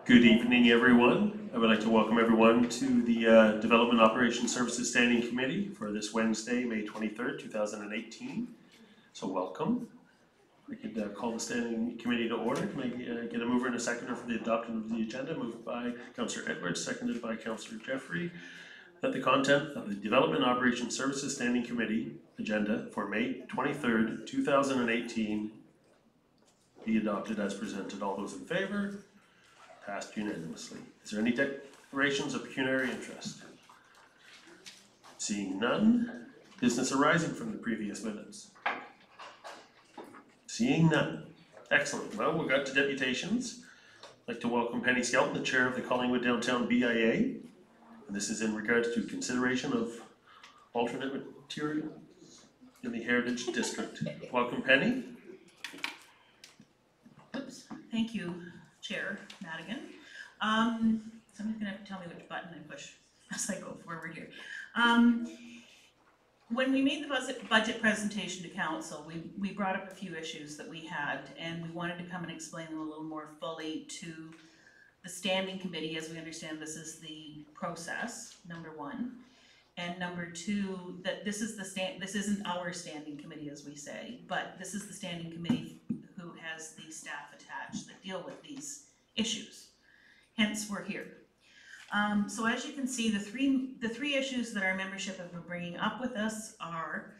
Good evening, everyone. I would like to welcome everyone to the Development Operations Services Standing Committee for this Wednesday, May 23rd, 2018. So welcome. I could call the Standing Committee to order. Can I get a mover and a seconder for the adoption of the agenda? Moved by Councillor Edwards, seconded by Councillor Jeffrey. That the content of the Development Operations Services Standing Committee agenda for May 23rd, 2018 be adopted as presented. All those in favor? Passed unanimously. Is there any declarations of pecuniary interest? Seeing none. Business arising from the previous minutes? Seeing none. Excellent. Well, we've got to deputations. I'd like to welcome Penny Skelton, the chair of the Collingwood Downtown BIA. And this is in regards to consideration of alternate material in the Heritage District. Welcome, Penny. Oops. Thank you, Chair Madigan. Somebody's gonna have to tell me which button I push as I go forward here. When we made the budget presentation to council, we brought up a few issues that we had, and we wanted to come and explain them a little more fully to the standing committee. As we understand, this is the process, number one. And number two, that this isn't our standing committee, as we say, but this is the standing committee who has the staff attached that deal with these issues. Hence, we're here. So as you can see, the three issues that our membership have been bringing up with us are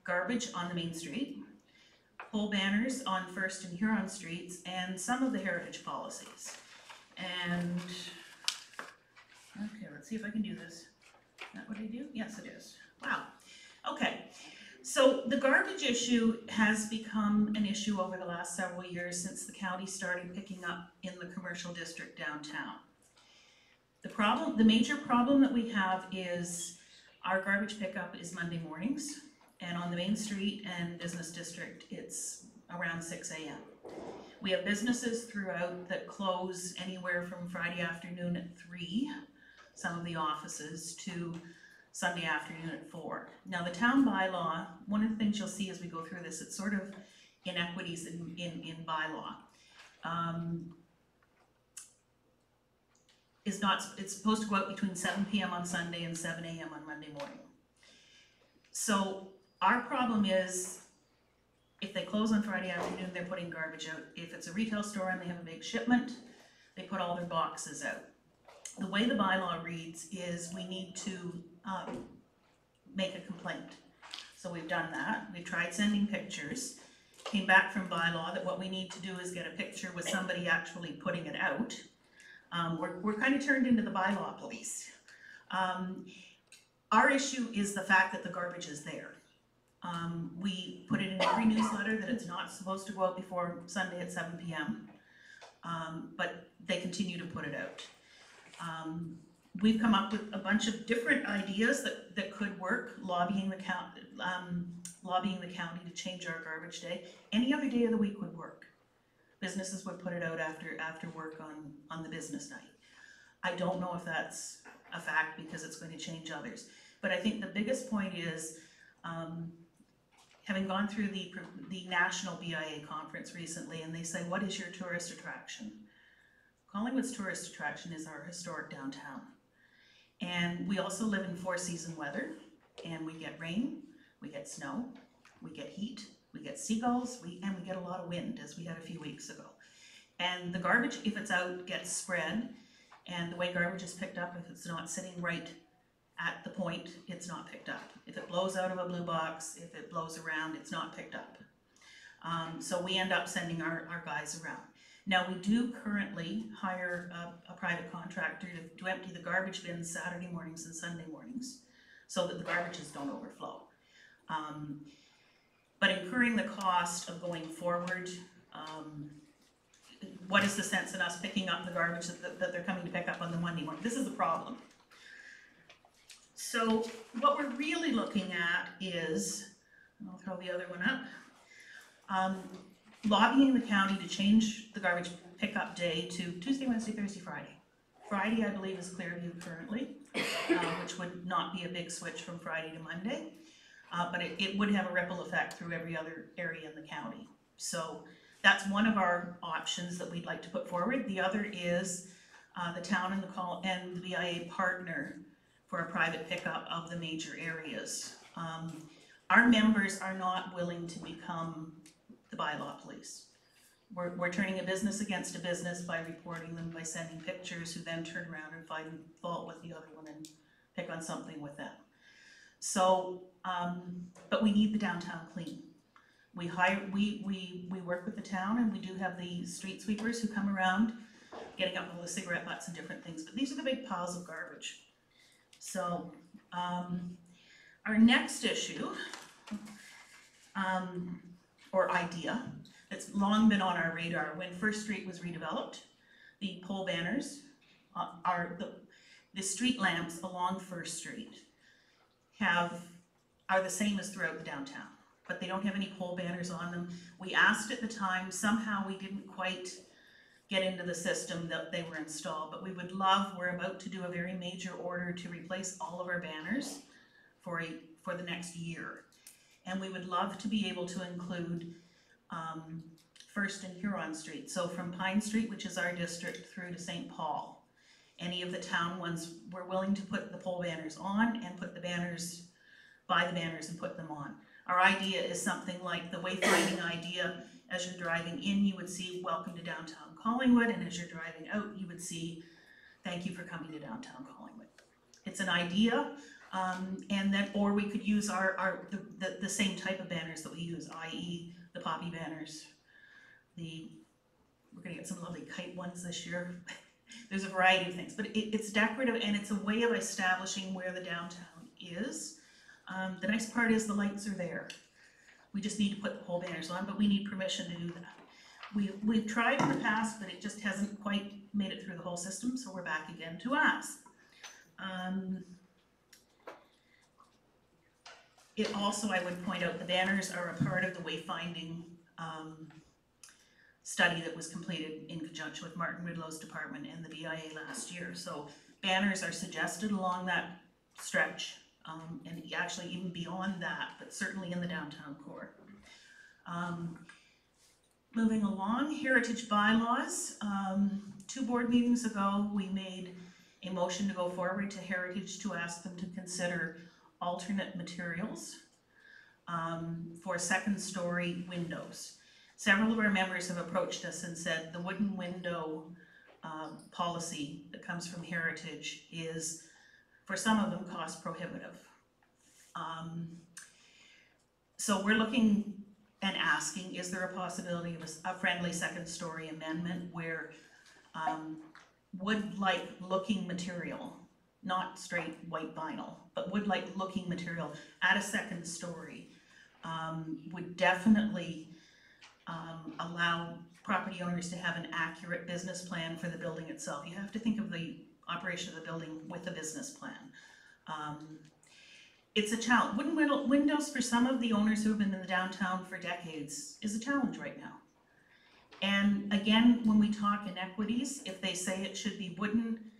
garbage on the main street, pole banners on First and Huron streets, and some of the heritage policies. And okay, let's see if I can do this. Is that what I do? Yes, it is. Wow. Okay. So the garbage issue has become an issue over the last several years since the county started picking up in the commercial district downtown. The major problem that we have is our garbage pickup is Monday mornings, and on the main street and business district, it's around 6 a.m. We have businesses throughout that close anywhere from Friday afternoon at 3, some of the offices, to Sunday afternoon at 4. Now the town bylaw, one of the things you'll see as we go through this, it's sort of inequities in bylaw. It's supposed to go out between 7 p.m. on Sunday and 7 a.m. on Monday morning. So our problem is, if they close on Friday afternoon, they're putting garbage out. If it's a retail store and they have a big shipment, they put all their boxes out. The way the bylaw reads is we need to make a complaint. So we've done that. We've tried sending pictures. Came back from bylaw that what we need to do is get a picture with somebody actually putting it out. We're kind of turned into the bylaw police. Our issue is the fact that the garbage is there. We put it in every newsletter that it's not supposed to go out before Sunday at 7 p.m. But they continue to put it out. We've come up with a bunch of different ideas that could work, lobbying the county to change our garbage day. Any other day of the week would work. Businesses would put it out after work on the business night. I don't know if that's a fact because it's going to change others. But I think the biggest point is, having gone through the national BIA conference recently, and they say, what is your tourist attraction? Collingwood's tourist attraction is our historic downtown. And we also live in 4-season weather, and we get rain, we get snow, we get heat, we get seagulls, and we get a lot of wind, as we had a few weeks ago. And the garbage, if it's out, gets spread, and the way garbage is picked up, if it's not sitting right at the point, it's not picked up. If it blows out of a blue box, if it blows around, it's not picked up. So we end up sending our guys around. Now, we do currently hire a private contractor to empty the garbage bins Saturday mornings and Sunday mornings so that the garbages don't overflow. But incurring the cost of going forward, what is the sense in us picking up the garbage that they're coming to pick up on the Monday morning? This is the problem. So what we're really looking at is, I'll throw the other one up, lobbying the county to change the garbage pickup day to Tuesday, Wednesday, Thursday, Friday. Friday, I believe, is Clearview currently, which would not be a big switch from Friday to Monday, but it would have a ripple effect through every other area in the county. So that's one of our options that we'd like to put forward. The other is the town and the BIA partner for a private pickup of the major areas. Our members are not willing to become the bylaw police. We're turning a business against a business by reporting them, by sending pictures, who then turn around and find fault with the other one and pick on something with them. So, but we need the downtown clean. We work with the town, and we do have the street sweepers who come around getting up all the cigarette butts and different things, but these are the big piles of garbage. So, our next issue, or idea, that's long been on our radar. When First Street was redeveloped, the pole banners are the street lamps along First Street are the same as throughout the downtown, but they don't have any pole banners on them. We asked at the time, somehow we didn't quite get into the system that they were installed, but we're about to do a very major order to replace all of our banners for the next year. And we would love to be able to include First and Huron Street. So from Pine Street, which is our district, through to St. Paul. Any of the town ones, we're willing to put the pole banners on and put the banners, buy the banners and put them on. Our idea is something like the wayfinding idea. As you're driving in, you would see "Welcome to Downtown Collingwood," and as you're driving out, you would see "Thank you for coming to Downtown Collingwood." It's an idea, and then, or we could use the same type of banners that we use, i.e. the poppy banners. We're gonna get some lovely kite ones this year. There's a variety of things, but it's decorative, and it's a way of establishing where the downtown is. The nice part is the lights are there. We just need to put the pole banners on, but we need permission to do that. We've tried in the past, but it just hasn't quite made it through the whole system, so we're back again to ask. It also, I would point out, the banners are a part of the wayfinding study that was completed in conjunction with Martin Ridlow's department and the BIA last year. So banners are suggested along that stretch, and actually even beyond that, but certainly in the downtown core. Moving along, heritage bylaws. 2 board meetings ago, we made a motion to go forward to Heritage to ask them to consider alternate materials for second-story windows. Several of our members have approached us and said the wooden window policy that comes from Heritage is, for some of them, cost prohibitive. So we're looking and asking, is there a possibility of a friendly second-story amendment where wood-like looking material, not straight white vinyl, but wood-like looking material at a second story would definitely allow property owners to have an accurate business plan for the building itself. You have to think of the operation of the building with a business plan. It's a challenge. Wooden windows for some of the owners who have been in the downtown for decades is a challenge right now. And again, when we talk inequities, if they say it should be wooden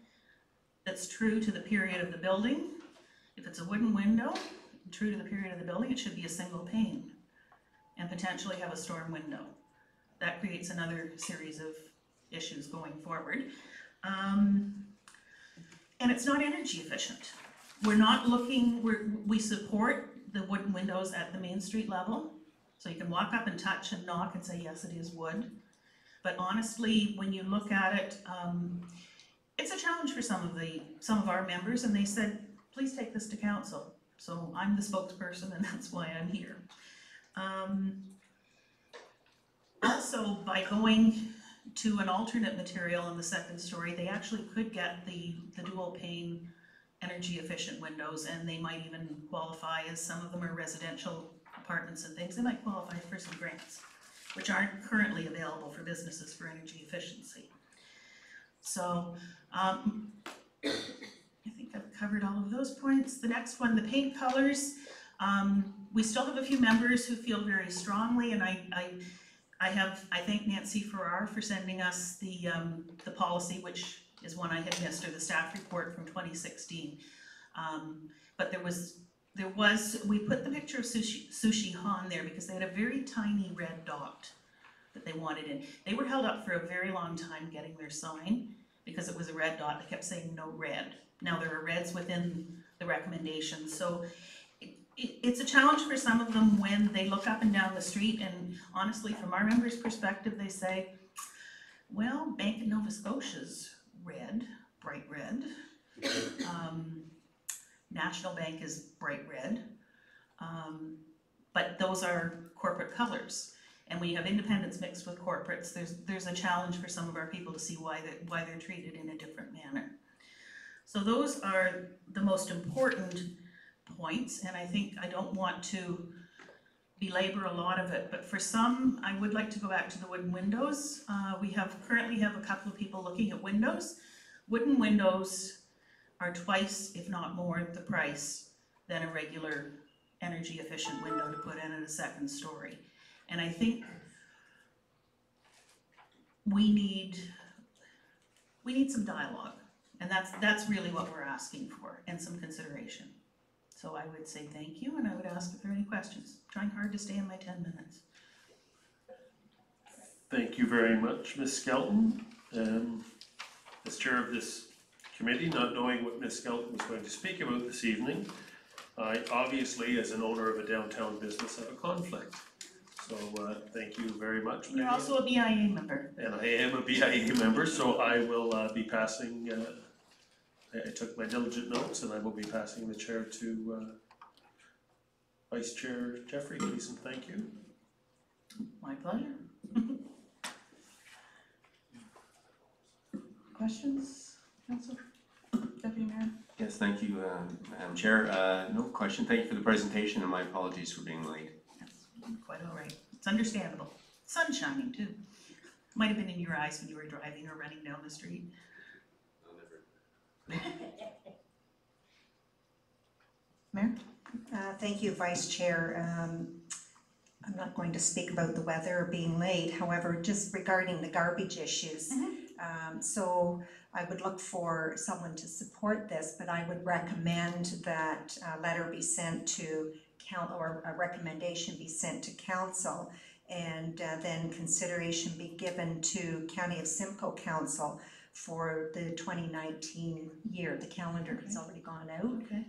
that's true to the period of the building, if it's a wooden window true to the period of the building, it should be a single pane and potentially have a storm window. That creates another series of issues going forward. And it's not energy efficient. We're not looking, we support the wooden windows at the Main Street level. So you can walk up and touch and knock and say, yes, it is wood. But honestly, when you look at it, it's a challenge for some of our members, and they said, please take this to council. So I'm the spokesperson, and that's why I'm here. Also, by going to an alternate material in the second story, they actually could get the dual pane energy efficient windows, and they might even qualify, as some of them are residential apartments and things, they might qualify for some grants, which aren't currently available for businesses for energy efficiency. So I think I've covered all of those points. The next one, the paint colors. We still have a few members who feel very strongly, and I thank Nancy Farrar for sending us the policy, which is one I had missed, or the staff report from 2016. But we put the picture of Sushi Han there because they had a very tiny red dot that they wanted in. They were held up for a very long time getting their sign because it was a red dot, they kept saying no red. Now there are reds within the recommendations, so it's a challenge for some of them when they look up and down the street, and honestly, from our members' perspective, they say, well, Bank of Nova Scotia's red, bright red. National Bank is bright red. But those are corporate colors. And when you have independents mixed with corporates, there's a challenge for some of our people to see why they're treated in a different manner. So those are the most important points, and I don't want to belabor a lot of it, but for some, I would like to go back to the wooden windows. We currently have a couple of people looking at windows. Wooden windows are twice, if not more, the price than a regular energy efficient window to put in at a second story. And I think we need some dialogue, and that's really what we're asking for, and some consideration. So I would say thank you, and I would ask if there are any questions. Trying hard to stay in my 10 minutes. Thank you very much, Ms. Skelton. As chair of this committee, not knowing what Ms. Skelton was going to speak about this evening, I obviously, as an owner of a downtown business, have a conflict. So thank you very much. You're also a BIA member. And I am a BIA member, so I will be passing, I took my diligent notes, and I will be passing the chair to Vice Chair Jeffrey, please, and thank you. My pleasure. Questions, Council? Deputy Mayor? Yes, thank you, Madam Chair. No question. Thank you for the presentation, and my apologies for being late. Yes, quite all right. It's understandable. Sun's shining too. Might have been in your eyes when you were driving or running down the street. Mayor? Thank you, Vice Chair. I'm not going to speak about the weather or being late, however, just regarding the garbage issues. So I would look for someone to support this, but I would recommend that a letter be sent to or a recommendation be sent to council, and then consideration be given to County of Simcoe Council for the 2019 year. The calendar has already gone out. Okay.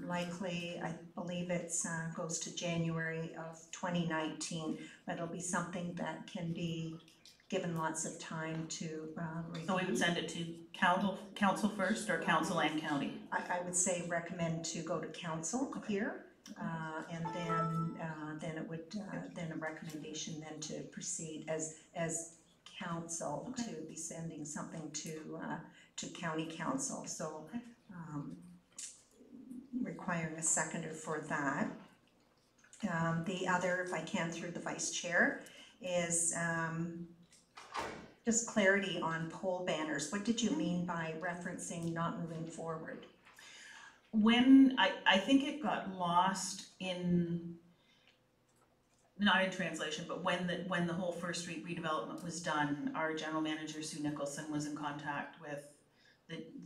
Likely, I believe it's goes to January of 2019, but it'll be something that can be given lots of time to review. So we would send it to council first, or council and county? I would say recommend to go to council here, and then it would then a recommendation then to proceed as council to be sending something to county council. So requiring a seconder for that. The other, if I can, through the vice chair, is just clarity on pole banners. What did you mean by referencing not moving forward? When I think it got lost in, not in translation, but when the whole First Street redevelopment was done, our general manager Sue Nicholson was in contact with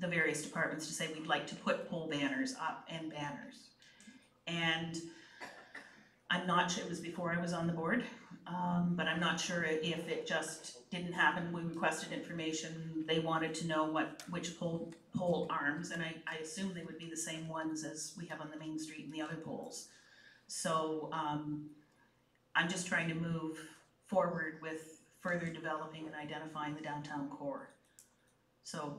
the various departments to say we'd like to put pole banners up and banners. And I'm not sure, it was before I was on the board, but I'm not sure if it just didn't happen. We requested information. They wanted to know which pole arms, and I assume they would be the same ones as we have on the main street and the other poles. So I'm just trying to move forward with further developing and identifying the downtown core. So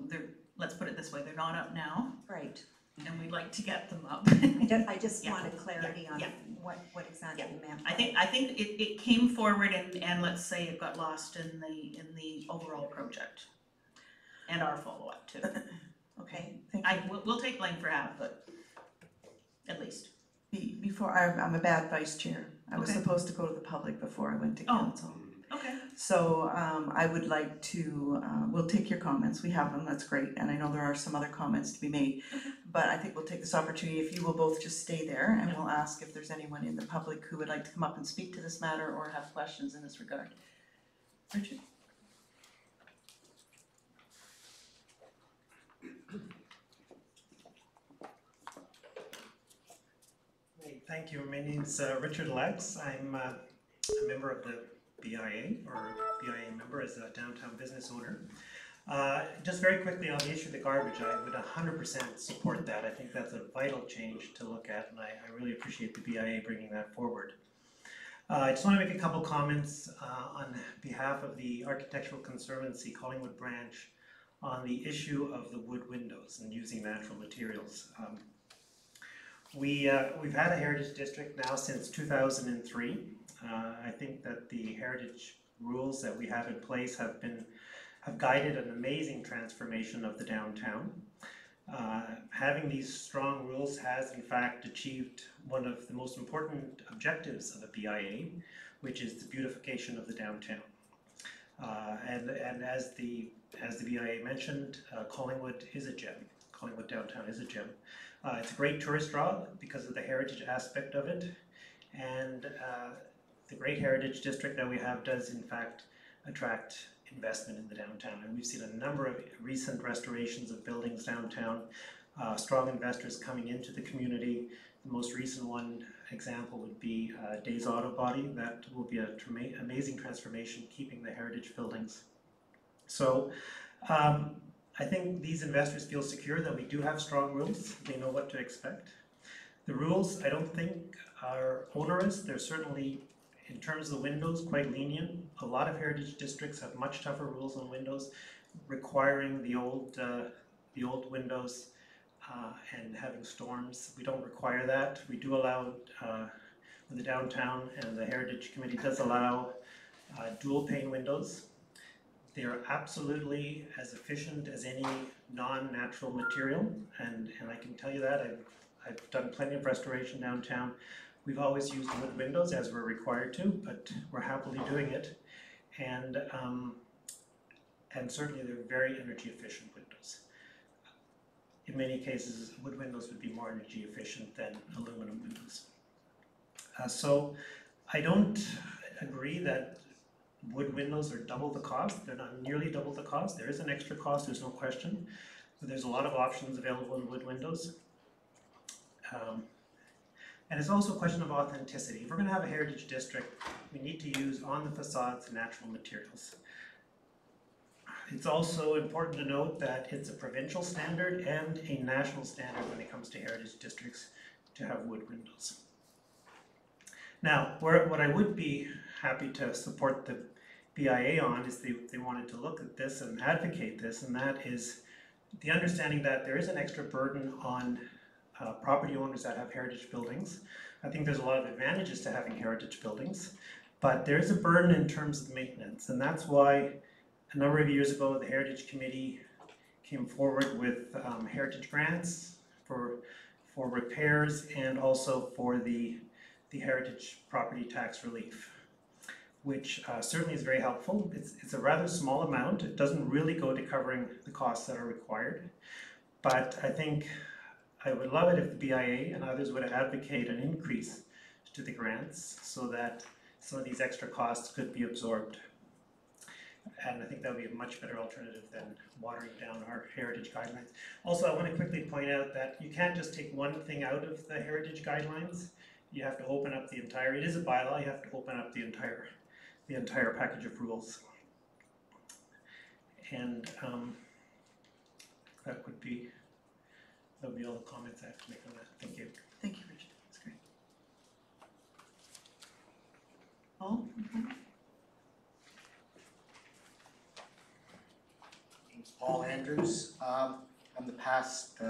let's put it this way, they're not up now. Right. And we'd like to get them up. I just wanted clarity on what exactly you meant. I think it came forward and let's say it got lost in the overall project. And our follow-up too. Okay. Thank you. We'll take blame for half, but at least. Before, I'm a bad vice chair. I was Okay. supposed to go to the public before I went to Oh. council. Okay. So I would like to, we'll take your comments, we have them, that's great, and I know there are some other comments to be made. But I think we'll take this opportunity, if you will both just stay there, and we'll ask if there's anyone in the public who would like to come up and speak to this matter or have questions in this regard. Richard? Thank you. My name's Richard Lex. I'm a member of the BIA, or BIA member as a downtown business owner. Just very quickly on the issue of the garbage, I would 100% support that. I think that's a vital change to look at, and I really appreciate the BIA bringing that forward. I just want to make a couple comments on behalf of the Architectural Conservancy Collingwood branch on the issue of the wood windows and using natural materials. We've had a heritage district now since 2003. I think that the heritage rules that we have in place have guided an amazing transformation of the downtown. Having these strong rules has in fact achieved one of the most important objectives of the BIA, which is the beautification of the downtown. And as the BIA mentioned, Collingwood is a gem. Collingwood downtown is a gem. It's a great tourist draw because of the heritage aspect of it, and the great heritage district that we have does in fact attract investment in the downtown, and we've seen a number of recent restorations of buildings downtown, strong investors coming into the community. The most recent one example would be Days Auto Body. That will be an amazing transformation, keeping the heritage buildings. So I think these investors feel secure that we do have strong rules. They know what to expect. The rules, I don't think, are onerous. They're certainly, in terms of the windows, quite lenient. A lot of heritage districts have much tougher rules on windows, requiring the old windows and having storms. We don't require that. We do allow, the downtown and the Heritage Committee does allow dual pane windows. They are absolutely as efficient as any non-natural material, and I can tell you that. I've done plenty of restoration downtown. We've always used wood windows as we're required to, but we're happily doing it. And certainly they're very energy efficient windows. In many cases, wood windows would be more energy efficient than aluminum windows. So I don't agree that wood windows are double the cost. They're not nearly double the cost. There is an extra cost, there's no question. But there's a lot of options available in wood windows. And it's also a question of authenticity. If we're going to have a heritage district, we need to use on the facades natural materials. It's also important to note that it's a provincial standard and a national standard when it comes to heritage districts to have wood windows. Now, what I would be happy to support the BIA on is they wanted to look at this and advocate this, and that is the understanding that there is an extra burden on property owners that have heritage buildings. I think there's a lot of advantages to having heritage buildings, but there is a burden in terms of maintenance, and that's why a number of years ago the Heritage Committee came forward with heritage grants for repairs and also for the heritage property tax relief, which certainly is very helpful. It's a rather small amount. It doesn't really go to covering the costs that are required, but I think I would love it if the BIA and others would advocate an increase to the grants so that some of these extra costs could be absorbed. And I think that would be a much better alternative than watering down our heritage guidelines. Also, I want to quickly point out that you can't just take one thing out of the heritage guidelines. You have to open up the entire, it is a bylaw, you have to open up the entire package of rules. And that would be all the comments I have to make on that. Thank you. Thank you, Richard, that's great. Paul? Name's Paul Andrews. I'm the past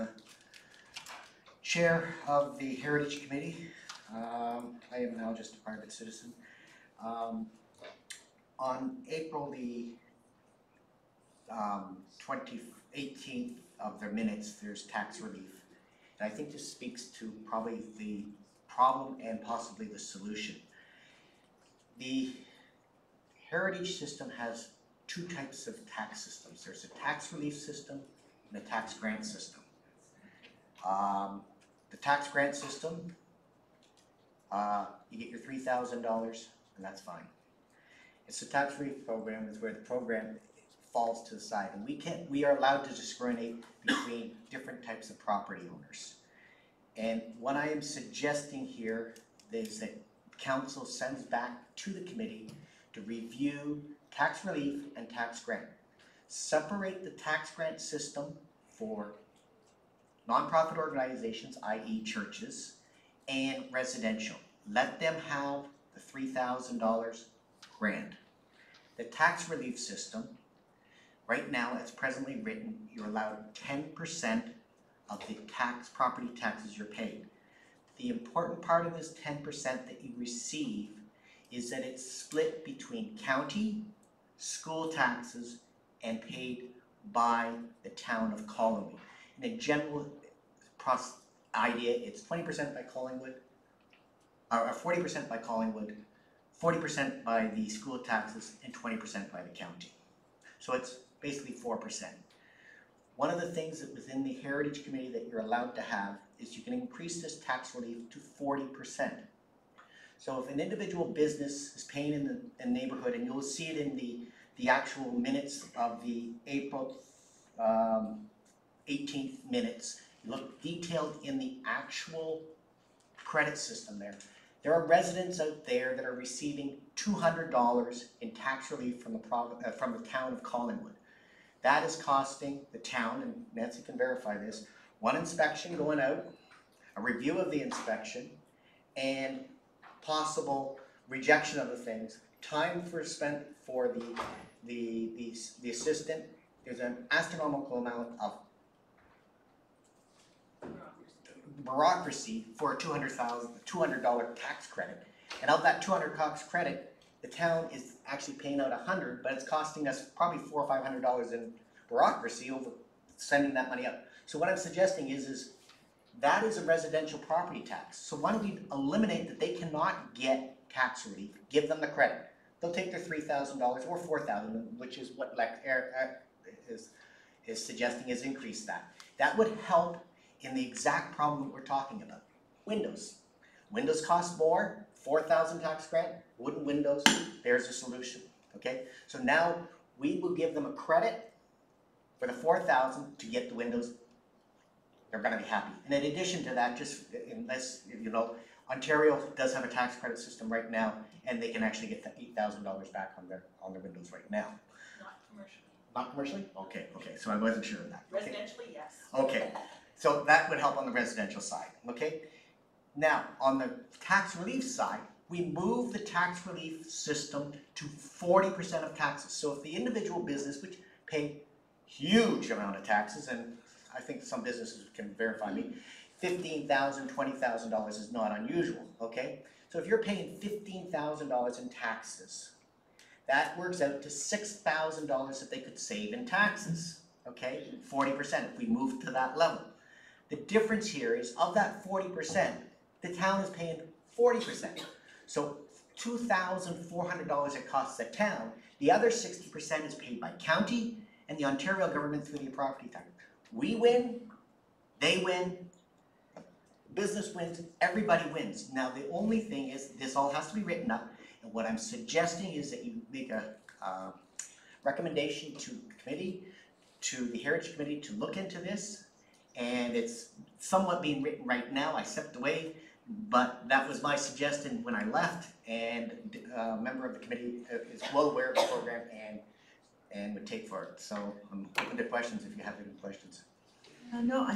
chair of the Heritage Committee. I am now just a private citizen. On April the 18th of their minutes, there's tax relief. And I think this speaks to probably the problem and possibly the solution. The heritage system has two types of tax systems. There's a tax relief system and a tax grant system. The tax grant system, you get your $3,000 and that's fine. It's the tax relief program is where the program falls to the side, and we are allowed to discriminate between different types of property owners. And what I am suggesting here is that council sends back to the committee to review tax relief and tax grant. separate the tax grant system for nonprofit organizations, i.e. churches, and residential. Let them have the $3,000 grant. The tax relief system, right now, as presently written, you're allowed 10% of the property taxes you're paid. The important part of this 10% that you receive is that it's split between county, school taxes, and paid by the town of Collingwood. In a general idea, it's 20% by Collingwood, or 40% by Collingwood, 40% by the school taxes, and 20% by the county. So it's basically 4%. One of the things that within the Heritage Committee that you're allowed to have is you can increase this tax relief to 40%. So if an individual business is paying in the neighborhood, and you'll see it in the actual minutes of the April 18th minutes, look detailed in the actual credit system there. There are residents out there that are receiving $200 in tax relief from the town of Collingwood. That is costing the town, and Nancy can verify this, one inspection going out, a review of the inspection, and possible rejection of the things, time spent for the assistant. There's an astronomical amount of bureaucracy for a $200 tax credit. And of that $200 tax credit, the town is actually paying out $100, but it's costing us probably $400 or $500 in bureaucracy over sending that money out. So what I'm suggesting is that is a residential property tax. So why don't we eliminate that they cannot get tax relief, give them the credit. They'll take their $3,000 or $4,000, which is what Eric is suggesting, is increase that. That would help in the exact problem that we're talking about. Windows. Windows cost more, 4,000 tax grant, wooden windows, there's a solution, okay? So now we will give them a credit for the 4,000 to get the windows. They're gonna be happy. And in addition to that, just unless, you know, Ontario does have a tax credit system right now, and they can actually get $8,000 back on their windows right now. Not commercially. Not commercially? Okay, so I wasn't sure of that. Okay. Residentially, yes. Okay, so that would help on the residential side, okay? Now, on the tax relief side, we move the tax relief system to 40% of taxes. So if the individual business, which pay huge amount of taxes, and I think some businesses can verify me, $15,000, $20,000 is not unusual, okay? So if you're paying $15,000 in taxes, that works out to $6,000 that they could save in taxes, okay? 40% if we move to that level. The difference here is, of that 40%, the town is paying 40%. So $2,400 it costs the town. The other 60% is paid by county and the Ontario government through the property tax. We win, they win, business wins, everybody wins. Now the only thing is, this all has to be written up, and what I'm suggesting is that you make a recommendation to the committee, to the Heritage Committee, to look into this, and it's somewhat being written right now. I stepped away, but that was my suggestion when I left, and a member of the committee is well aware of the program and would take for it. So I'm open to questions if you have any questions. No,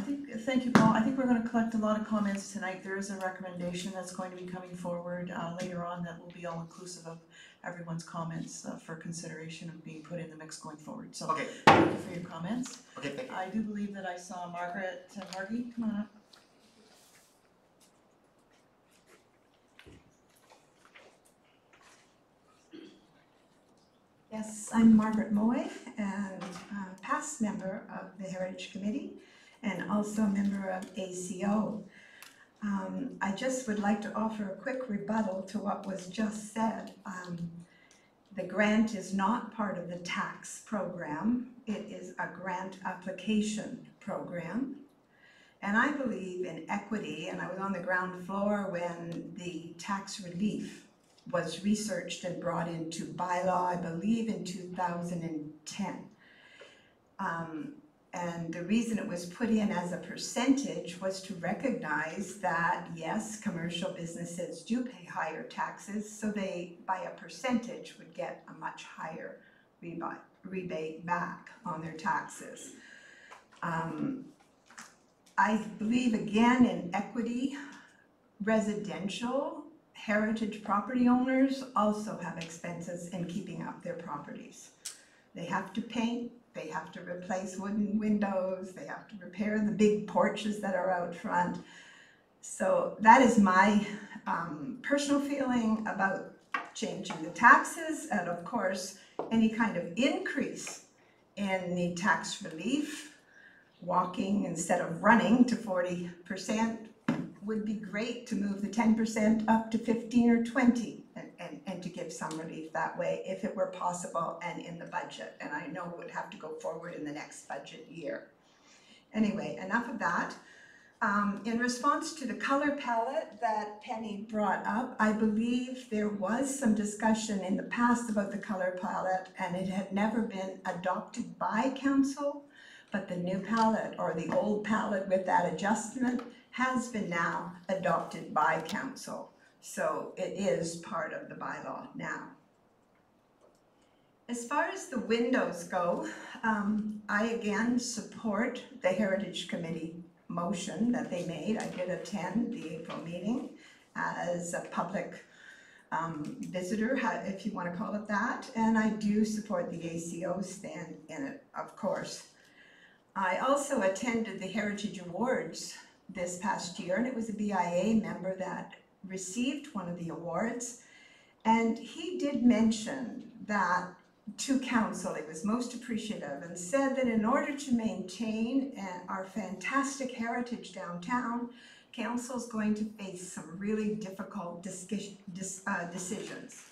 thank you, Paul. I think we're going to collect a lot of comments tonight. There is a recommendation that's going to be coming forward later on that will be all inclusive of everyone's comments for consideration of being put in the mix going forward. So Okay. Thank you for your comments. Okay, thank you. I do believe that I saw Margaret Margie, come on up. Yes, I'm Margaret Moy, and a past member of the Heritage Committee and also a member of ACO. I just would like to offer a quick rebuttal to what was just said. The grant is not part of the tax program. It is a grant application program. And I believe in equity, and I was on the ground floor when the tax relief was researched and brought into bylaw, I believe in 2010. And the reason it was put in as a percentage was to recognize that, yes, commercial businesses do pay higher taxes, so they, by a percentage, would get a much higher rebate. rebate back on their taxes. I believe again in equity, residential heritage property owners also have expenses in keeping up their properties. They have to paint, they have to replace wooden windows, they have to repair the big porches that are out front. So that is my personal feeling about changing the taxes, and of course, any kind of increase in the tax relief, walking instead of running to 40% would be great to move the 10% up to 15 or 20 and to give some relief that way if it were possible and in the budget. And I know it would have to go forward in the next budget year. Anyway, enough of that. In response to the color palette that Penny brought up, I believe there was some discussion in the past about the color palette and it had never been adopted by council, but the new palette or the old palette with that adjustment has been now adopted by council. So it is part of the bylaw now. As far as the windows go, I again support the Heritage Committee motion that they made. I did attend the April meeting as a public visitor, if you want to call it that, and I do support the ACO stand in it, of course. I also attended the Heritage Awards this past year, and it was a BIA member that received one of the awards, and he did mention that to council he was most appreciative and said that in order to maintain our fantastic heritage downtown, council's going to face some really difficult decisions.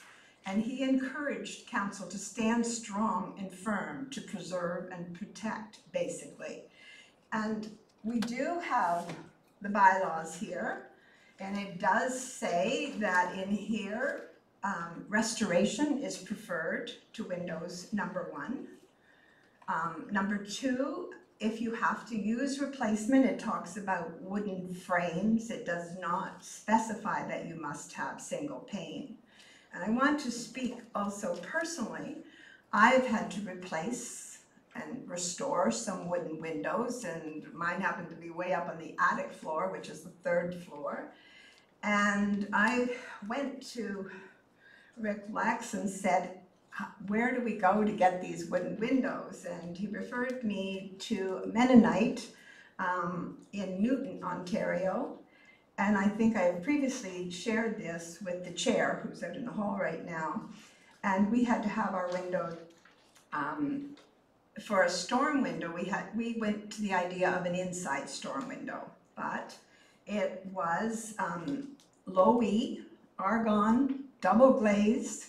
And he encouraged council to stand strong and firm to preserve and protect, basically. And we do have the bylaws here, and it does say that in here, restoration is preferred to windows number 1. Number 2, if you have to use replacement, it talks about wooden frames. It does not specify that you must have single pane. And I want to speak also personally. I've had to replace and restore some wooden windows, and mine happened to be way up on the attic floor, which is the 3rd floor. And I went to Rick Lex and said, where do we go to get these wooden windows? And he referred me to Mennonite in Newton, Ontario. And I think I we shared this with the chair, who's out in the hall right now, and we had to have our window, for a storm window, we went to the idea of an inside storm window, but it was low E, argon, double glazed,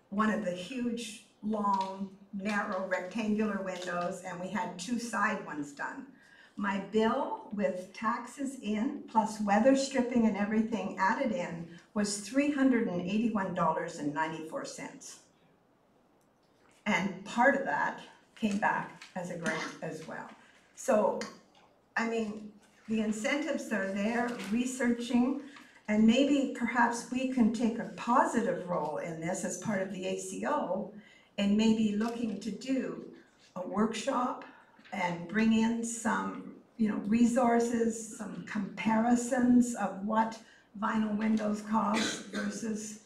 one of the huge, long, narrow, rectangular windows, and we had 2 side ones done. My bill with taxes in, plus weather stripping and everything added in, was $381.94. And part of that came back as a grant as well. So, I mean, the incentives are there, researching, and maybe perhaps we can take a positive role in this as part of the ACO, and maybe looking to do a workshop and bring in some, resources, some comparisons of what vinyl windows cost versus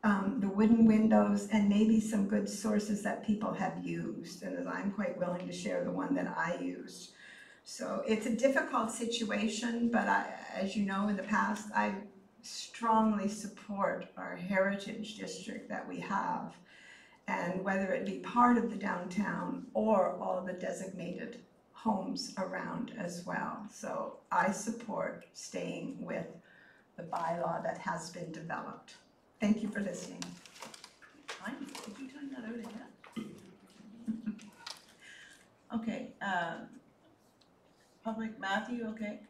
the wooden windows, and maybe some good sources that people have used, and I'm quite willing to share the one that I used. So it's a difficult situation, but as you know, in the past, I strongly support our heritage district that we have, and whether it be part of the downtown or all the designated homes around as well. So I support staying with the bylaw that has been developed. Thank you for listening. Did you turn that out again? Okay, public, Matthew, okay?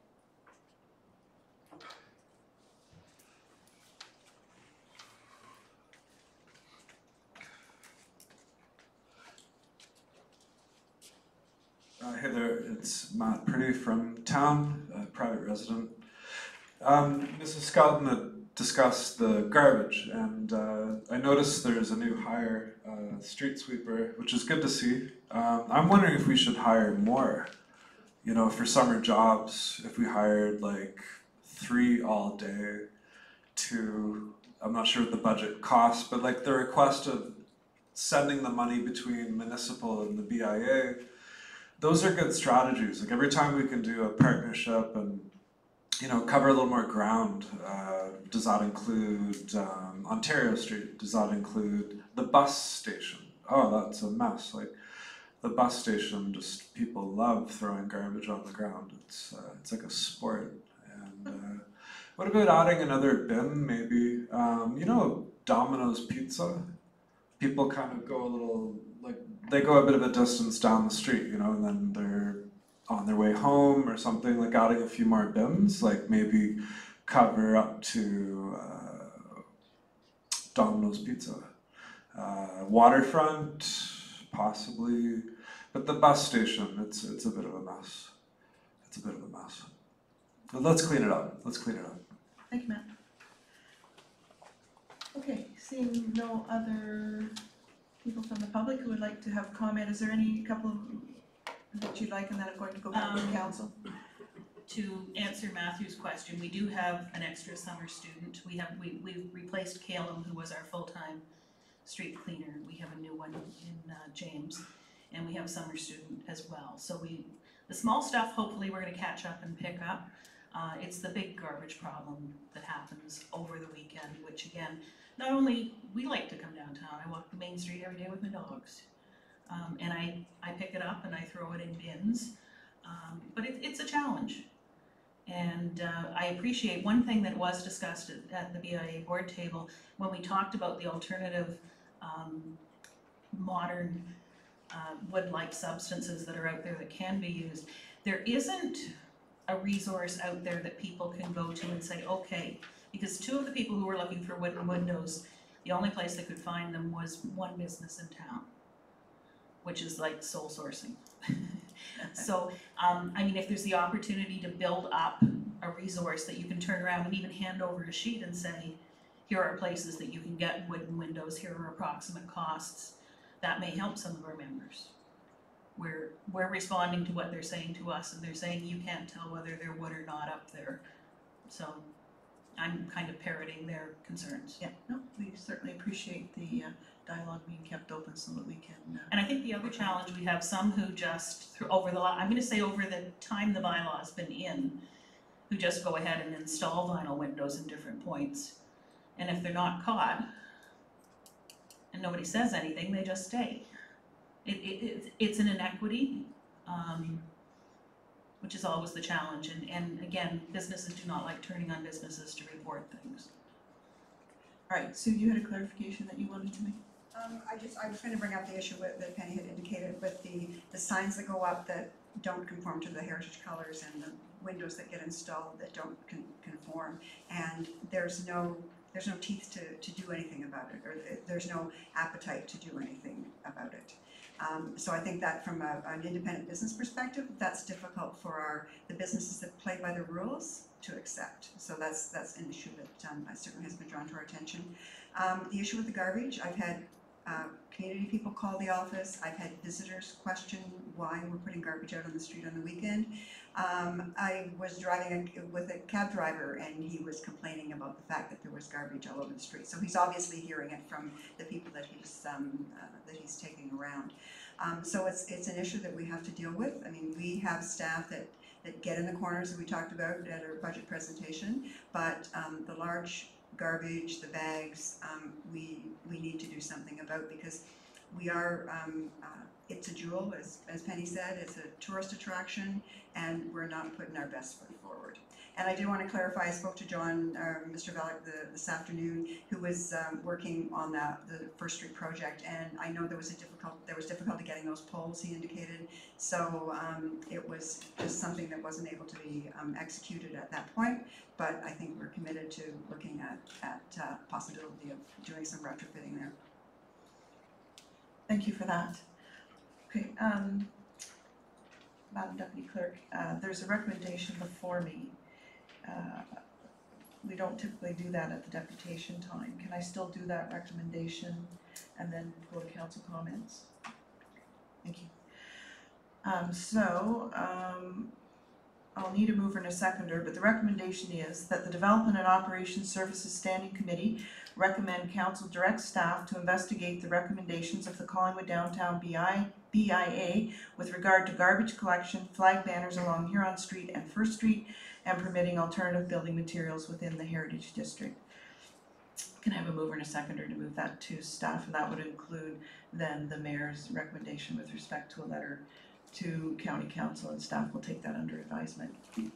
Hey there, it's Matt Purdue from town, a private resident. Mrs. Skelton had discuss the garbage, and I noticed there's a new hire, street sweeper, which is good to see. I'm wondering if we should hire more. You know, for summer jobs, if we hired like 3 all day, 2, I'm not sure what the budget costs, but like the request of sending the money between Municipal and the BIA, those are good strategies. Like every time we can do a partnership and, you know, cover a little more ground, does that include Ontario Street? Does that include the bus station? Oh, that's a mess. Like the bus station, just people love throwing garbage on the ground. It's like a sport. And what about adding another bin, maybe? You know, Domino's Pizza? People kind of go a little, like, they go a bit of a distance down the street, you know, and then they're on their way home or something, like adding a few more bins, like maybe cover up to Domino's Pizza. Waterfront, possibly, but the bus station, it's a bit of a mess. It's a bit of a mess. But let's clean it up. Let's clean it up. Thank you, Matt. Okay, seeing no other people from the public who would like to have comment, is there any couple that you'd like, and then I'm going to go back to the council? To answer Matthew's question, we do have an extra summer student. We've replaced Caleb, who was our full-time street cleaner. We have a new one in James, and we have a summer student as well. So the small stuff, hopefully we're gonna catch up and pick up. It's the big garbage problem that happens over the weekend, which again, not only, we like to come downtown, I walk the main street every day with my dogs. And I pick it up and I throw it in bins, but it's a challenge. And I appreciate one thing that was discussed at the BIA board table, when we talked about the alternative modern wood-like substances that are out there that can be used. There isn't a resource out there that people can go to and say, okay, because 2 of the people who were looking for wooden windows, the only place they could find them was one business in town, which is like sole sourcing. So, I mean, if there's the opportunity to build up a resource that you can turn around and even hand over a sheet and say, here are places that you can get wooden windows, here are approximate costs, that may help some of our members. We're responding to what they're saying to us, and they're saying you can't tell whether they're wood or not up there. So I'm kind of parroting their concerns. Yeah, no, we certainly appreciate the dialogue being kept open so that we can. And I think the other challenge, we have some who just, over the time the bylaw's been in, who just go ahead and install vinyl windows in different points. And if they're not caught, and nobody says anything, they just stay. It's an inequity, which is always the challenge. And again, businesses do not like turning on businesses to report things. All right, Sue, you had a clarification that you wanted to make? I was going to bring up the issue that Penny had indicated with the signs that go up that don't conform to the heritage colors and the windows that get installed that don't conform, and there's no teeth to do anything about it, or there's no appetite to do anything about it. So I think that from an independent business perspective, that's difficult for the businesses that play by the rules to accept. So that's an issue that certainly has been drawn to our attention. The issue with the garbage, I've had community people call the office. I've had visitors question why we're putting garbage out on the street on the weekend. I was driving with a cab driver, and he was complaining about the fact that there was garbage all over the street. So he's obviously hearing it from the people that he's taking around. So it's an issue that we have to deal with. I mean, we have staff that get in the corners that we talked about at our budget presentation, but the large garbage, the bags, we need to do something about, because we are, it's a jewel, as Penny said, it's a tourist attraction, and we're not putting our best foot forward. And I do want to clarify, I spoke to John, Mr. Valek this afternoon, who was working on the First Street project, and I know there was difficulty getting those poles, he indicated, so it was just something that wasn't able to be executed at that point, but I think we're committed to looking at possibility of doing some retrofitting there. Thank you for that. Okay, Madam Deputy Clerk, there's a recommendation before me we don't typically do that at the deputation time. Can I still do that recommendation and then go to council comments? Thank you. I'll need a mover and a seconder, but the recommendation is that the Development and Operations Services Standing Committee recommend council direct staff to investigate the recommendations of the Collingwood Downtown BIA with regard to garbage collection, flag banners along Huron Street and First Street, and permitting alternative building materials within the Heritage District. Can I have a mover and a seconder to move that to staff? And that would include then the mayor's recommendation with respect to a letter to county council, and staff will take that under advisement. Okay,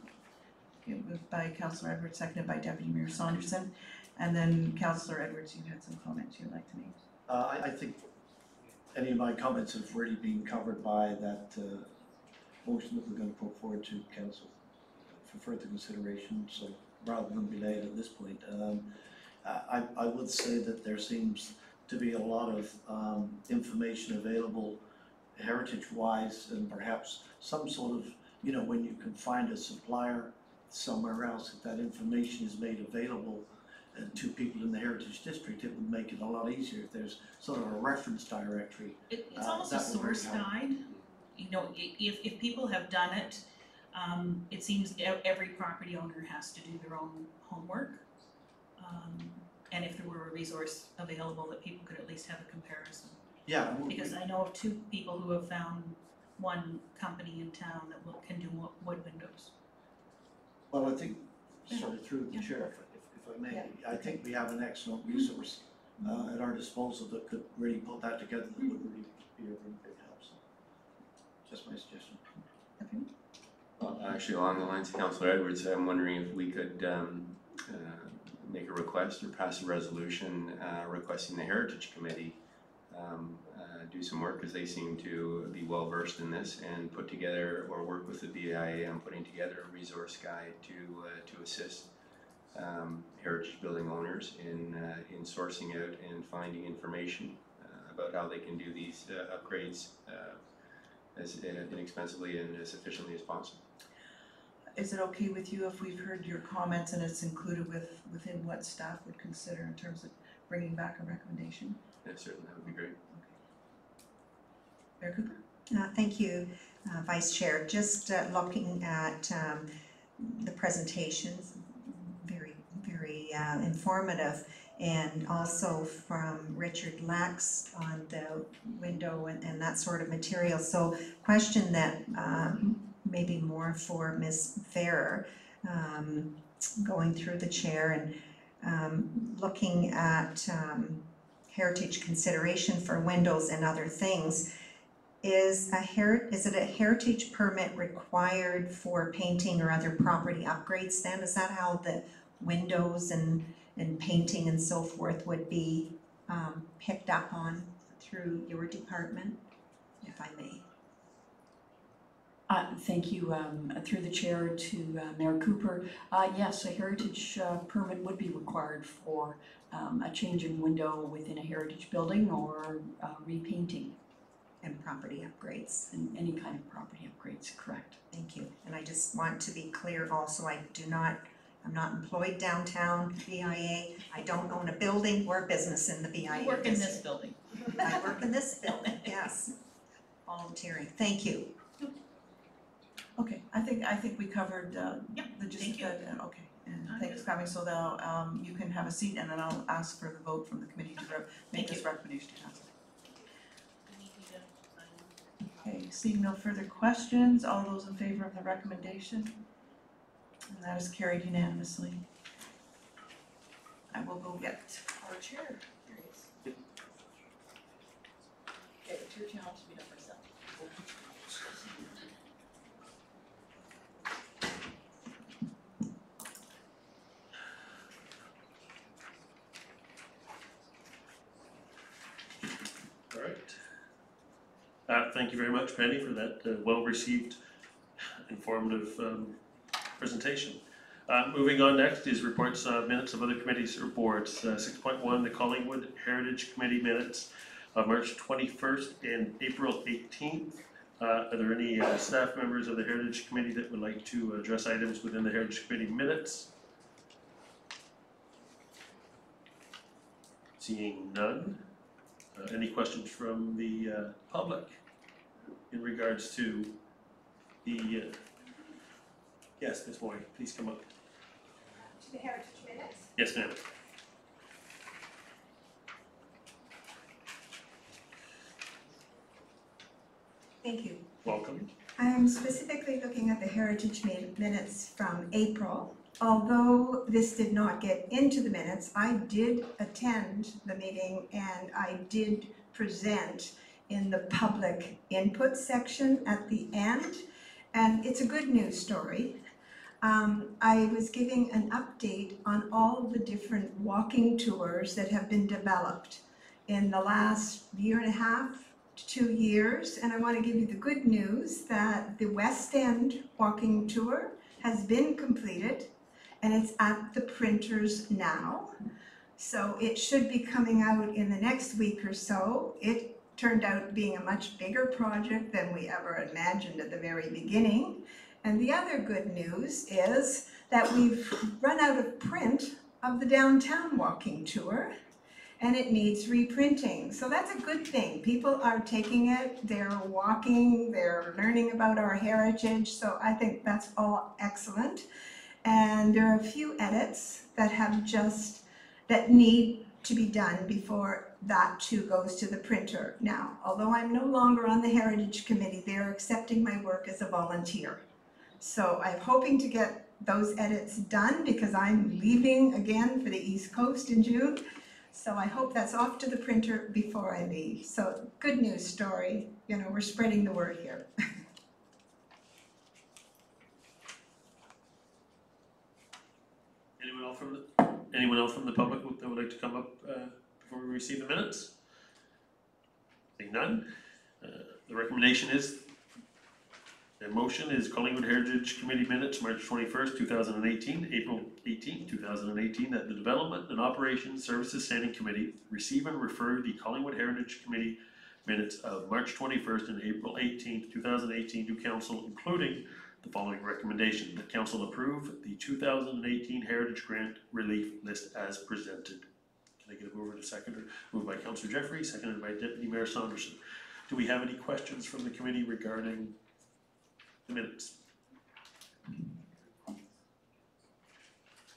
moved by Councillor Edwards, seconded by Deputy Mayor Saunderson. And then Councillor Edwards, you had some comments you'd like to make. I think any of my comments have already been covered by that motion that we're going to put forward to council for further consideration. So rather than delay it at this point, I would say that there seems to be a lot of information available heritage-wise, and perhaps some sort of, you know, when you can find a supplier somewhere else, if that information is made available to people in the Heritage District, it would make it a lot easier if there's sort of a reference directory. It's almost a that would really source help. guide. You know, if people have done it, it seems every property owner has to do their own homework. And if there were a resource available that people could at least have a comparison. Yeah. Because I know of 2 people who have found one company in town that can do wood windows. Well, I think, sorry, through the Yeah. chair, if I may, Yeah. I think we have an excellent resource at our disposal that could really put that together, that would really be a really big help. So, just my suggestion. Well, actually, along the lines of Councillor Edwards, I'm wondering if we could make a request or pass a resolution requesting the Heritage Committee do some work, because they seem to be well versed in this, and put together or work with the BIA on putting together a resource guide to assist heritage building owners in sourcing out and finding information about how they can do these upgrades as inexpensively and as efficiently as possible. Is it okay with you if we've heard your comments and it's included within what staff would consider in terms of bringing back a recommendation? Yeah, certainly, that would be great. Mayor Cooper? Thank you, Vice Chair. Just looking at the presentations, very, very informative, and also from Richard Lax on the window and that sort of material. So question that maybe more for Ms. Farrer, going through the chair and looking at heritage consideration for windows and other things. Is it a heritage permit required for painting or other property upgrades then? Is that how the windows and painting and so forth would be picked up on through your department, if I may? Thank you, through the chair to Mayor Cooper. Yes, a heritage permit would be required for a change in window within a heritage building or repainting. And property upgrades. And any kind of property upgrades, correct. Thank you. And I just want to be clear also, I'm not employed downtown BIA. I don't own a building or a business in the BIA. You work in this district. building. I work in this building, yes. Volunteering. Thank you. Okay, I think we covered Yep, the gist thank of you. it, and okay, and I'm thanks for coming, so now you can have a seat, and then I'll ask for the vote from the committee to make Thank this you. recommendation to council. I need you to sign. Okay, seeing no further questions, all those in favor of the recommendation? And that is carried unanimously. I will go get our chair. There he is. Okay, it's your challenge to meet up myself. All right. Thank you very much, Penny, for that well-received, informative presentation. Moving on next is reports, minutes of other committees or boards. 6.1, the Collingwood Heritage Committee minutes of March 21st and April 18th. Are there any staff members of the Heritage Committee that would like to address items within the Heritage Committee minutes? Seeing none, any questions from the public in regards to the, yes, Ms. Moy, please come up. To the Heritage Minutes. Yes, ma'am. Thank you. Welcome. I am specifically looking at the Heritage Minutes from April. Although this did not get into the minutes, I did attend the meeting and I did present in the public input section at the end. And it's a good news story. I was giving an update on all the different walking tours that have been developed in the last year and a half to 2 years. And I want to give you the good news that the West End walking tour has been completed and it's at the printers now. So it should be coming out in the next week or so. It turned out being a much bigger project than we ever imagined at the very beginning. And the other good news is that we've run out of print of the downtown walking tour and it needs reprinting. So that's a good thing. People are taking it, they're walking, they're learning about our heritage. So I think that's all excellent. And there are a few edits that need to be done before that too goes to the printer. Now, although I'm no longer on the Heritage Committee, they're accepting my work as a volunteer. So I'm hoping to get those edits done because I'm leaving again for the East Coast in June. So I hope that's off to the printer before I leave. So good news story, you know, we're spreading the word here. Anyone else from the public that would like to come up before we receive the minutes? Seeing none, the recommendation is, the motion is Collingwood Heritage Committee minutes, March 21st, 2018, April 18th, 2018, that the Development and Operations Services Standing Committee receive and refer the Collingwood Heritage Committee minutes of March 21st and April 18th, 2018 to Council, including the following recommendation: that Council approve the 2018 Heritage Grant Relief List as presented. Can I get a mover to seconder? Moved by Councillor Jeffrey, seconded by Deputy Mayor Saunderson. Do we have any questions from the committee regarding the minutes?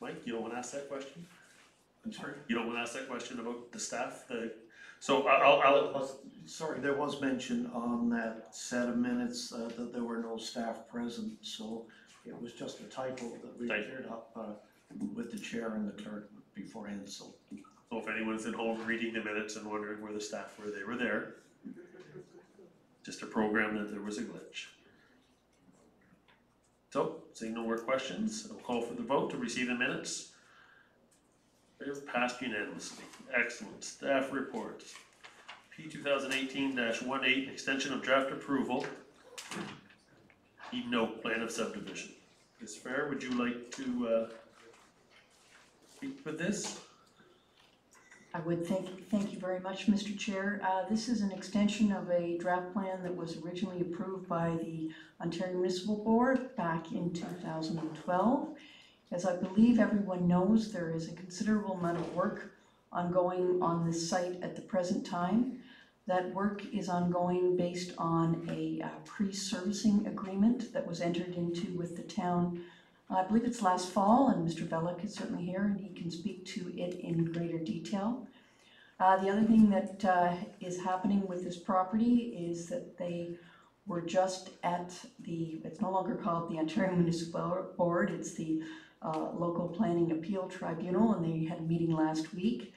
Mike, you don't want to ask that question? I'm sorry? You don't want to ask that question about the staff? So I'll Sorry, there was mention on that set of minutes that there were no staff present, so it was just a typo that we cleared up with the chair and the clerk beforehand, so. So if anyone's at home reading the minutes and wondering where the staff were, they were there. Just a program that there was a glitch. So, seeing no more questions, I'll call for the vote to receive the minutes. They're passed unanimously. Excellent. Staff reports. P 2018-18, extension of draft approval. Need no plan of subdivision. Ms. Fair, would you like to speak with this? I would thank you very much, Mr. Chair. This is an extension of a draft plan that was originally approved by the Ontario Municipal Board back in 2012. As I believe everyone knows, there is a considerable amount of work ongoing on this site at the present time. That work is ongoing based on a pre-servicing agreement that was entered into with the town. I believe it's last fall, and Mr. Vellick is certainly here and he can speak to it in greater detail. The other thing that is happening with this property is that they were just at it's no longer called the Ontario Municipal Board, it's the Local Planning Appeal Tribunal, and they had a meeting last week.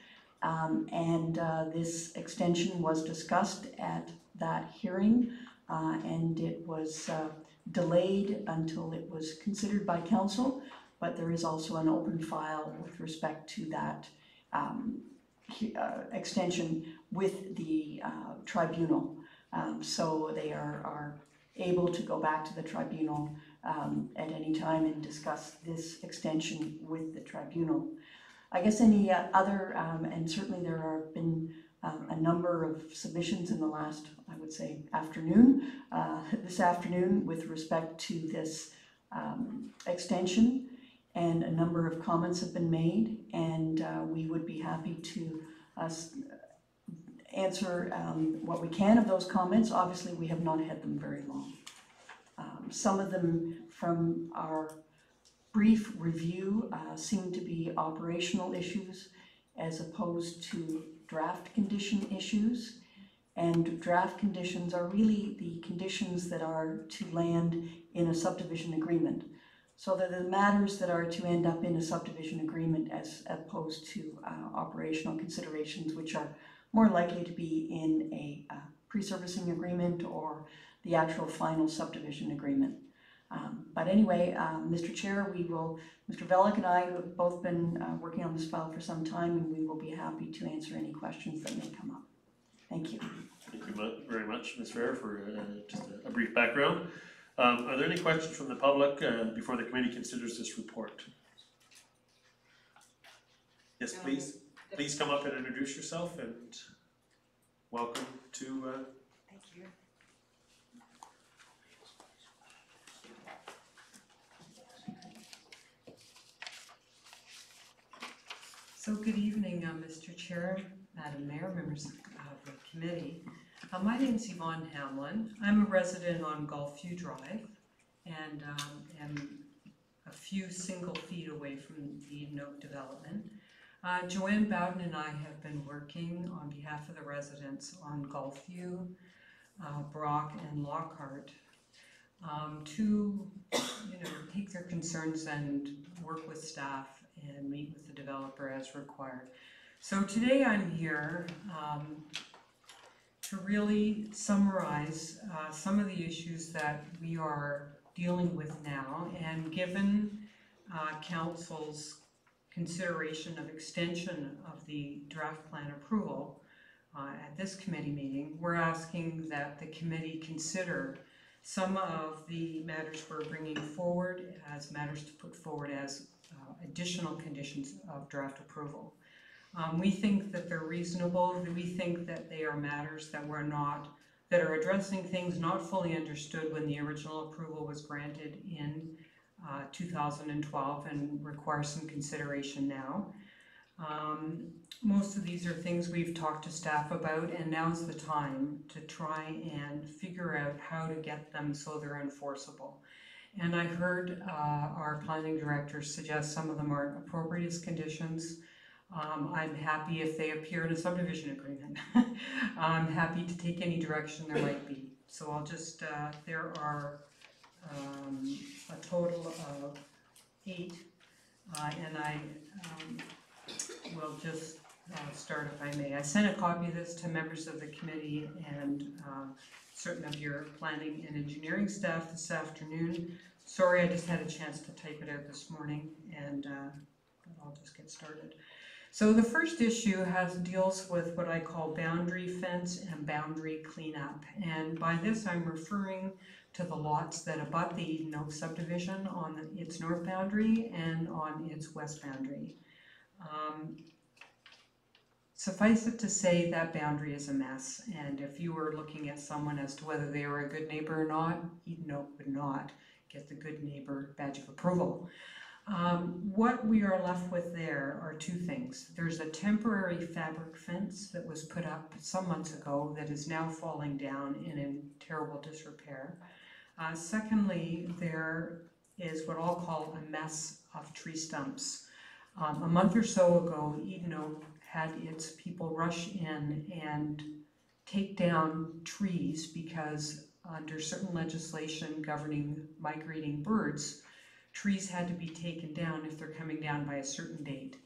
This extension was discussed at that hearing, and it was delayed until it was considered by council, but there is also an open file with respect to that extension with the tribunal. So they are able to go back to the tribunal at any time and discuss this extension with the tribunal. I guess any other, and certainly there have been a number of submissions in the last, I would say, afternoon, this afternoon with respect to this extension, and a number of comments have been made, and we would be happy to answer what we can of those comments. Obviously, we have not had them very long. Some of them from our brief review seem to be operational issues as opposed to draft condition issues. And draft conditions are really the conditions that are to land in a subdivision agreement. So they're the matters that are to end up in a subdivision agreement as opposed to operational considerations, which are more likely to be in a pre-servicing agreement or the actual final subdivision agreement. But anyway, Mr. Chair, Mr. Velick and I have both been working on this file for some time, and we will be happy to answer any questions that may come up. Thank you. Thank you very much, Ms. Ferrer, for just a brief background. Are there any questions from the public before the committee considers this report? Yes, please. Please come up and introduce yourself, and welcome to. Thank you. So good evening, Mr. Chair, Madam Mayor, members of the committee. My name is Yvonne Hamlin. I'm a resident on Gulfview Drive and am a few single feet away from the Eden Oak development. Joanne Bowden and I have been working on behalf of the residents on Gulfview, Brock, and Lockhart to take their concerns and work with staff and meet with the developer as required. So today I'm here to really summarize some of the issues that we are dealing with now, and given Council's consideration of extension of the draft plan approval at this committee meeting, we're asking that the committee consider some of the matters we're bringing forward as matters to put forward as additional conditions of draft approval. We think that they're reasonable. We think that they are matters that that are addressing things not fully understood when the original approval was granted in 2012 and require some consideration now. Most of these are things we've talked to staff about, and now's the time to try and figure out how to get them so they're enforceable. And I heard our planning director suggest some of them aren't appropriate as conditions. I'm happy if they appear in a subdivision agreement. I'm happy to take any direction there might be. So I'll just, there are a total of 8, and I will just start if I may. I sent a copy of this to members of the committee and certain of your planning and engineering staff this afternoon. Sorry, I just had a chance to type it out this morning, and I'll just get started. So the first issue deals with what I call boundary fence and boundary cleanup. And by this I'm referring to the lots that abut the Eden Oak subdivision on its north boundary and on its west boundary. Suffice it to say that boundary is a mess, and if you were looking at someone as to whether they were a good neighbor or not, Eden Oak would not get the good neighbor badge of approval. What we are left with there are 2 things. There's a temporary fabric fence that was put up some months ago that is now falling down and in terrible disrepair. Secondly, there is what I'll call a mess of tree stumps. A month or so ago, Eden Oak had its people rush in and take down trees because under certain legislation governing migrating birds, trees had to be taken down if they're coming down by a certain date.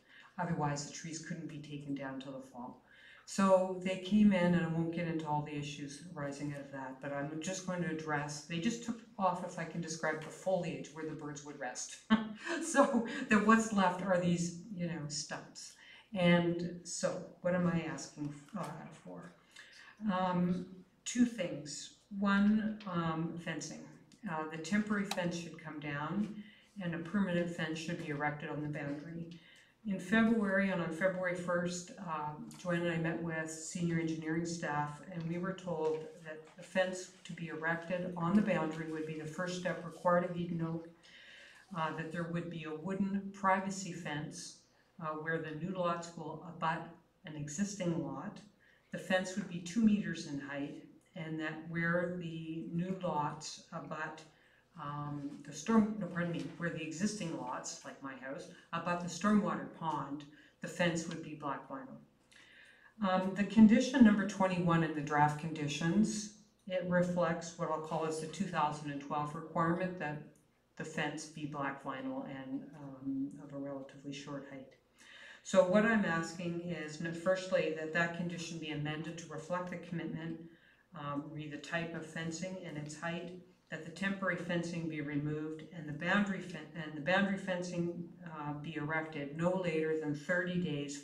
Otherwise, the trees couldn't be taken down till the fall. So they came in, and I won't get into all the issues arising out of that, but I'm just going to address, they just took off, if I can describe, the foliage where the birds would rest. So that what's left are these, stumps. And so, what am I asking for? 2 things. One, fencing. The temporary fence should come down, and a permanent fence should be erected on the boundary. In February, and on February 1st, Joanne and I met with senior engineering staff, and we were told that the fence to be erected on the boundary would be the first step required of Eden Oak, that there would be a wooden privacy fence where the new lots will abut an existing lot. The fence would be 2 meters in height, and that where the new lots abut where the existing lots, like my house, abut the stormwater pond, the fence would be black vinyl. The condition number 21 in the draft conditions, it reflects what I'll call as the 2012 requirement that the fence be black vinyl and of a relatively short height. So what I'm asking is, firstly, that condition be amended to reflect the commitment, read the type of fencing and its height, that the temporary fencing be removed, and the boundary fencing be erected no later than 30 days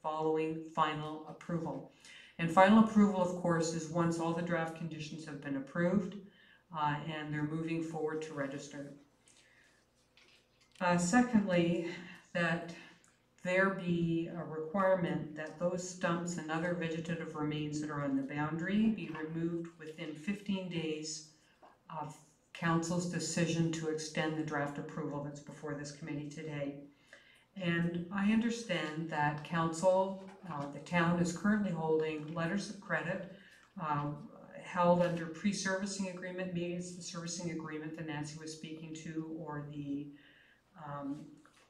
following final approval. And final approval, of course, is once all the draft conditions have been approved and they're moving forward to register. Secondly, that there be a requirement that those stumps and other vegetative remains that are on the boundary be removed within 15 days of council's decision to extend the draft approval that's before this committee today. And I understand that council, the town is currently holding letters of credit held under pre-servicing agreement. Maybe it's the servicing agreement that Nancy was speaking to, or the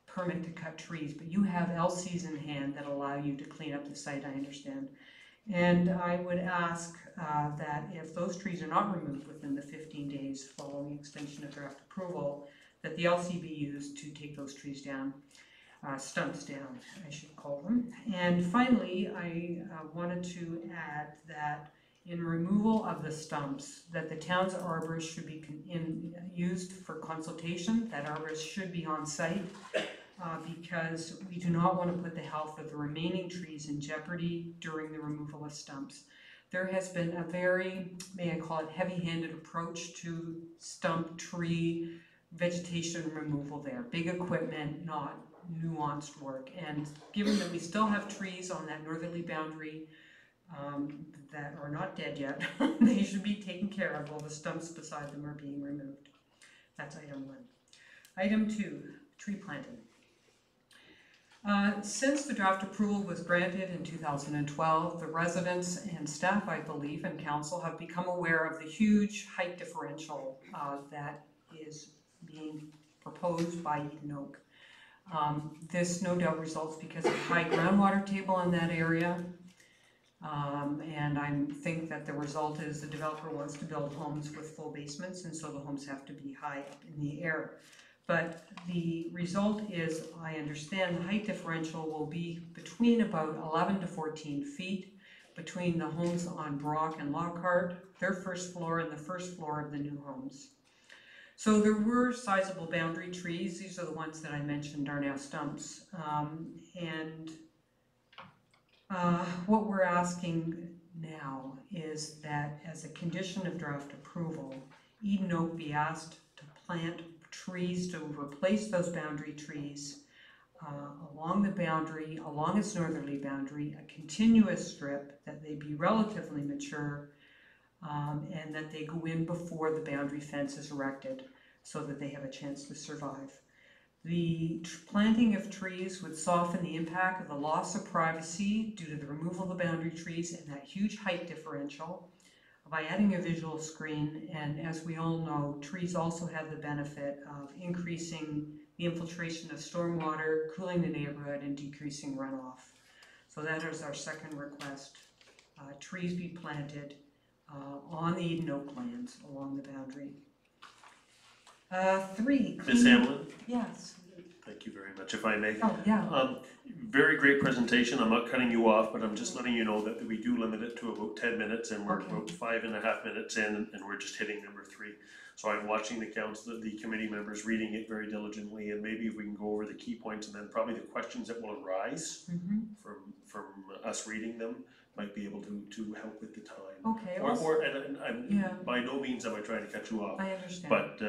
permit to cut trees, but you have LCs in hand that allow you to clean up the site, I understand. And I would ask that if those trees are not removed within the 15 days following extension of draft approval, that the LC be used to take those trees down, stumps down, I should call them. And finally, I wanted to add that in removal of the stumps, that the town's arborist should be used for consultation, that arborists should be on site, because we do not want to put the health of the remaining trees in jeopardy during the removal of stumps. There has been a very, may I call it, heavy-handed approach to stump tree vegetation removal there. Big equipment, not nuanced work. And given that we still have trees on that northerly boundary that are not dead yet, they should be taken care of while the stumps beside them are being removed. That's item 1. Item 2, tree planting. Since the draft approval was granted in 2012, the residents and staff, I believe, and council have become aware of the huge height differential that is being proposed by Eden Oak. This no doubt results because of high groundwater table in that area, and I think that the result is the developer wants to build homes with full basements, and so the homes have to be high up in the air. But the result is, I understand, the height differential will be between about 11 to 14 feet between the homes on Brock and Lockhart, their first floor, and the first floor of the new homes. So there were sizable boundary trees. These are the ones that I mentioned are now stumps. What we're asking now is that as a condition of draft approval, Eden Oak be asked to plant trees to replace those boundary trees along the boundary, along its northerly boundary, a continuous strip, that they be relatively mature, and that they go in before the boundary fence is erected so that they have a chance to survive. The planting of trees would soften the impact of the loss of privacy due to the removal of the boundary trees and that huge height differential by adding a visual screen. And as we all know, trees also have the benefit of increasing the infiltration of stormwater, cooling the neighborhood, and decreasing runoff. So that is our second request. Trees be planted on the Eden Oak lands along the boundary. 3. Ms. Hamlin? Yes. Thank you very much, if I may. Oh, yeah. Very great presentation. I'm not cutting you off, but I'm just letting you know that we do limit it to about 10 minutes, and we're about 5.5 minutes in, and we're just hitting number 3. So I'm watching the committee members reading it very diligently, and maybe if we can go over the key points and then probably the questions that will arise from us reading them might be able to help with the time. Okay. And by no means am I trying to cut you off. I understand. But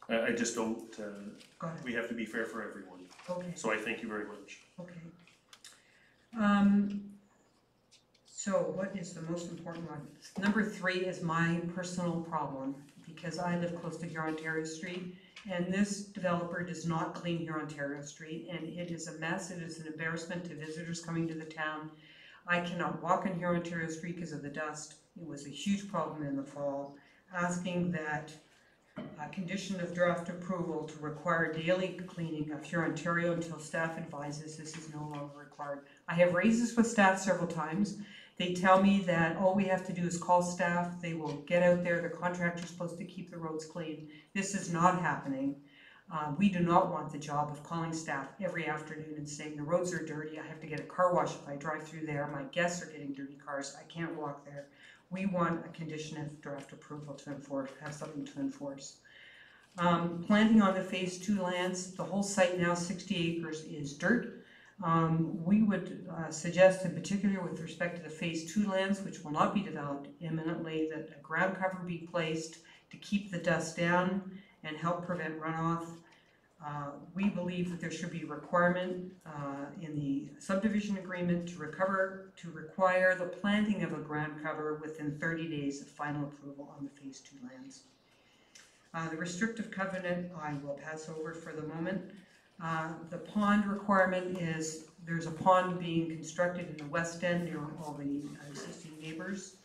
I just don't, we have to be fair for everyone. Okay. So I thank you very much. Okay. So what is the most important one? Number 3 is my personal problem, because I live close to Hurontario Street, And this developer does not clean here Ontario Street, and it is a mess. It is an embarrassment to visitors coming to the town. I cannot walk on here Ontario Street because of the dust. It was a huge problem in the fall. Asking that a condition of draft approval to require daily cleaning of Huron Ontario until staff advises this is no longer required. I have raised this with staff several times. They tell me that all we have to do is call staff, they will get out there, the contractor's supposed to keep the roads clean. This is not happening. We do not want the job of calling staff every afternoon and saying the roads are dirty, I have to get a car wash if I drive through there, my guests are getting dirty cars, I can't walk there. We want a condition of draft approval to enforce, have something to enforce. Planting on the phase 2 lands, the whole site now 60 acres is dirt. We would suggest, in particular with respect to the phase 2 lands, which will not be developed imminently, that a ground cover be placed to keep the dust down and help prevent runoff. We believe that there should be a requirement in the subdivision agreement to require the planting of a ground cover within 30 days of final approval on the phase 2 lands. The restrictive covenant I will pass over for the moment. The pond requirement is there's a pond being constructed in the west end near all the existing neighbors.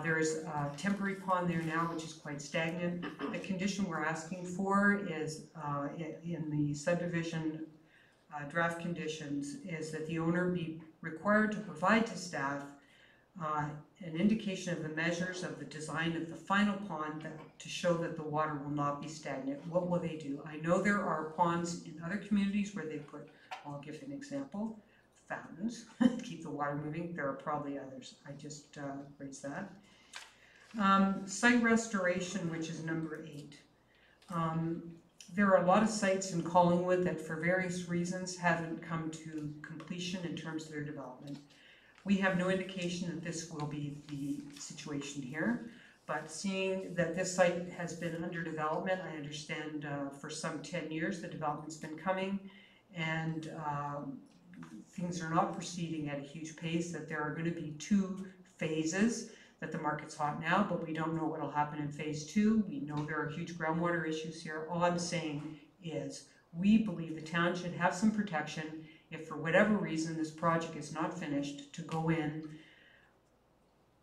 There's a temporary pond there now which is quite stagnant. The condition we're asking for is in the subdivision draft conditions is that the owner be required to provide to staff an indication of the measures of the design of the final pond to show that the water will not be stagnant. What will they do? I know there are ponds in other communities where they put, I'll give an example, fountains, keep the water moving. There are probably others. I just raised that. Site restoration, which is number 8. There are a lot of sites in Collingwood that for various reasons haven't come to completion in terms of their development. We have no indication that this will be the situation here, but seeing that this site has been under development, I understand for some 10 years the development's been coming, and things are not proceeding at a huge pace, that there are going to be 2 phases, that the market's hot now, but we don't know what will happen in phase 2. We know there are huge groundwater issues here. All I'm saying is we believe the town should have some protection if for whatever reason this project is not finished, to go in,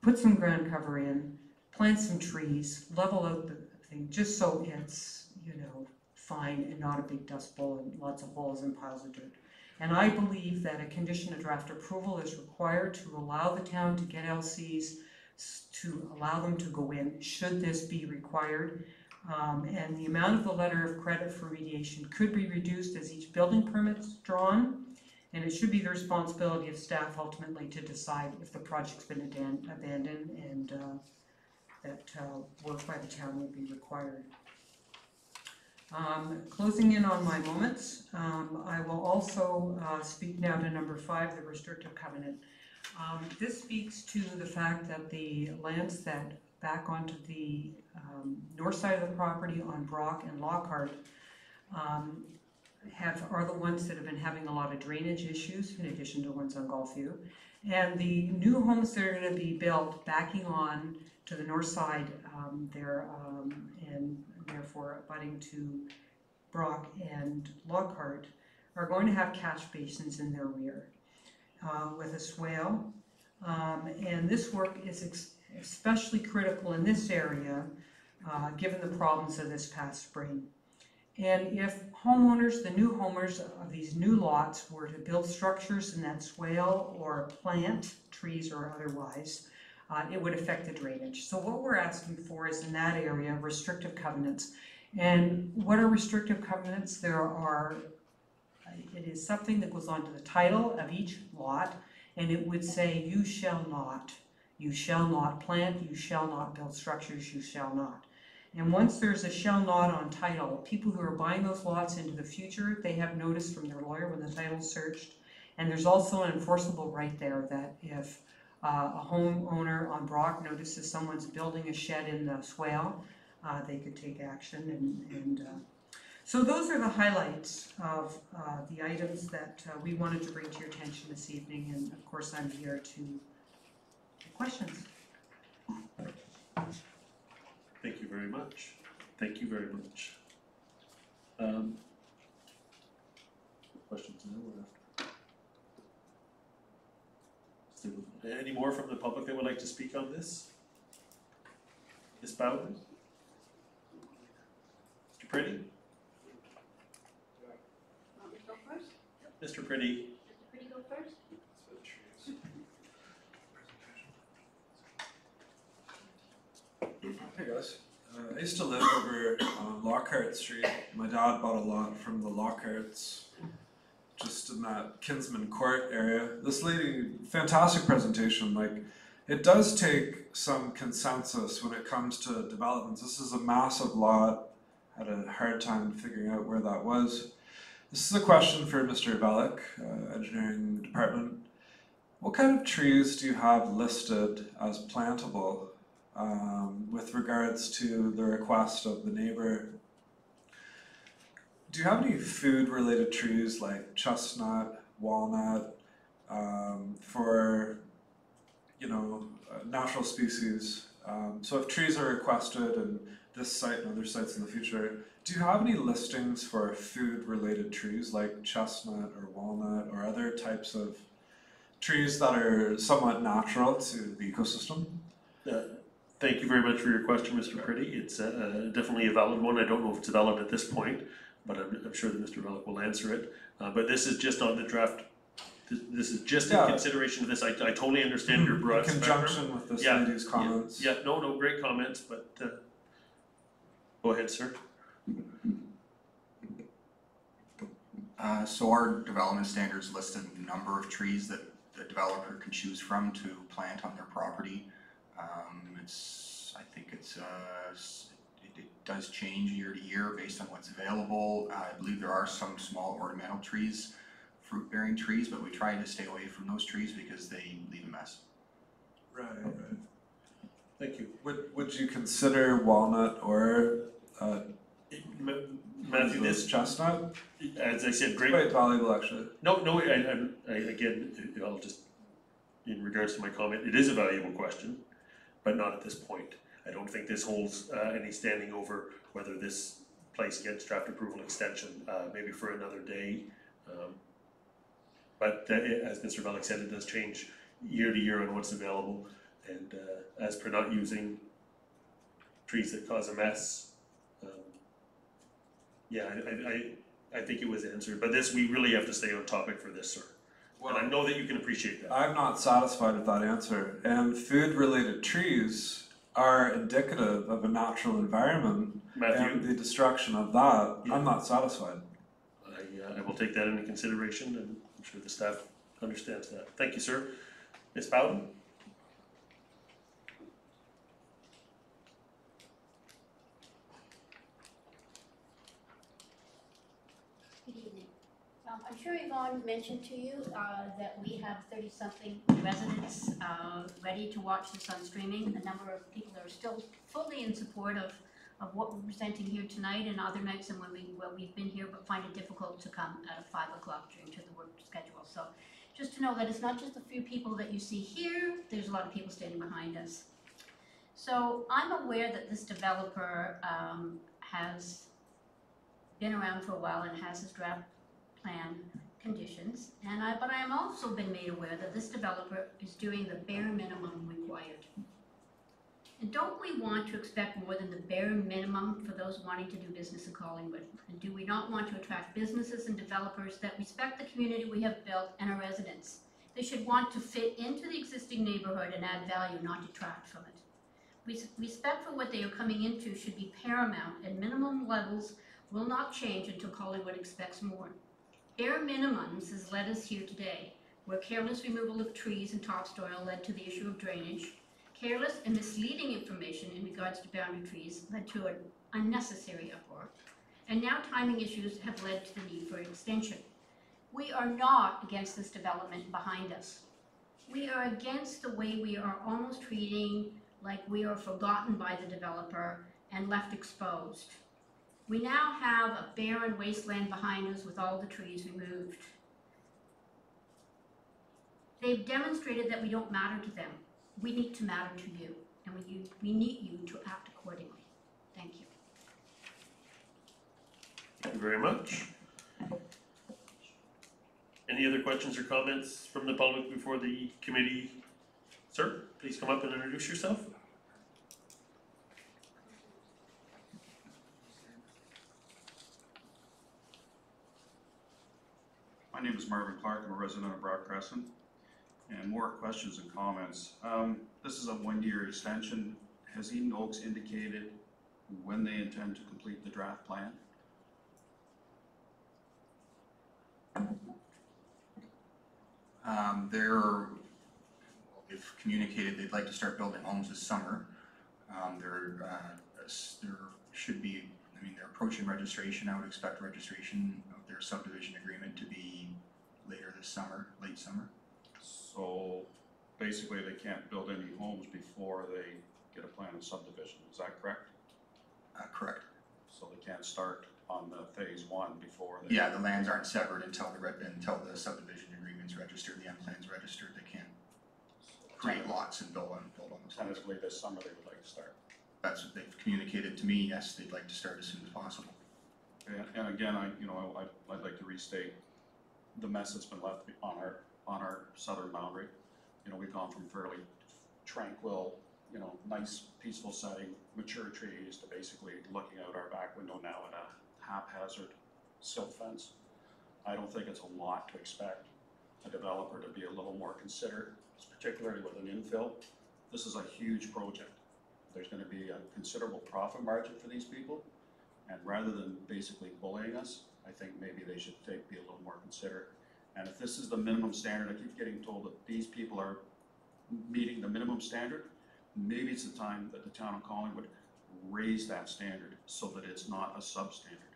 put some ground cover in, plant some trees, level out the thing, just so it's, you know, fine and not a big dust bowl and lots of holes and piles of dirt. And I believe that a condition of draft approval is required to allow the town to get LCs, to allow them to go in, should this be required. And the amount of the letter of credit for remediation could be reduced as each building permit's drawn. And it should be the responsibility of staff ultimately to decide if the project's been abandoned and that work by the town will be required. Closing in on my moments, I will also speak now to number 5, the restrictive covenant. This speaks to the fact that the lands that back onto the north side of the property on Brock and Lockhart are the ones that have been having a lot of drainage issues, in addition to ones on Gulfview. And the new homes that are going to be built backing on to the north side there and therefore abutting to Brock and Lockhart are going to have catch basins in their rear with a swale. And this work is especially critical in this area given the problems of this past spring. And if homeowners, the new homeowners of these new lots, were to build structures in that swale or plant trees or otherwise, it would affect the drainage. So what we're asking for is in that area restrictive covenants. And what are restrictive covenants? It is something that goes onto the title of each lot, and it would say you shall not plant, you shall not build structures, you shall not. And once there's a shall not on title, people who are buying those lots into the future, they have notice from their lawyer when the title's searched. And there's also an enforceable right there that if a homeowner on Brock notices someone's building a shed in the swale, they could take action. So those are the highlights of the items that we wanted to bring to your attention this evening. And of course, I'm here to take questions. Thank you very much. Thank you very much. Any more from the public that would like to speak on this? Ms. Bowden? Mr. Pretty? Mr. Pretty? Pretty go first? Hey guys, I used to live over on Lockhart Street. My dad bought a lot from the Lockharts, just in that Kinsman Court area. This lady, fantastic presentation. Like, it does take some consensus when it comes to developments. This is a massive lot. Had a hard time figuring out where that was. This is a question for Mr. Bellick, Engineering Department. What kind of trees do you have listed as plantable with regards to the request of the neighbor? Do you have any food-related trees like chestnut, walnut, for, you know, natural species? So if trees are requested in this site and other sites in the future, do you have any listings for food-related trees like chestnut or walnut or other types of trees that are somewhat natural to the ecosystem? Thank you very much for your question, Mr. Pretty. It's definitely a valid one. I don't know if it's valid at this point, but I'm sure that Mr. Bellick will answer it. But this is just on the draft. This is just in consideration of this. I totally understand your broad in conjunction with this lady's comments. Yeah, no, great comments, but go ahead, sir. So our development standards list a number of trees that the developer can choose from to plant on their property. I think it does change year to year based on what's available. I believe there are some small ornamental trees, fruit-bearing trees, but we try to stay away from those trees because they leave a mess. Right. Thank you. Would you consider walnut or Matthew, this chestnut? As I said, great. Quite valuable, actually. No, I again, I'll just, in regards to my comment, it is a valuable question, but not at this point. I don't think this holds any standing over whether this place gets draft approval extension, maybe for another day. But as Mr. Bellick said, it does change year to year on what's available, and as per not using trees that cause a mess. Yeah, I think it was answered, but this, we really have to stay on topic for this, sir. Well, and I know that you can appreciate that. I'm not satisfied with that answer. And food-related trees are indicative of a natural environment, Matthew, and the destruction of that, I'm not satisfied. I will take that into consideration, and I'm sure the staff understands that. Thank you, sir. Ms. Bowden? Good evening. I'm sure Yvonne mentioned to you that we have 30-something residents ready to watch this on streaming. A number of people are still fully in support of what we're presenting here tonight and other nights and when we've been here, but find it difficult to come at 5 o'clock due to the work schedule. So just to know that it's not just a few people that you see here, there's a lot of people standing behind us. So I'm aware that this developer has been around for a while and has his draft plan conditions, but I am also been made aware that this developer is doing the bare minimum required. And don't we want to expect more than the bare minimum for those wanting to do business in Collingwood? And do we not want to attract businesses and developers that respect the community we have built and our residents? They should want to fit into the existing neighborhood and add value, not detract from it. Respect for what they are coming into should be paramount, and minimum levels will not change until Collingwood expects more. Bare minimums has led us here today, where careless removal of trees and topsoil led to the issue of drainage. Careless and misleading information in regards to boundary trees led to an unnecessary uproar. And now timing issues have led to the need for an extension. We are not against this development behind us. We are against the way we are almost treating like we are forgotten by the developer and left exposed. We now have a barren wasteland behind us with all the trees removed. They've demonstrated that we don't matter to them. We need to matter to you, and we need you to act accordingly. Thank you. Thank you very much. Any other questions or comments from the public before the committee Sir, please come up and introduce yourself. My name is Marvin Clark. I'm a resident of Broad Crescent. And more questions and comments. This is a 1-year extension. Has Eden Oaks indicated when they intend to complete the draft plan? They've communicated they'd like to start building homes this summer. There should be, I mean, they're approaching registration. I would expect registration of their subdivision agreement to be later this summer, late summer. So basically they can't build any homes before they get a plan of subdivision, is that correct? Correct. So they can't start on the phase 1 before they... Yeah, the lands aren't severed until the subdivision agreement's registered, the end plan's registered. They can't create lots and build on the subdivision. Tentatively this summer they would like to start. That's what they've communicated to me. Yes, they'd like to start as soon as possible. And again, I'd like to restate the mess that's been left on our southern boundary. You know, we've gone from fairly tranquil, you know, nice, peaceful setting, mature trees, to basically looking out our back window now at a haphazard silt fence. I don't think it's a lot to expect a developer to be a little more considerate, particularly with an infill. This is a huge project. There's going to be a considerable profit margin for these people, and rather than basically bullying us, I think maybe they should be a little more considerate. And if this is the minimum standard, I keep getting told that these people are meeting the minimum standard. Maybe it's the time that the town of Collingwood raise that standard so that it's not a substandard.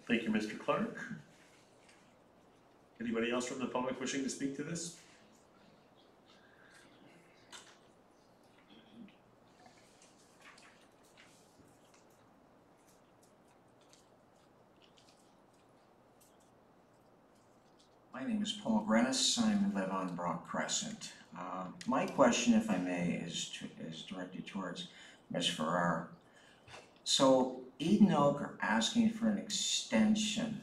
Thank you, Mr. Clark. Anybody else from the public wishing to speak to this? My name is Paul Grennis. I live on Broad Crescent. My question, if I may, is directed towards Ms. Farrar. So Eden Oak are asking for an extension.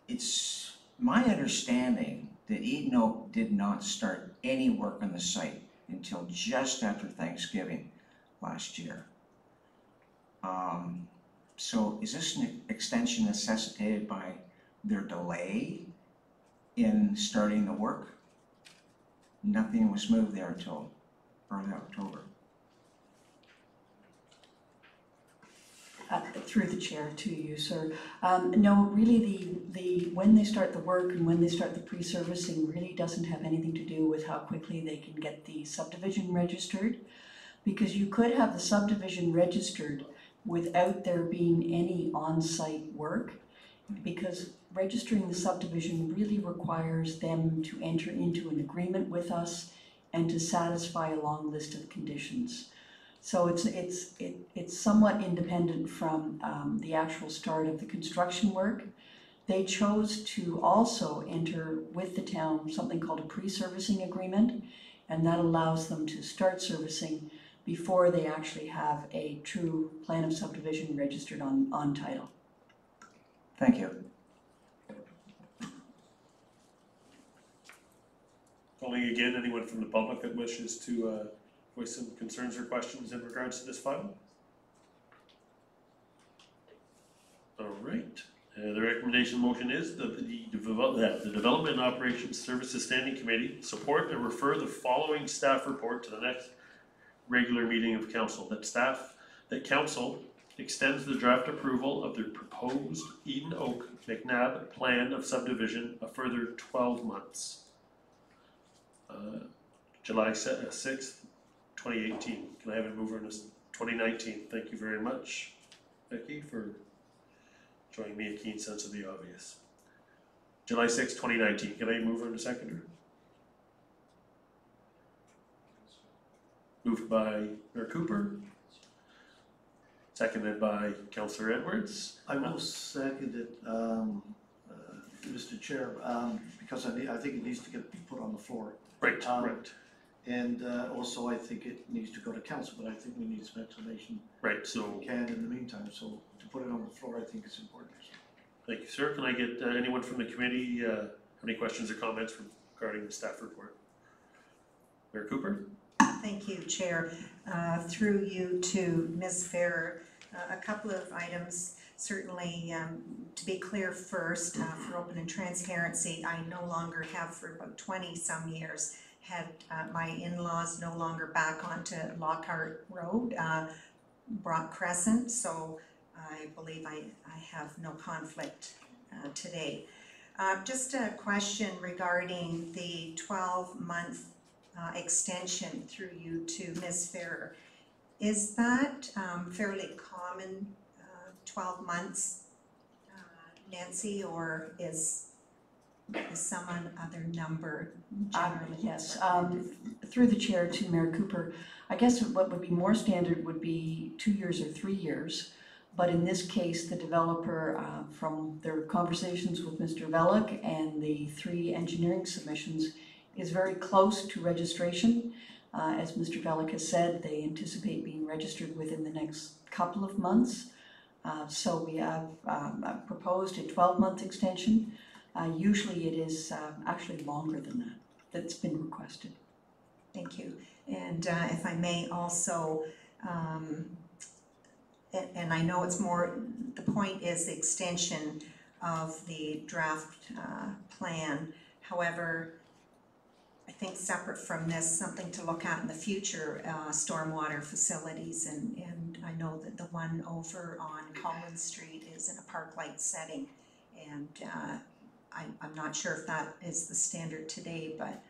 It's my understanding that Eden Oak did not start any work on the site until just after Thanksgiving last year. So is this an extension necessitated by their delay in starting the work? Nothing was moved there until early October. Through the chair to you, sir. No, really when they start the work and when they start the pre-servicing really doesn't have anything to do with how quickly they can get the subdivision registered, because you could have the subdivision registered without there being any on-site work, because registering the subdivision really requires them to enter into an agreement with us and to satisfy a long list of conditions. So it's somewhat independent from the actual start of the construction work. They chose to also enter with the town something called a pre-servicing agreement, and that allows them to start servicing before they actually have a true plan of subdivision registered on title. Thank you. Calling again anyone from the public that wishes to voice some concerns or questions in regards to this file? All right. The recommendation motion is that the Development and Operations Services Standing Committee support and refer the following staff report to the next regular meeting of council. That council extends the draft approval of the proposed Eden Oak McNabb plan of subdivision a further 12 months. July 6th, 2018. Can I have a mover in this? 2019. Thank you very much, Becky, for showing me a keen sense of the obvious. July 6th, 2019. Can I move her in a seconder? Moved by Mayor Cooper. Seconded by Councillor Edwards. I will second it, Mr. Chair, because I think it needs to get put on the floor. Right, right. And also I think it needs to go to council, but I think we need some explanation. Right, so. We can in the meantime, so to put it on the floor, I think is important. Thank you, sir. Can I get anyone from the committee Any questions or comments regarding the staff report? Mayor Cooper? Thank you, Chair. Through you to Ms. Farrer, a couple of items. Certainly, to be clear first, for open and transparency, I no longer have for about 20 some years had my in-laws no longer back onto Lockhart Road, Brock Crescent, so I believe I have no conflict today. Just a question regarding the 12-month extension through you to Ms. Farrer. Is that fairly common, 12 months, Nancy, or is some other number generally? Yes, through the chair to Mayor Cooper, I guess what would be more standard would be 2 years or 3 years. But in this case, the developer, from their conversations with Mr. Velick and the 3 engineering submissions, is very close to registration. As Mr. Velick has said, they anticipate being registered within the next couple of months. So we have proposed a 12-month extension. Usually it is actually longer than that that's been requested. Thank you. And if I may also, and I know it's more, the point is the extension of the draft plan. However, I think separate from this, something to look at in the future, stormwater facilities, and I know that the one over on Collingwood Street is in a park-like setting, and I'm not sure if that is the standard today, but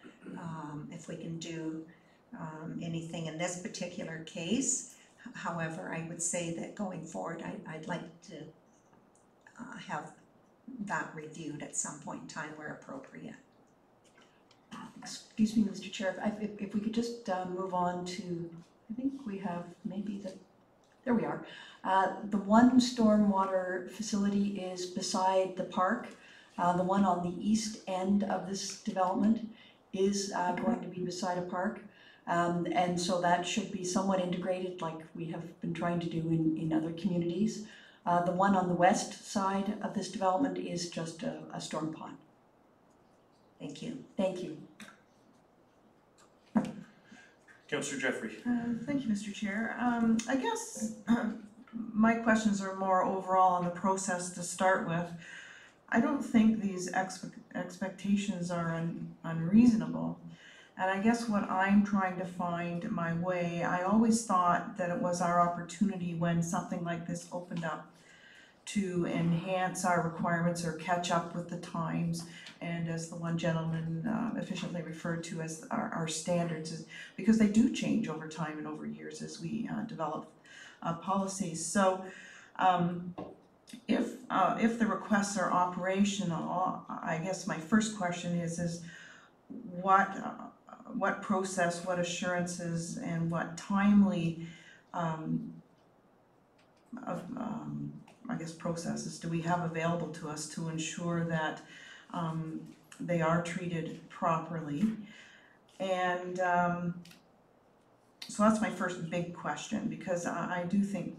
if we can do anything in this particular case. However, I would say that going forward, I'd like to have that reviewed at some point in time where appropriate. Excuse me, Mr. Chair, if we could just move on to, I think we have maybe there we are. The one stormwater facility is beside the park. The one on the east end of this development is going to be beside a park. And so that should be somewhat integrated like we have been trying to do in other communities. The one on the west side of this development is just a storm pond. Thank you. Thank you. Councillor Jeffrey. Thank you, Mr. Chair. I guess my questions are more overall on the process to start with. I don't think these expectations are unreasonable. And I guess what I'm trying to find my way, I always thought that it was our opportunity when something like this opened up to enhance our requirements or catch up with the times, and as the one gentleman efficiently referred to as our standards, because they do change over time and over years as we develop policies. So if the requests are operational, I guess my first question is what process, what assurances, and what timely I guess processes do we have available to us to ensure that they are treated properly? And so that's my first big question, because I do think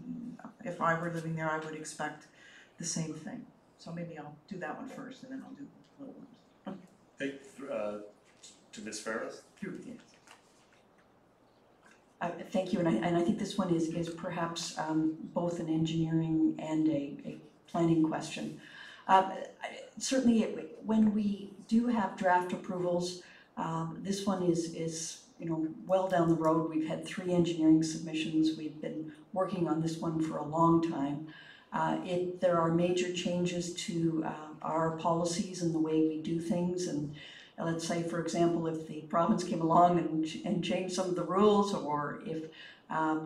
if I were living there, I would expect the same thing. So maybe I'll do that one first, and then I'll do the little ones. Okay, to Ms. Farrer. Thank you, and I think this one is perhaps both an engineering and a planning question. Certainly, when we do have draft approvals, this one is well down the road. We've had 3 engineering submissions. We've been working on this one for a long time. There are major changes to our policies and the way we do things, and let's say, for example, if the province came along and changed some of the rules, or if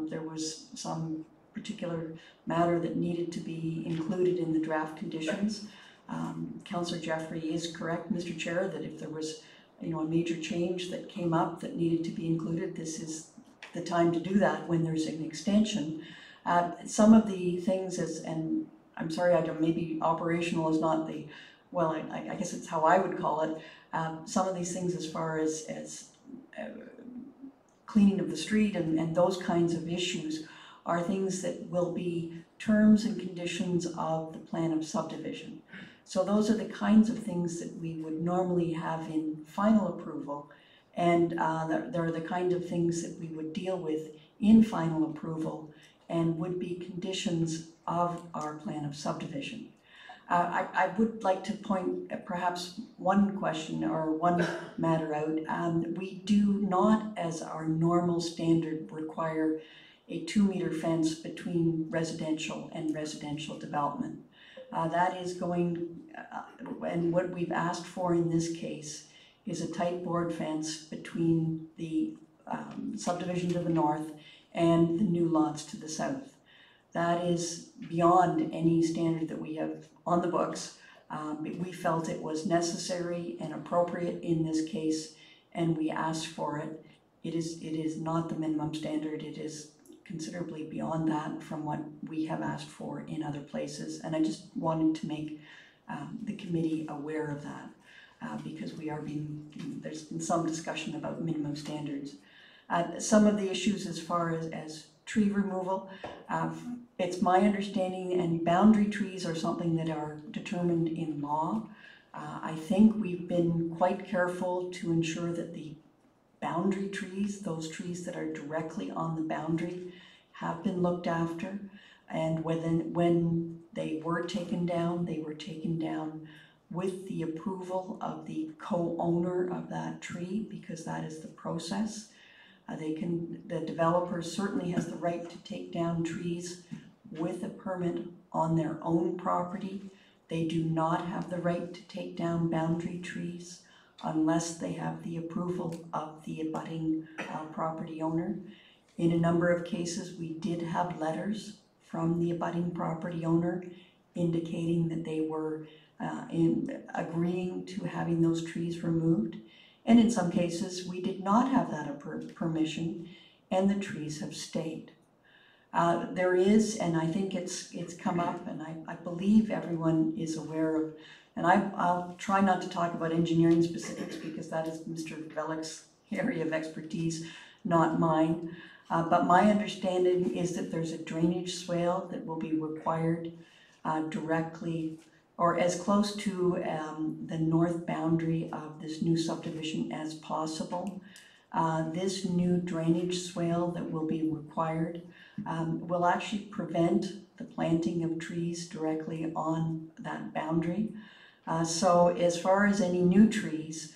there was some particular matter that needed to be included in the draft conditions. Councillor Jeffrey is correct, Mr. Chair, that if there was a major change that came up that needed to be included, this is the time to do that when there's an extension. Some of the things, and I'm sorry, maybe operational is not the, well, I guess it's how I would call it. Some of these things as far as cleaning of the street and those kinds of issues are things that will be terms and conditions of the plan of subdivision. So those are the kinds of things that we would normally have in final approval, and there are the kind of things that we would deal with in final approval and would be conditions of our plan of subdivision. I would like to point perhaps one question or one matter out. We do not, as our normal standard, require a 2-meter fence between residential and residential development. That is going, and what we've asked for in this case is a tight board fence between the subdivision to the north and the new lots to the south. That is beyond any standard that we have on the books. We felt it was necessary and appropriate in this case, and we asked for it. It is not the minimum standard. It is considerably beyond that from what we have asked for in other places. And I just wanted to make the committee aware of that because there's been some discussion about minimum standards. Some of the issues as far as tree removal, it's my understanding, and boundary trees are something that are determined in law. I think we've been quite careful to ensure that the boundary trees, those trees that are directly on the boundary, have been looked after. And when they were taken down, they were taken down with the approval of the co-owner of that tree, because that is the process. The developer certainly has the right to take down trees with a permit on their own property. They do not have the right to take down boundary trees unless they have the approval of the abutting property owner. In a number of cases, we did have letters from the abutting property owner indicating that they were agreeing to having those trees removed. And in some cases, we did not have that permission, and the trees have stayed. There is, and I think it's come up, and I believe everyone is aware of, and I'll try not to talk about engineering specifics because that is Mr. Velik's area of expertise, not mine. But my understanding is that there's a drainage swale that will be required directly or as close to the north boundary of this new subdivision as possible. This new drainage swale that will be required will actually prevent the planting of trees directly on that boundary. So as far as any new trees,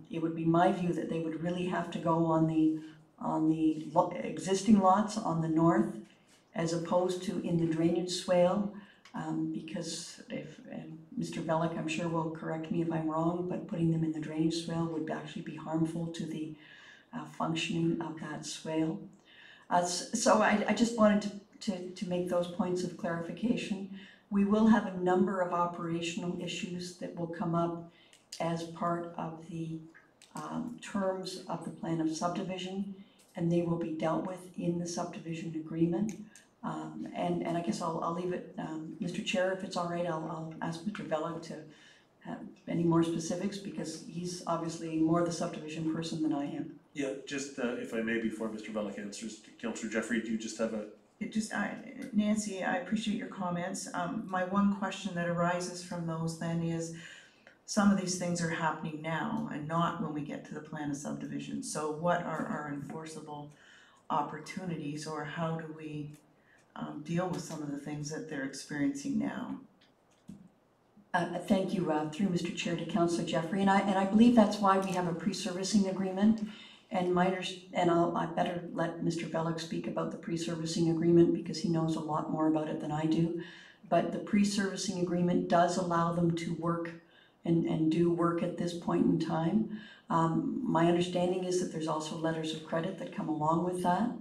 it would be my view that they would really have to go on the existing lots on the north as opposed to in the drainage swale. Because and Mr. Velik, I'm sure will correct me if I'm wrong, but putting them in the drainage swale would actually be harmful to the functioning of that swale. So I just wanted to make those points of clarification. We will have a number of operational issues that will come up as part of the terms of the plan of subdivision, and they will be dealt with in the subdivision agreement. And I guess I'll leave it, Mr. Chair, if it's all right, I'll ask Mr. Velik to have any more specifics because he's obviously more the subdivision person than I am. Yeah, just if I may, before Mr. Velik answers, Councillor Jeffrey, do you just have a? Nancy, I appreciate your comments. My one question that arises from those then is, some of these things are happening now and not when we get to the plan of subdivision. So what are our enforceable opportunities, or how do we deal with some of the things that they're experiencing now? Thank you, through Mr. Chair, to Councillor Jeffrey, and I believe that's why we have a pre-servicing agreement. And I better let Mr. Velik speak about the pre-servicing agreement because he knows a lot more about it than I do. But the pre-servicing agreement does allow them to work and do work at this point in time. My understanding is that there's also letters of credit that come along with that.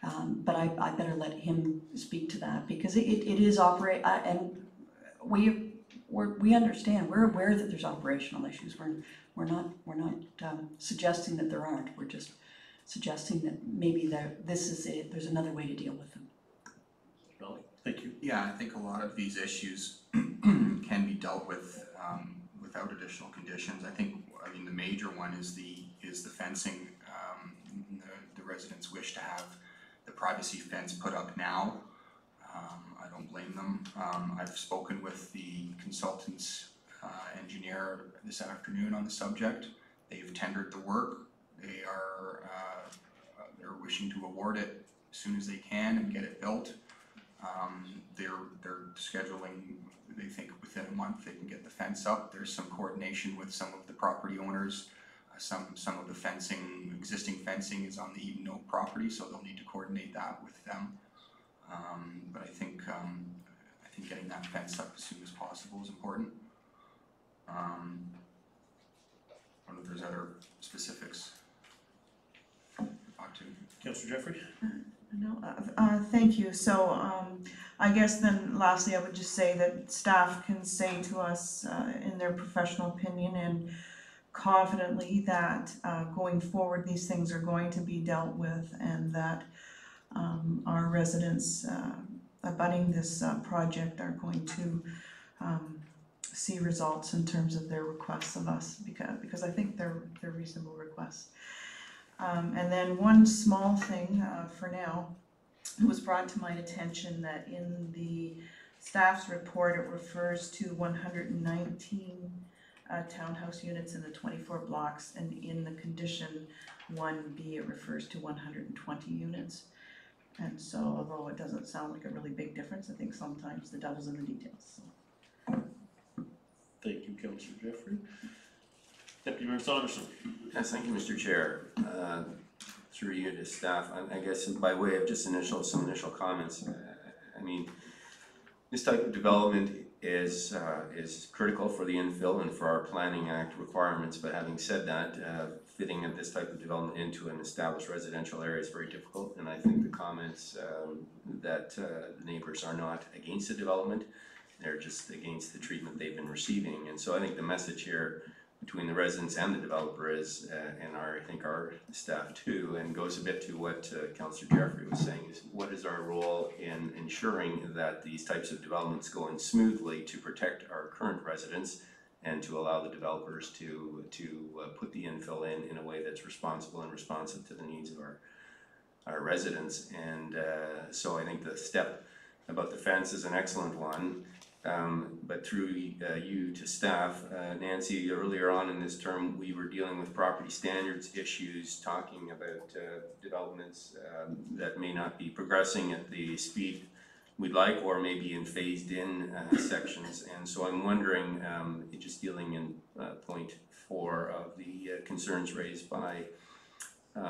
But I better let him speak to that because it is and we understand, we're aware that there's operational issues. We're not suggesting that there aren't. We're just suggesting that maybe there's another way to deal with them. Thank you. Yeah, I think a lot of these issues can be dealt with without additional conditions. I mean the major one is the fencing. The residents wish to have the privacy fence put up now. I don't blame them. I've spoken with the consultant's engineer this afternoon on the subject. They've tendered the work. They're wishing to award it as soon as they can and get it built. They're scheduling, they think within a month they can get the fence up. There's some coordination with some of the property owners. Some of the fencing, existing fencing is on the Eden Oak property, so they'll need to coordinate that with them. But I think getting that fence up as soon as possible is important. I don't know if there's other specifics to talk to. Councillor Jeffrey? No, thank you. So I guess then lastly, I would just say that staff can say to us in their professional opinion and confidently that going forward these things are going to be dealt with, and that our residents abutting this project are going to see results in terms of their requests of us, because I think they're reasonable requests. And then one small thing for now, it was brought to my attention that in the staff's report it refers to 119 townhouse units in the 24 blocks, and in the condition 1B it refers to 120 units. And so although it doesn't sound like a really big difference, I think sometimes the devil's in the details. So. Thank you, Councillor Jeffrey. Deputy Mayor Saunderson. Yes, thank you, Mr. Chair. Through you to staff, I guess by way of just some initial comments. I mean, this type of development is critical for the infill and for our Planning Act requirements. But having said that, fitting this type of development into an established residential area is very difficult. And I think the comments that the neighbors are not against the development, they're just against the treatment they've been receiving. And so I think the message here between the residents and the developer is, and I think our staff too, and goes a bit to what Councillor Jeffrey was saying, is what is our role in ensuring that these types of developments go in smoothly to protect our current residents and to allow the developers to put the infill in a way that's responsible and responsive to the needs of our residents. And so I think the step about the fence is an excellent one. But through you to staff, Nancy, earlier on in this term, we were dealing with property standards issues, talking about developments that may not be progressing at the speed we'd like, or maybe in phased in sections. And so I'm wondering, just dealing in point 4 of the concerns raised by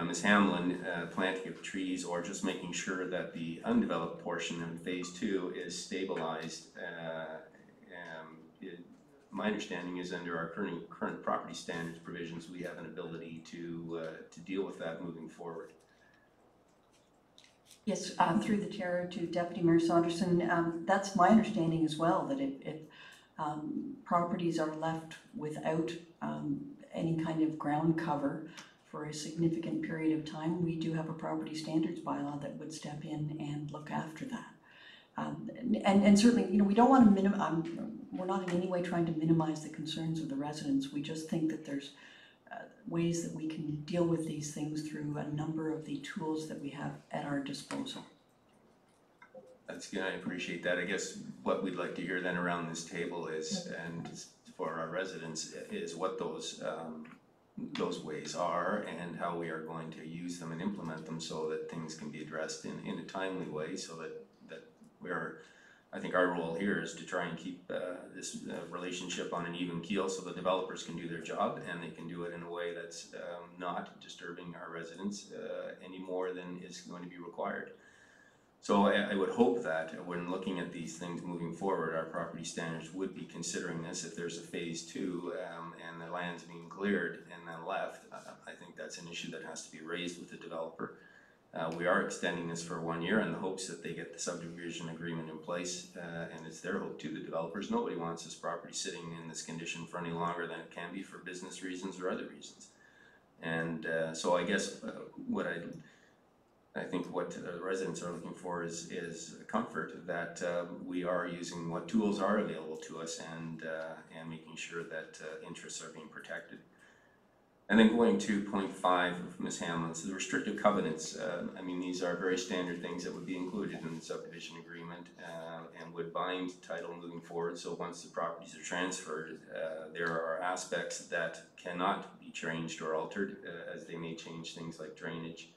Ms. Hamlin, planting of trees, or just making sure that the undeveloped portion in phase 2 is stabilized. My understanding is under our current property standards provisions, we have an ability to deal with that moving forward. Yes, through the chair to Deputy Mayor Saunderson, that's my understanding as well, that if properties are left without any kind of ground cover for a significant period of time, we do have a property standards bylaw that would step in and look after that. And certainly, you know, we don't want to we're not in any way trying to minimize the concerns of the residents. We just think that there's ways that we can deal with these things through a number of the tools that we have at our disposal. That's good, I appreciate that. I guess what we'd like to hear then around this table is, and for our residents, is what those ways are and how we are going to use them and implement them so that things can be addressed in a timely way, so that I think our role here is to try and keep this relationship on an even keel so the developers can do their job and they can do it in a way that's not disturbing our residents any more than is going to be required. So I would hope that when looking at these things moving forward, our property standards would be considering this. If there's a phase 2 and the land's being cleared and then left, I think that's an issue that has to be raised with the developer. We are extending this for 1 year in the hopes that they get the subdivision agreement in place, and it's their hope too, the developers. Nobody wants this property sitting in this condition for any longer than it can be for business reasons or other reasons. And so I guess I think what the residents are looking for is comfort that we are using what tools are available to us and making sure that interests are being protected. And then going to point 5 of Ms. Hamlin's, the restrictive covenants, I mean, these are very standard things that would be included in the subdivision agreement and would bind title moving forward. So once the properties are transferred, there are aspects that cannot be changed or altered as they may change things like drainage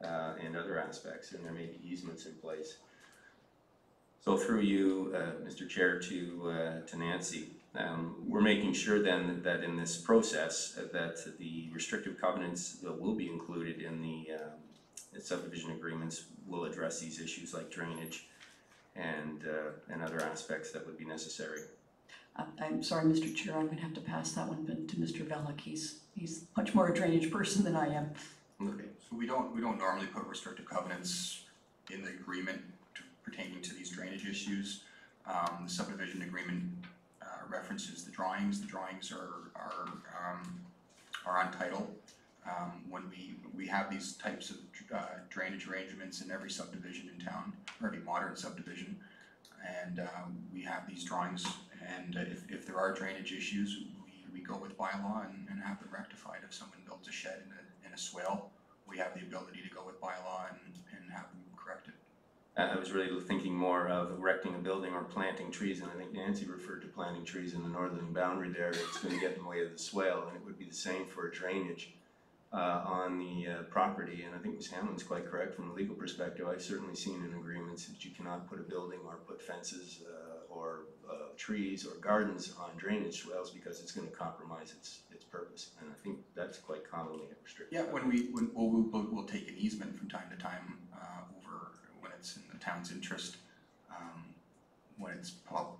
and other aspects, and there may be easements in place. So through you, Mr. Chair, to Nancy, we're making sure then that in this process that the restrictive covenants that will be included in the subdivision agreements will address these issues like drainage and other aspects that would be necessary. I'm sorry, Mr. Chair, I'm gonna have to pass that one to Mr. Velick. He's much more a drainage person than I am. Okay, so we don't normally put restrictive covenants in the agreement pertaining to these drainage issues. The subdivision agreement references the drawings. The drawings are on title. When we have these types of drainage arrangements in every subdivision in town, or every modern subdivision, and we have these drawings. And if there are drainage issues, we go with bylaw and have them rectified. If someone builds a shed in a swale, we have the ability to go with bylaw and have them corrected. I was really thinking more of erecting a building or planting trees, and I think Nancy referred to planting trees in the northern boundary there. It's going to get in the way of the swale, and it would be the same for drainage on the property. And I think Ms. Hamlin's quite correct from a legal perspective. I've certainly seen in agreements that you cannot put a building or put fences or trees or gardens on drainage swales because it's going to compromise its purpose. And I think that's quite commonly restricted. Yeah, we'll take an easement from time to time over when it's in the town's interest. When it's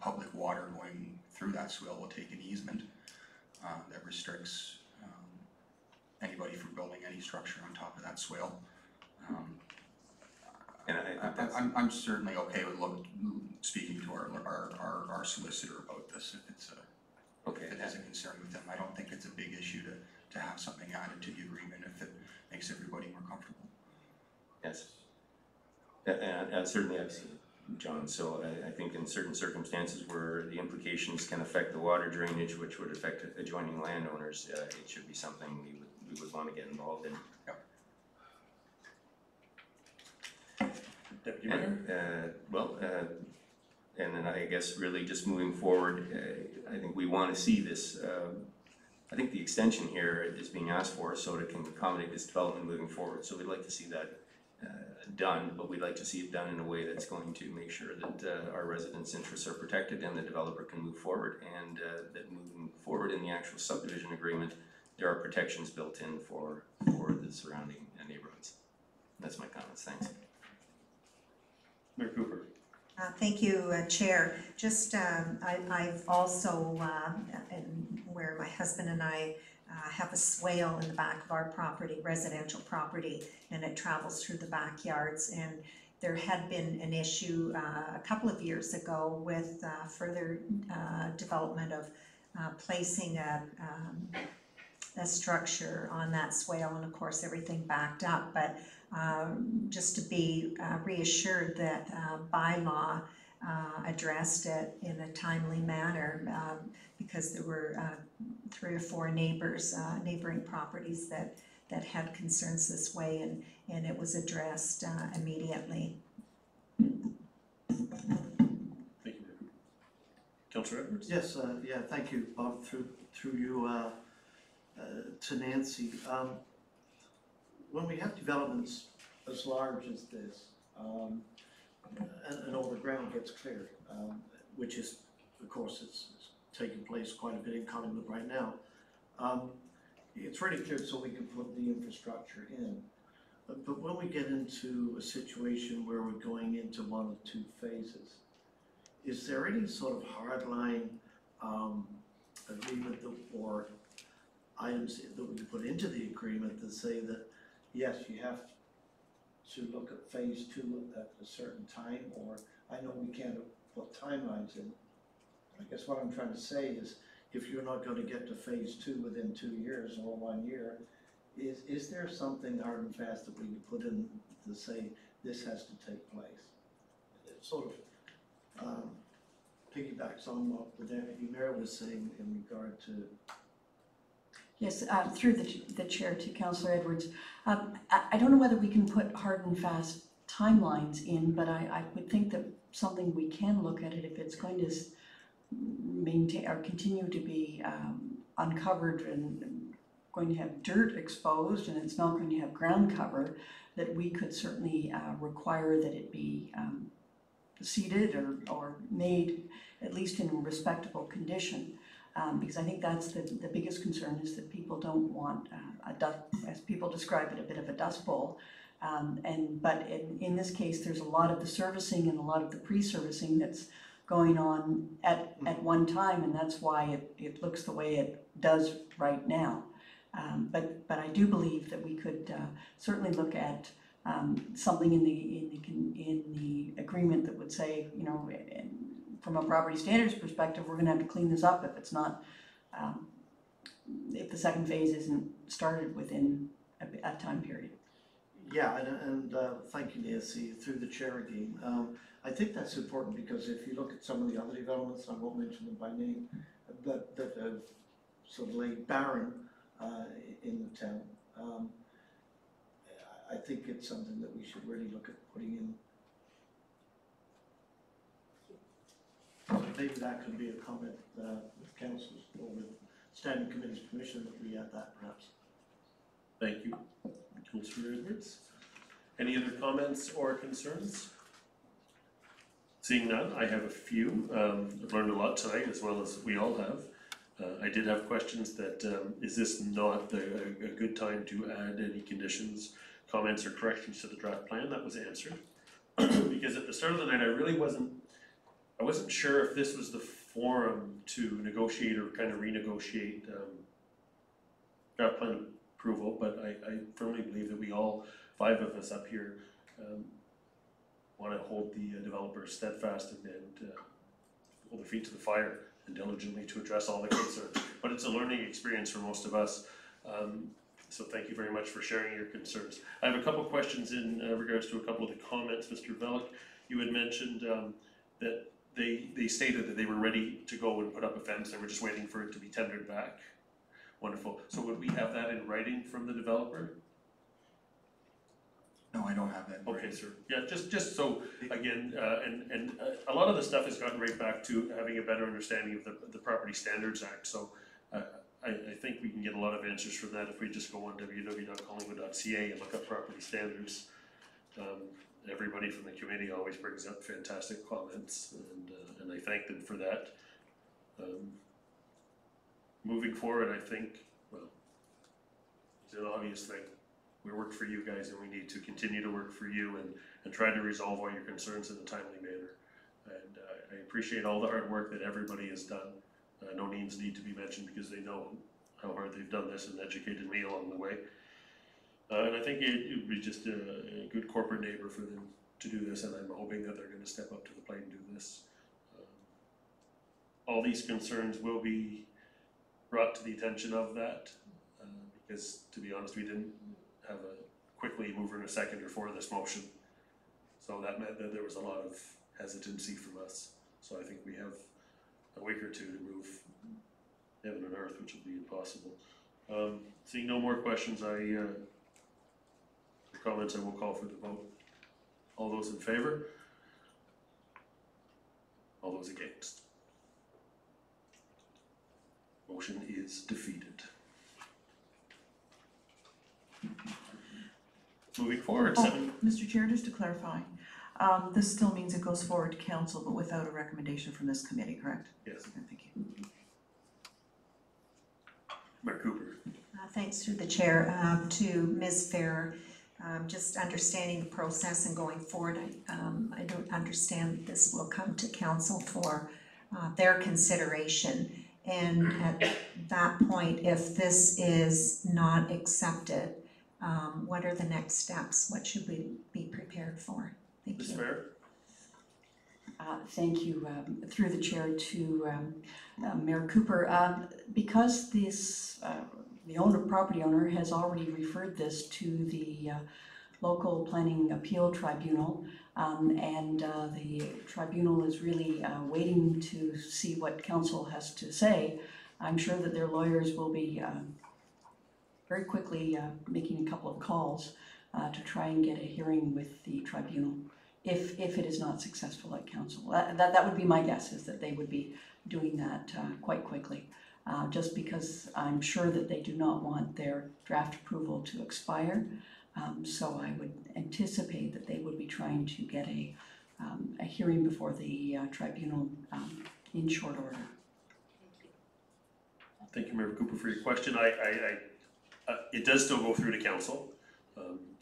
public water going through that swale, we'll take an easement that restricts anybody from building any structure on top of that swale. And I'm certainly okay with speaking to our solicitor about this if it's okay. If it has a concern with them. I don't think it's a big issue to have something added to the agreement if it makes everybody more comfortable. Yes. And certainly I've seen it, John. So I think in certain circumstances where the implications can affect the water drainage, which would affect adjoining landowners, it should be something we would want to get involved in. Yep. Deputy Mayor? And then I guess really just moving forward, I think we want to see this. I think the extension here is being asked for so it can accommodate this development moving forward. So we'd like to see that done, but we'd like to see it done in a way that's going to make sure that our residents' interests are protected and the developer can move forward, and that moving forward in the actual subdivision agreement, there are protections built in for the surrounding neighborhoods. That's my comments. Thanks. Mayor Cooper. Thank you, Chair. Just, I've also, where my husband and I have a swale in the back of our property, residential property, and it travels through the backyards. And there had been an issue a couple of years ago with further development of placing a structure on that swale, and of course everything backed up. But just to be reassured that bylaw addressed it in a timely manner, because there were 3 or 4 neighboring properties that had concerns this way, and it was addressed immediately. Thank you, Mayor. Councillor Edwards? Yes, yeah, thank you, Bob, through you to Nancy. When we have developments as large as this, and all the ground gets cleared, which is, of course, it's taking place quite a bit in Collingwood right now, it's really cleared so we can put the infrastructure in. But when we get into a situation where we're going into 1 or 2 phases, is there any sort of hardline agreement or items that we can put into the agreement that say that, yes, you have to look at phase 2 at a certain time, or I know we can't put timelines in. I guess what I'm trying to say is, if you're not going to get to phase 2 within 2 years or 1 year, is there something hard and fast that we can put in to say this has to take place? It sort of piggybacks on what the Deputy Mayor was saying in regard to Yes, through the chair to Councillor Edwards. I don't know whether we can put hard and fast timelines in, but I would think that something we can look at it if it's going to maintain or continue to be uncovered and going to have dirt exposed and it's not going to have ground cover, that we could certainly require that it be seeded or made at least in a respectable condition. Because I think that's the biggest concern is that people don't want as people describe it, a bit of a dust bowl. But in this case, there's a lot of the servicing and a lot of the pre-servicing that's going on at one time, and that's why it looks the way it does right now. But I do believe that we could certainly look at something in the agreement that would say, you know, from a property standards perspective, we're going to have to clean this up if it's not, if the second phase isn't started within a time period. Yeah, and thank you, Nancy, through the chair again. I think that's important because if you look at some of the other developments, I won't mention them by name, that have sort of laid barren in the town. I think it's something that we should really look at putting in. So maybe that could be a comment with council's or with standing committee's permission that we add that perhaps. Thank you, Councillor Edwards. Any other comments or concerns? Seeing none, I have a few. I've learned a lot tonight, as well as we all have. I did have questions that, is this not a good time to add any conditions, comments, or corrections to the draft plan? That was answered. Because at the start of the night, I wasn't sure if this was the forum to negotiate or kind of renegotiate draft plan approval, but I firmly believe that we all, 5 of us up here, want to hold the developers steadfast and hold their feet to the fire and diligently to address all the concerns. But it's a learning experience for most of us. So thank you very much for sharing your concerns. I have a couple questions in regards to a couple of the comments. Mr. Velik, you had mentioned that they stated that they were ready to go and put up a fence. They were just waiting for it to be tendered back. Wonderful. So would we have that in writing from the developer? No, I don't have that. Okay, sir. Yeah, just so, again, and a lot of the stuff has gotten right back to having a better understanding of the Property Standards Act. So I think we can get a lot of answers from that if we just go on www.collingwood.ca and look up property standards. Everybody from the committee always brings up fantastic comments, and I thank them for that. Moving forward, I think, well, it's an obvious thing. We work for you guys, and we need to continue to work for you and try to resolve all your concerns in a timely manner. And I appreciate all the hard work that everybody has done. No names need to be mentioned because they know how hard they've done this and educated me along the way. And I think it would be just a good corporate neighbor for them to do this, and I'm hoping that they're going to step up to the plate and do this. All these concerns will be brought to the attention of that, because to be honest, we didn't have a quickly mover and a seconder for this motion. So that meant that there was a lot of hesitancy from us. So I think we have a week or two to move heaven and earth, which will be impossible. Seeing no more questions, comments, I will call for the vote. All those in favor? All those against? Motion is defeated. Moving forward, Mr. Chair, just to clarify, this still means it goes forward to council, but without a recommendation from this committee, correct? Yes. Okay, thank you. Mayor Cooper. Thanks through the chair to Ms. Fair. Just understanding the process and going forward, I don't understand this will come to council for their consideration. And at that point, if this is not accepted, what are the next steps? What should we be prepared for? Thank you. Ms. Fair? Thank you, through the chair to Mayor Cooper. Because this, the property owner has already referred this to the local planning appeal tribunal, and the tribunal is really waiting to see what council has to say. I'm sure that their lawyers will be very quickly making a couple of calls to try and get a hearing with the tribunal if it is not successful at council. That would be my guess, is that they would be doing that quite quickly, just because I'm sure that they do not want their draft approval to expire. So I would anticipate that they would be trying to get a hearing before the tribunal in short order. Thank you, Member Cooper, for your question. It does still go through to council.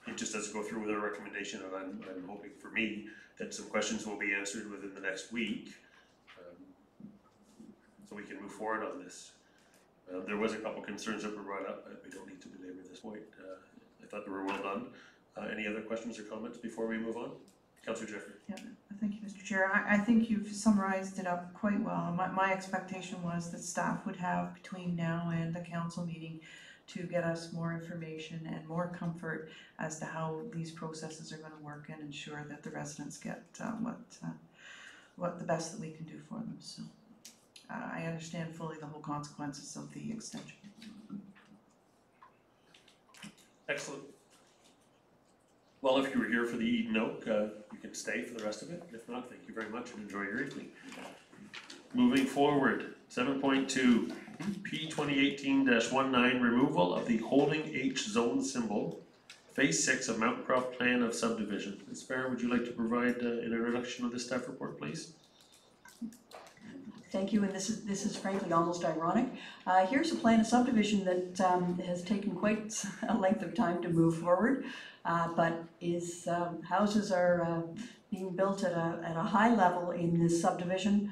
It just doesn't go through with a recommendation, and I'm hoping for me that some questions will be answered within the next week, so we can move forward on this. There was a couple concerns that were brought up, but we don't need to belabor this point. I thought they were well done. Any other questions or comments before we move on? Councillor Jeffrey. Yeah, thank you, Mr. Chair. I think you've summarized it up quite well. My expectation was that staff would have between now and the council meeting to get us more information and more comfort as to how these processes are going to work and ensure that the residents get what the best that we can do for them. So I understand fully the whole consequences of the extension. Excellent. Well, if you were here for the Eden Oak, you can stay for the rest of it. If not, thank you very much and enjoy your evening. Moving forward, 7.2, P 2018-19, removal of the holding H zone symbol, Phase 6 of Mountain Croft Plan of Subdivision. Ms. Farrer, would you like to provide an introduction of the staff report, please? Thank you, and this is frankly almost ironic. Here's a plan of subdivision that has taken quite a length of time to move forward, but houses are being built at a high level in this subdivision.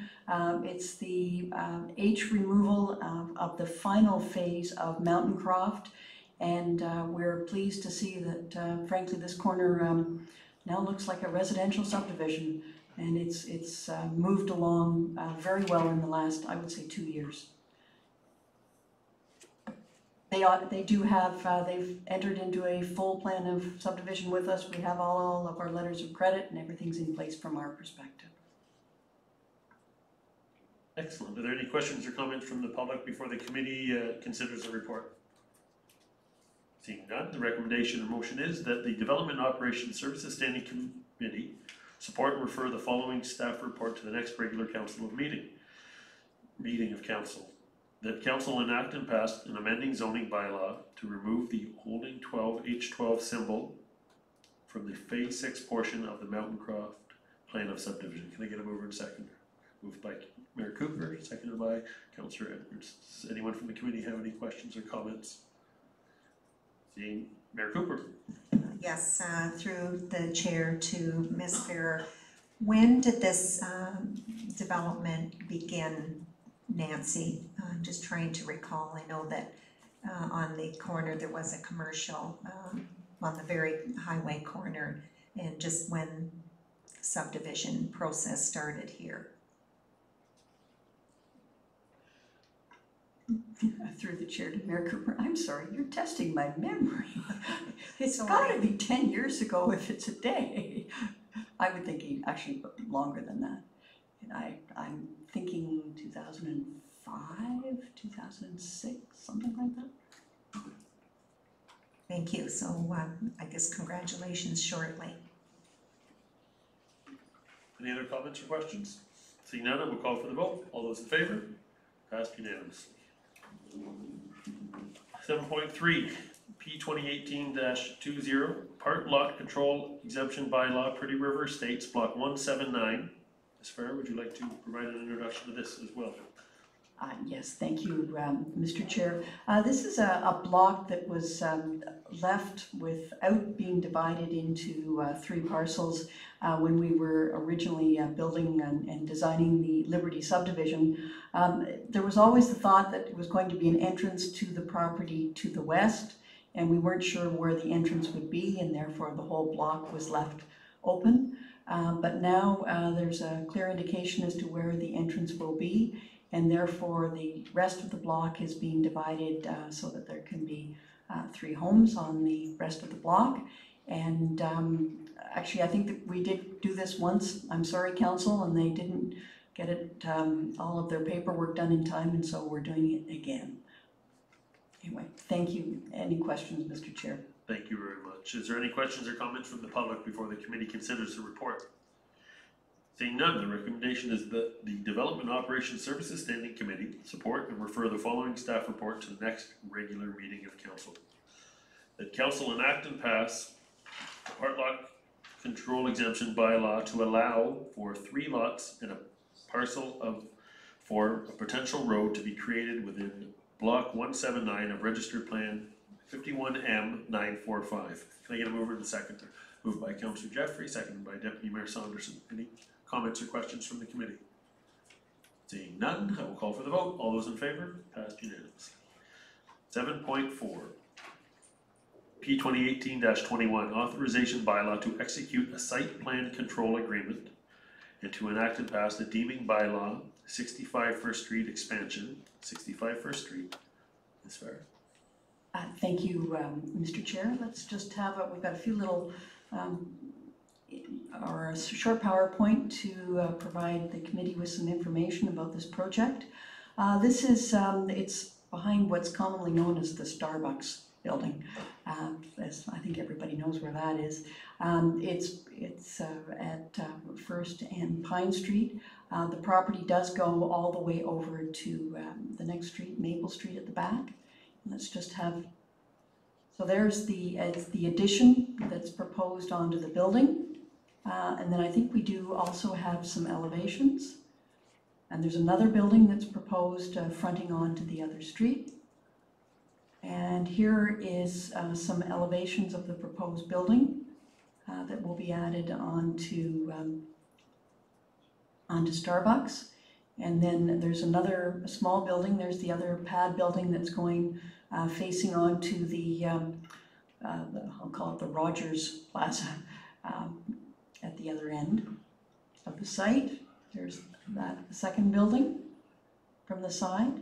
It's the H removal of the final phase of Mountain Croft, and we're pleased to see that frankly this corner now looks like a residential subdivision. And it's moved along very well in the last, I would say, 2 years. They do have, they've entered into a full plan of subdivision with us. We have all of our letters of credit and everything's in place from our perspective. Excellent. Are there any questions or comments from the public before the committee considers the report? Seeing none, the recommendation or motion is that the Development and Operations Services Standing Committee support and refer the following staff report to the next regular council meeting of council. That council enact and pass an amending zoning bylaw to remove the holding 12H12 symbol from the Phase 6 portion of the Mountain Croft Plan of Subdivision. Can I get a mover and seconder? Moved by Mayor Cooper, seconded by Councillor Edwards. Does anyone from the committee have any questions or comments? Seeing Mayor Cooper. Yes, through the chair to Ms. Farrer. When did this development begin, Nancy? I'm just trying to recall. I know that on the corner there was a commercial on the very highway corner, and just when the subdivision process started here. Through the chair to Mayor Cooper, I'm sorry, you're testing my memory. It's got to be 10 years ago if it's a day. I would think actually longer than that. And I'm thinking 2005, 2006, something like that. Thank you. So I guess congratulations shortly. Any other comments or questions? Seeing none, I will call for the vote. All those in favor? Passed unanimously. 7.3, P 2018-20, Part Lot Control Exemption Bylaw, Pretty River Estates, Block 179. Ms. Farrer, would you like to provide an introduction to this as well? Yes, thank you, Mr. Chair. This is a block that was left without being divided into 3 parcels when we were originally building and designing the Liberty subdivision. There was always the thought that it was going to be an entrance to the property to the west, and we weren't sure where the entrance would be, and therefore the whole block was left open. But now there's a clear indication as to where the entrance will be, and therefore the rest of the block is being divided so that there can be 3 homes on the rest of the block. And actually I think that we did do this once, I'm sorry council, and they didn't get all of their paperwork done in time, and so we're doing it again. Anyway, thank you. Any questions, Mr. Chair? Thank you very much. Is there any questions or comments from the public before the committee considers the report? Seeing none, the recommendation is that the Development Operations Services Standing Committee support and refer the following staff report to the next regular meeting of council. That council enact and pass the part lot control exemption bylaw to allow for 3 lots and a parcel for a potential road to be created within block 179 of registered plan 51M945. Can I get a mover and a seconder? Moved by Councillor Jeffrey, seconded by Deputy Mayor Saunderson. Any comments or questions from the committee? Seeing none, I will call for the vote. All those in favor? Passed unanimously. 7.4. P 2018-21, authorization bylaw to execute a site plan control agreement and to enact and pass the deeming bylaw 65 First Street expansion, 65 First Street. Ms. Farr. Thank you, Mr. Chair. Let's just have we've got a few little, or a short PowerPoint to provide the committee with some information about this project. This is, it's behind what's commonly known as the Starbucks building. As I think everybody knows where that is. It's at First and Pine Street. The property does go all the way over to the next street, Maple Street at the back. Let's just have, so there's the addition that's proposed onto the building. And then I think we do also have some elevations. And there's another building that's proposed fronting onto the other street. And here is some elevations of the proposed building that will be added onto Starbucks. And then there's another small building. There's the other pad building that's going facing onto the I'll call it the Rogers Plaza at the other end of the site. There's that second building from the side.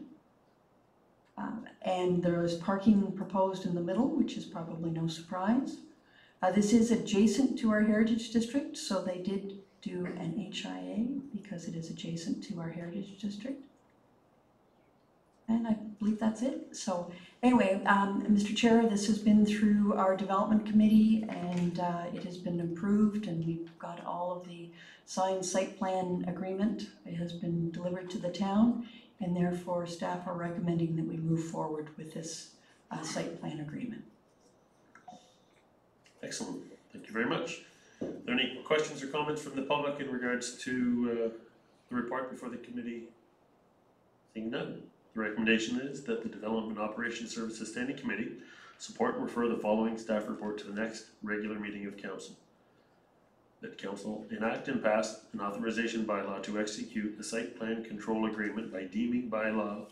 And there is parking proposed in the middle, which is probably no surprise. This is adjacent to our Heritage District, so they did do an HIA because it is adjacent to our Heritage District. And I believe that's it. So anyway, Mr. Chair, this has been through our Development Committee and it has been approved and we've got all of the signed site plan agreement. It has been delivered to the town. And therefore, staff are recommending that we move forward with this site plan agreement. Excellent. Thank you very much. Are there any questions or comments from the public in regards to the report before the committee? Seeing none. The recommendation is that the Development Operations Services Standing Committee support and refer the following staff report to the next regular meeting of council. That council enact and pass an authorization bylaw to execute a site plan control agreement by deeming bylaw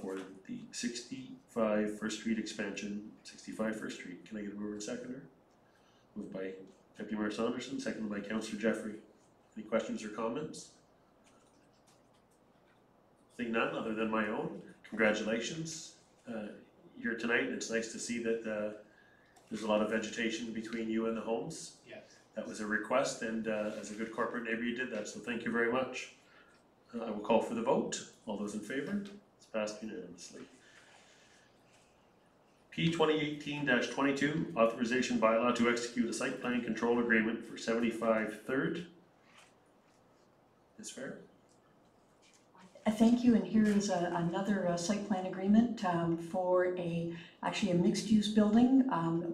for the 65 First Street expansion, 65 First Street. Can I get a mover and seconder? Moved by Deputy Mayor Saunderson, seconded by Councillor Jeffrey. Any questions or comments? Seeing none other than my own, congratulations. Here tonight, it's nice to see that there's a lot of vegetation between you and the homes. Yes. That was a request, and as a good corporate neighbor, you did that, so thank you very much. I will call for the vote. All those in favor? It's passed unanimously. P 2018-22, authorization bylaw to execute a site plan control agreement for 75 Third. Ms. Farr? Thank you, and here is another site plan agreement for actually a mixed-use building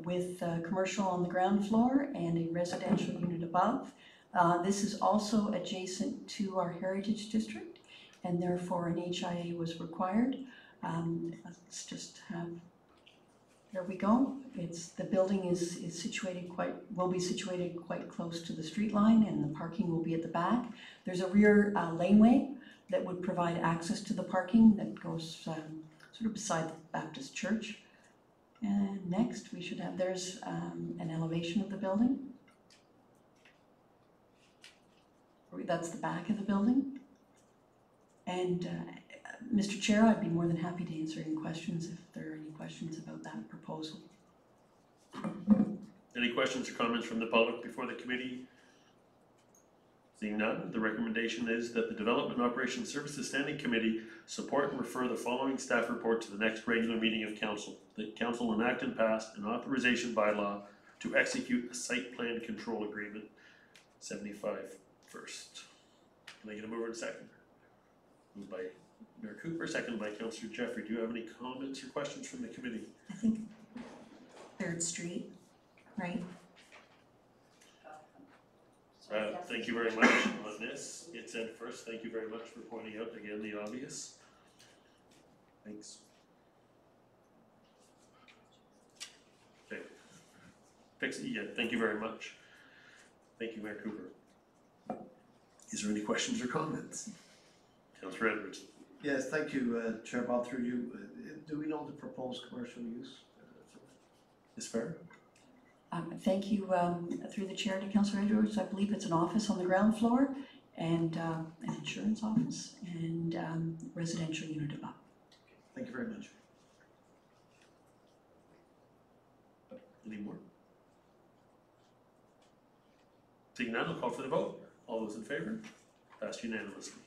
with commercial on the ground floor and a residential unit above. This is also adjacent to our Heritage District, and therefore an HIA was required. Let's just have, there we go. The building is situated will be situated quite close to the street line, and the parking will be at the back. There's a rear laneway that would provide access to the parking that goes sort of beside the Baptist Church. And next we should have, there's an elevation of the building. That's the back of the building. And Mr. Chair, I'd be more than happy to answer any questions if there are any questions about that proposal. Any questions or comments from the public before the committee? Seeing none, the recommendation is that the Development Operations Services Standing Committee support and refer the following staff report to the next regular meeting of council. That council enact and pass an authorization bylaw to execute a site plan control agreement, 75 first. Can I get a mover and second? Moved by Mayor Cooper, seconded by Councillor Jeffrey. Do you have any comments or questions from the committee? I think 3rd Street, right? Thank you very much on this. It said first, thank you very much for pointing out again the obvious. Thanks. Okay. Fix it, yeah, thank you very much. Thank you, Mayor Cooper. Is there any questions or comments? Councillor Edwards. Yes, thank you, Chair Bob, through you. Do we know the proposed commercial use? Is fair? Thank you, through the chair to Councillor Edwards. I believe it's an office on the ground floor and an insurance office and residential unit above. Thank you very much. Any more? Seeing none, I'll call for the vote. All those in favor? Passed unanimously.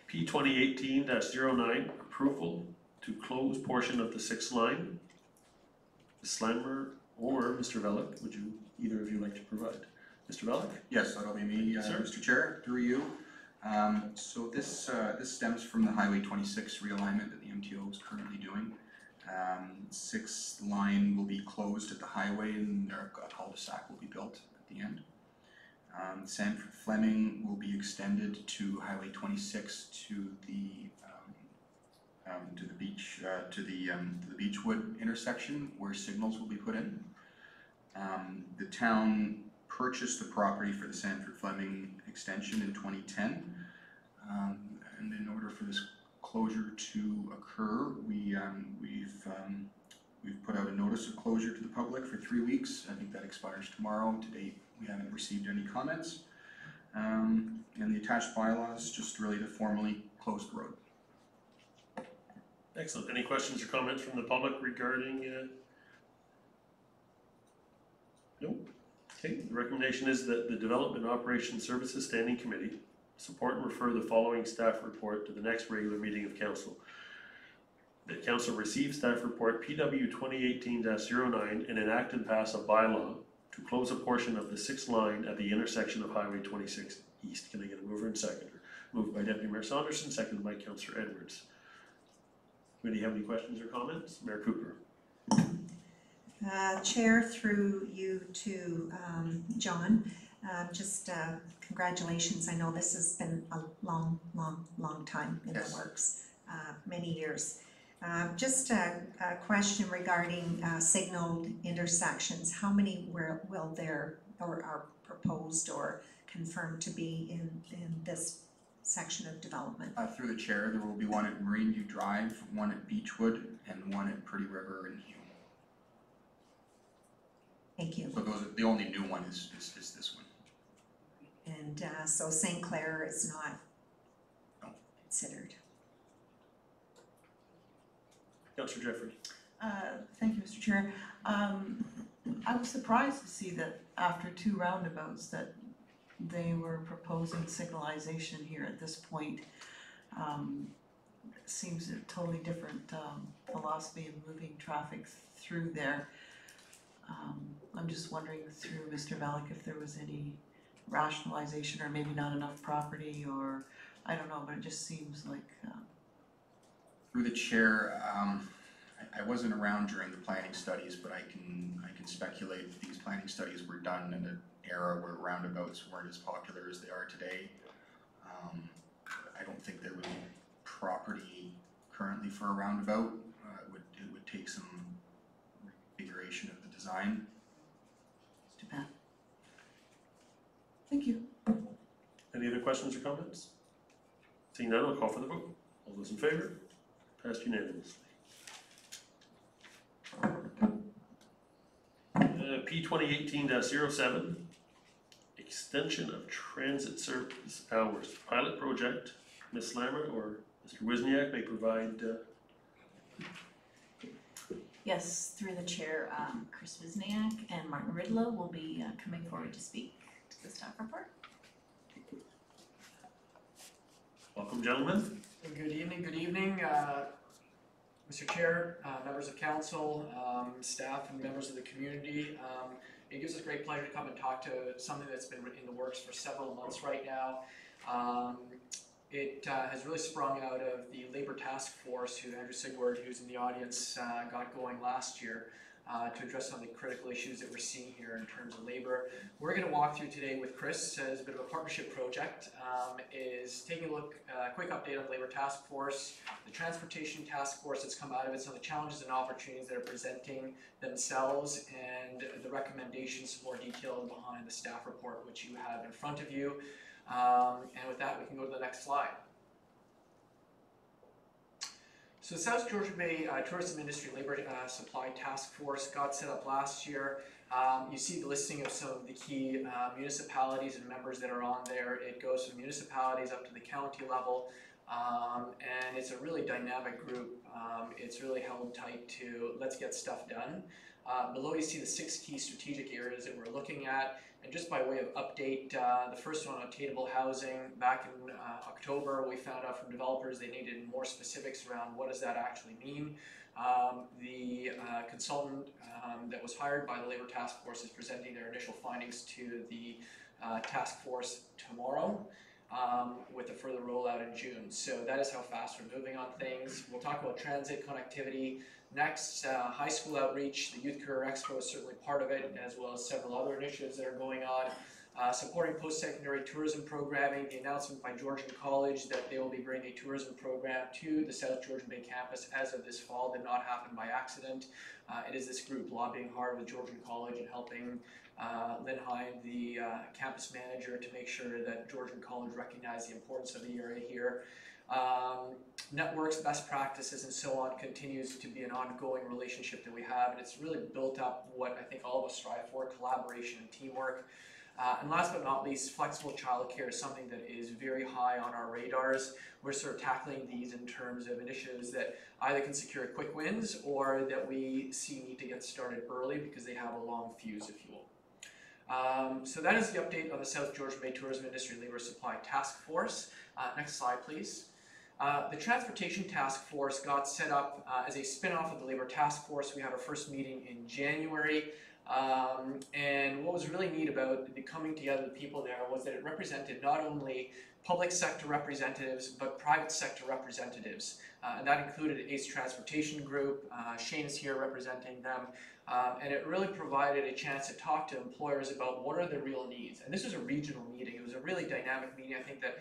P 2018-09, approval to close portion of the 6th line. Ms. Slammer or Mr. Velick, would you, either of you like to provide? Mr. Velick? Yes, that'll be me, Mr. Chair, through you. So this stems from the Highway 26 realignment that the MTO is currently doing. 6th line will be closed at the highway and a cul-de-sac will be built at the end. Sanford Fleming will be extended to Highway 26 to the Beechwood intersection where signals will be put in. The town purchased the property for the Sanford Fleming extension in 2010, and in order for this closure to occur, we've put out a notice of closure to the public for 3 weeks. I think that expires tomorrow. To date, we haven't received any comments. And the attached bylaws just really to formally close the road. Excellent. Any questions or comments from the public regarding? No? Okay, the recommendation is that the Development Operations Services Standing Committee support and refer the following staff report to the next regular meeting of council. That council receive staff report PW 2018-09 and enact and pass a bylaw to close a portion of the 6th line at the intersection of Highway 26 East. Can I get a mover and seconder? Moved by Deputy Mayor Saunderson, seconded by Councillor Edwards. Anybody have any questions or comments? Mayor Cooper. Chair, through you to John, just congratulations. I know this has been a long time in the works, many years. Just a question regarding signaled intersections. How many will there or are proposed or confirmed to be in this section of development? Through the chair, there will be one at Marine View Drive, one at Beechwood, and one at Pretty River and Hume. Thank you. So those are, the only new one is this one. And so St. Clair is not considered. Councillor Jeffrey. Thank you, Mr. Chair. I was surprised to see that after 2 roundabouts that they were proposing signalization here at this point. Seems a totally different philosophy of moving traffic through there. I'm just wondering through Mr. Velick if there was any rationalization or maybe not enough property or I don't know, but it just seems like Through the chair, I wasn't around during the planning studies, but I can speculate that these planning studies were done in an era where roundabouts weren't as popular as they are today. I don't think there would be property currently for a roundabout. It would take some reconfiguration of the design. too bad. Thank you. Any other questions or comments? Seeing none, I'll call for the vote. All those in favor? Passed unanimously. P 2018-07, extension of transit service hours pilot project. Ms. Slammer or Mr. Wisniak may provide. Yes, through the chair, Chris Wozniak and Martin Ridlow will be coming forward to speak to the staff report. Welcome, gentlemen. Good evening, Mr. Chair, members of council, staff and members of the community. It gives us great pleasure to come and talk to something that's been in the works for several months right now. It has really sprung out of the Labour Task Force, who Andrew Sigward, who's in the audience, got going last year to address some of the critical issues that we're seeing here in terms of labour. We're going to walk through today with Chris as a bit of a partnership project, is taking a look, quick update on the Labour Task Force, the Transportation Task Force that's come out of it, some of the challenges and opportunities that are presenting themselves, and the recommendations more detailed behind the staff report, which you have in front of you. And with that, we can go to the next slide. So the South Georgian Bay Tourism Industry Labour Supply Task Force got set up last year. You see the listing of some of the key municipalities and members that are on there. It goes from municipalities up to the county level, and it's a really dynamic group. It's really held tight to let's get stuff done. Below you see the 6 key strategic areas that we're looking at. And just by way of update, the first one on attainable housing, back in October, we found out from developers they needed more specifics around what does that actually mean. The consultant that was hired by the Labour Task Force is presenting their initial findings to the task force tomorrow, with a further rollout in June. So that is how fast we're moving on things. We'll talk about transit connectivity. Next, high school outreach, the Youth Career Expo is certainly part of it, as well as several other initiatives that are going on. Supporting post-secondary tourism programming, the announcement by Georgian College that they will be bringing a tourism program to the South Georgian Bay campus as of this fall did not happen by accident. It is this group lobbying hard with Georgian College and helping Lynn Hine, the campus manager, to make sure that Georgian College recognized the importance of the area here. Networks, best practices, and so on continues to be an ongoing relationship that we have, and it's really built up what I think all of us strive for, collaboration and teamwork. And last but not least, flexible childcare is something that is very high on our radars. We're sort of tackling these in terms of initiatives that either can secure quick wins or that we see need to get started early because they have a long fuse, if you will. So that is the update on the South Georgian Bay Tourism Industry Labour Supply Task Force. Next slide, please. The Transportation Task Force got set up as a spin-off of the Labour Task Force. We had our first meeting in January, and what was really neat about the coming together of the people there was that it represented not only public sector representatives, but private sector representatives. And that included ACE Transportation Group. Shane is here representing them. And it really provided a chance to talk to employers about what are the real needs. And this was a regional meeting. It was a really dynamic meeting, I think, that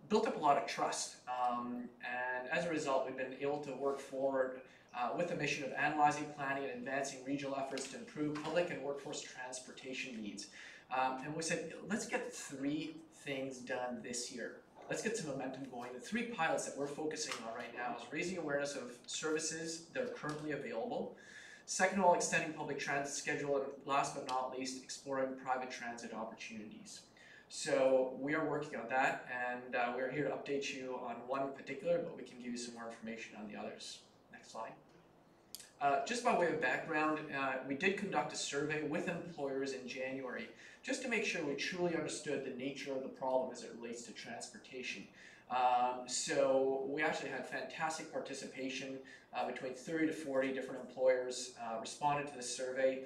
built up a lot of trust, and as a result we've been able to work forward with the mission of analyzing, planning, and advancing regional efforts to improve public and workforce transportation needs. And we said, let's get 3 things done this year. Let's get some momentum going. The 3 pilots that we're focusing on right now is raising awareness of services that are currently available. Second of all, extending public transit schedule, and last but not least, exploring private transit opportunities. So we are working on that, and we're here to update you on one in particular, but we can give you some more information on the others. Next slide. Just by way of background, we did conduct a survey with employers in January, just to make sure we truly understood the nature of the problem as it relates to transportation. So we actually had fantastic participation. Between 30 to 40 different employers responded to the survey.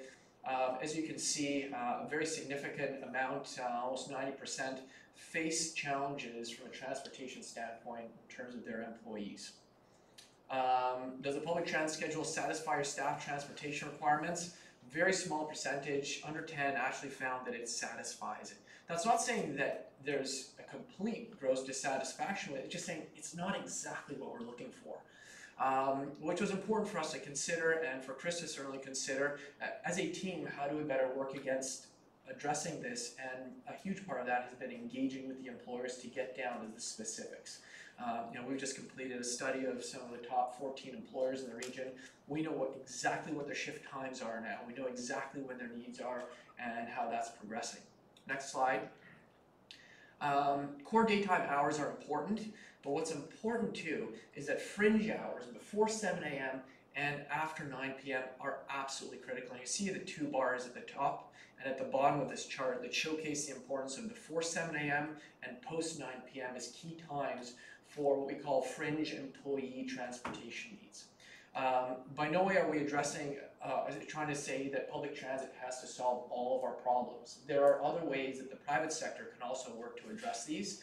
As you can see, a very significant amount, almost 90%, face challenges from a transportation standpoint in terms of their employees. Does the public transit schedule satisfy your staff transportation requirements? Very small percentage, under 10, actually found that it satisfies it. That's not saying that there's a complete gross dissatisfaction with it, it's just saying it's not exactly what we're looking for. Which was important for us to consider, and for Chris to certainly consider. As a team, how do we better work against addressing this? And a huge part of that has been engaging with the employers to get down to the specifics. We've just completed a study of some of the top 14 employers in the region. We know exactly what their shift times are now. We know exactly when their needs are and how that's progressing. Next slide. Core daytime hours are important, but what's important too is that fringe hours before 7 a.m. and after 9 p.m. are absolutely critical. And you see the two bars at the top and at the bottom of this chart that showcase the importance of before 7 a.m. and post 9 p.m. as key times for what we call fringe employee transportation needs. By no way are we trying to say that public transit has to solve all of our problems. There are other ways that the private sector can also work to address these.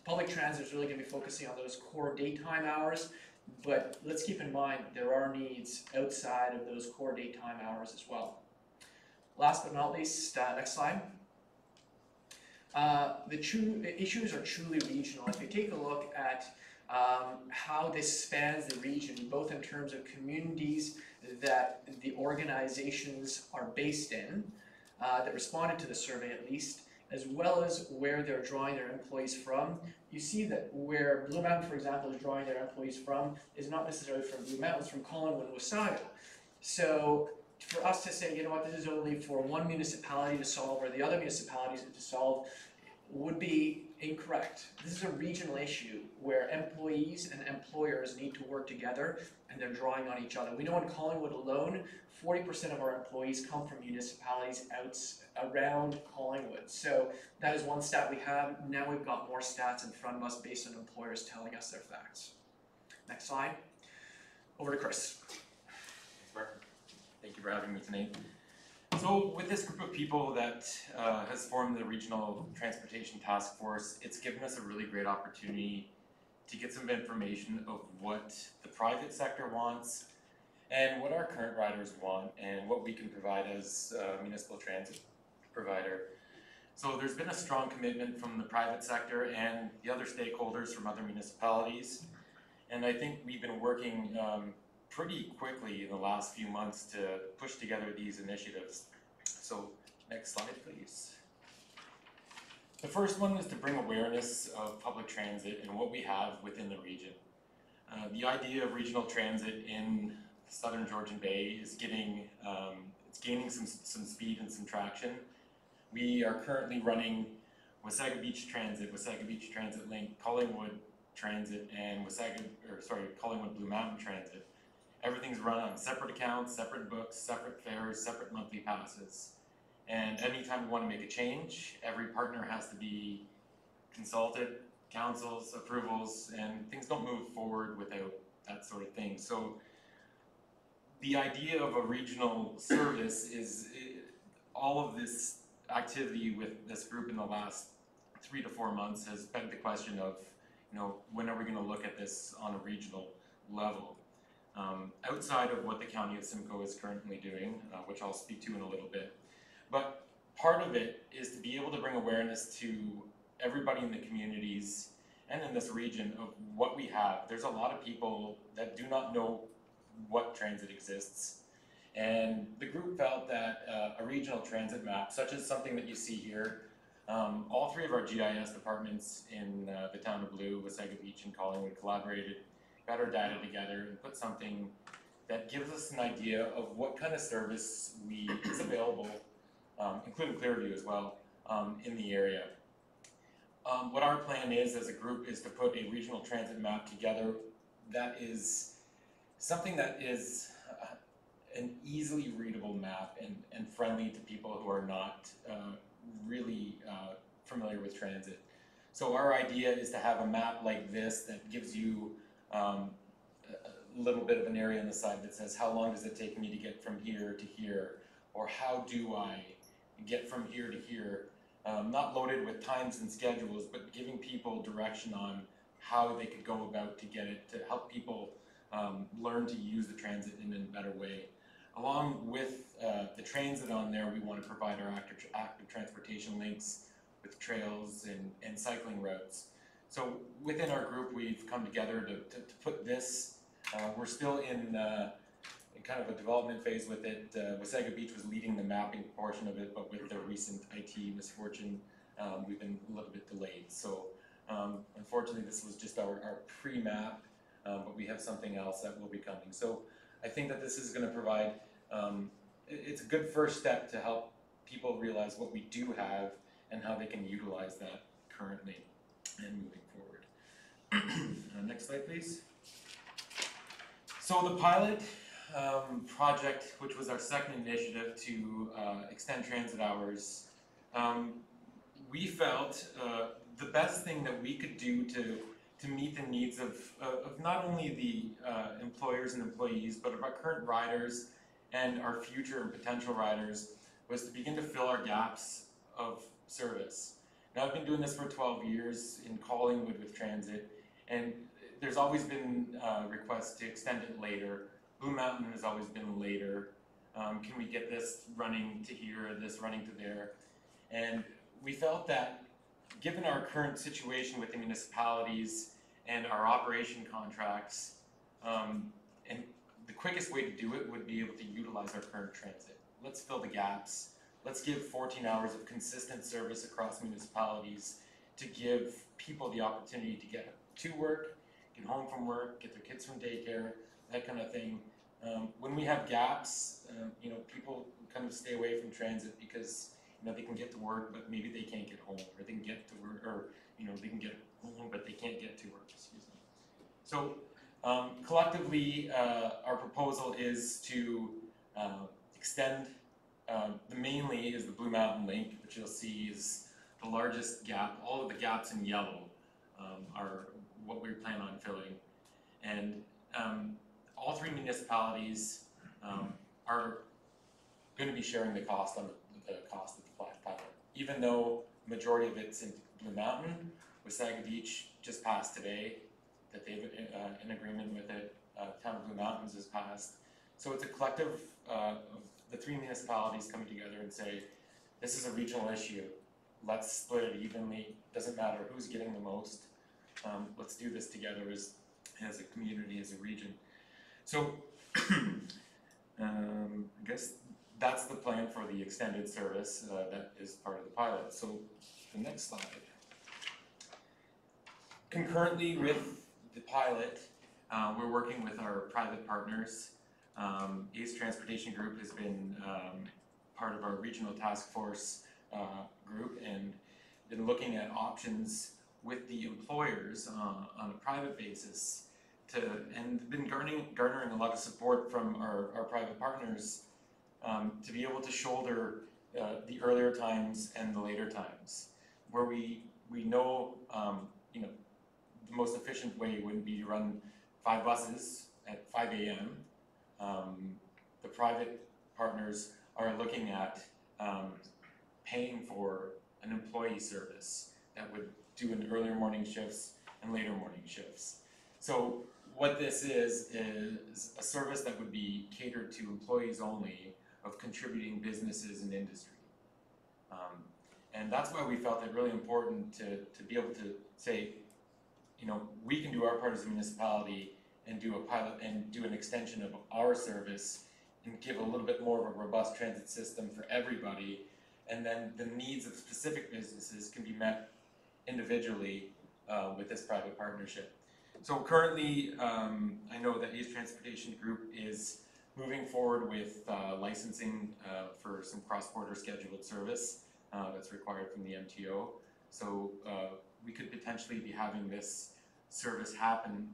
Public transit is really going to be focusing on those core daytime hours, but let's keep in mind there are needs outside of those core daytime hours as well. Last but not least, next slide. The issues are truly regional. If you take a look at how this spans the region, both in terms of communities that the organizations are based in, that responded to the survey at least, as well as where they're drawing their employees from, you see that where Blue Mountain, for example, is drawing their employees from is not necessarily from Blue Mountain, it's from Collingwood and Wasaga. So for us to say, you know what, this is only for one municipality to solve or the other municipalities to solve would be incorrect. This is a regional issue where employees and employers need to work together and they're drawing on each other. We know in Collingwood alone, 40% of our employees come from municipalities around Collingwood. So that is one stat we have. Now we've got more stats in front of us based on employers telling us their facts. Next slide. Over to Chris. Thanks, Mark. Thank you for having me tonight. So with this group of people that has formed the Regional Transportation Task Force, it's given us a really great opportunity to get some information of what the private sector wants and what our current riders want and what we can provide as a municipal transit provider. So there's been a strong commitment from the private sector and the other stakeholders from other municipalities. And I think we've been working pretty quickly in the last few months to push together these initiatives. So next slide, please. The first one is to bring awareness of public transit and what we have within the region. The idea of regional transit in Southern Georgian Bay is gaining some speed and some traction. We are currently running Wasaga Beach Transit Link, Collingwood Transit, and Collingwood Blue Mountain Transit. Everything's run on separate accounts, separate books, separate fares, separate monthly passes. And anytime we want to make a change, every partner has to be consulted, councils, approvals, and things don't move forward without that sort of thing. So the idea of a regional service is all of this activity with this group in the last 3 to 4 months has begged the question of, when are we going to look at this on a regional level? Outside of what the County of Simcoe is currently doing, which I'll speak to in a little bit. But part of it is to be able to bring awareness to everybody in the communities and in this region of what we have. There's a lot of people that do not know what transit exists. And the group felt that a regional transit map, such as something that you see here, all 3 of our GIS departments in the town of Blue, Wasaga Beach and Collingwood collaborated, got our data together and put something that gives us an idea of what kind of service is available, including Clearview as well, in the area. What our plan is as a group is to put a regional transit map together that is something that is an easily readable map and friendly to people who are not really familiar with transit. So our idea is to have a map like this that gives you a little bit of an area on the side that says how long does it take me to get from here to here, or how do I get from here to here, not loaded with times and schedules, but giving people direction on how they could go about to get it, to help people learn to use the transit in a better way. Along with the transit on there, we want to provide our active transportation links with trails and cycling routes. So within our group, we've come together to put this. We're still in kind of a development phase with it. Wasaga Beach was leading the mapping portion of it, but with the recent IT misfortune, we've been a little bit delayed. So unfortunately, this was just our pre-map, but we have something else that will be coming. So I think that this is going to provide, it's a good first step to help people realize what we do have and how they can utilize that currently and moving forward. Next slide, please. So the pilot project, which was our second initiative to extend transit hours, we felt the best thing that we could do to meet the needs of not only the employers and employees, but of our current riders and our future and potential riders, was to begin to fill our gaps of service. Now, I've been doing this for 12 years in Collingwood with transit, and there's always been requests to extend it later. Blue Mountain has always been later. Can we get this running to here, this running to there? And we felt that given our current situation with the municipalities and our operation contracts, and the quickest way to do it would be able to utilize our current transit. Let's fill the gaps. Let's give 14 hours of consistent service across municipalities to give people the opportunity to get to work, get home from work, get their kids from daycare, that kind of thing. When we have gaps, people kind of stay away from transit because they can get to work, but maybe they can't get home, or they can get to work, or they can get home, but they can't get to work. Excuse me. So collectively, our proposal is to extend. The mainly is the Blue Mountain Link, which you'll see is the largest gap. All of the gaps in yellow are what we plan on filling, and all three municipalities are going to be sharing the cost on the cost of the pilot. Even though majority of it's in Blue Mountain, Wasaga Beach just passed today that they've in agreement with it. Town of Blue Mountains has passed, so it's a collective of the three municipalities coming together and say, this is a regional issue. Let's split it evenly. Doesn't matter who's getting the most. Let's do this together as a community, as a region. So I guess that's the plan for the extended service that is part of the pilot. So the next slide. Concurrently with the pilot, we're working with our private partners. Ace Transportation Group has been part of our regional task force group and been looking at options with the employers on a private basis and been garnering a lot of support from our private partners to be able to shoulder the earlier times and the later times, where we know the most efficient way wouldn't be to run 5 buses at 5 a.m. The private partners are looking at paying for an employee service that would do an earlier morning shifts and later morning shifts. So what this is a service that would be catered to employees only of contributing businesses and industry. And that's why we felt it really important to be able to say, we can do our part as a municipality and do a pilot and do an extension of our service and give a little bit more of a robust transit system for everybody, and then the needs of specific businesses can be met individually with this private partnership. So currently, I know that Ace Transportation Group is moving forward with licensing for some cross-border scheduled service that's required from the MTO. So we could potentially be having this service happen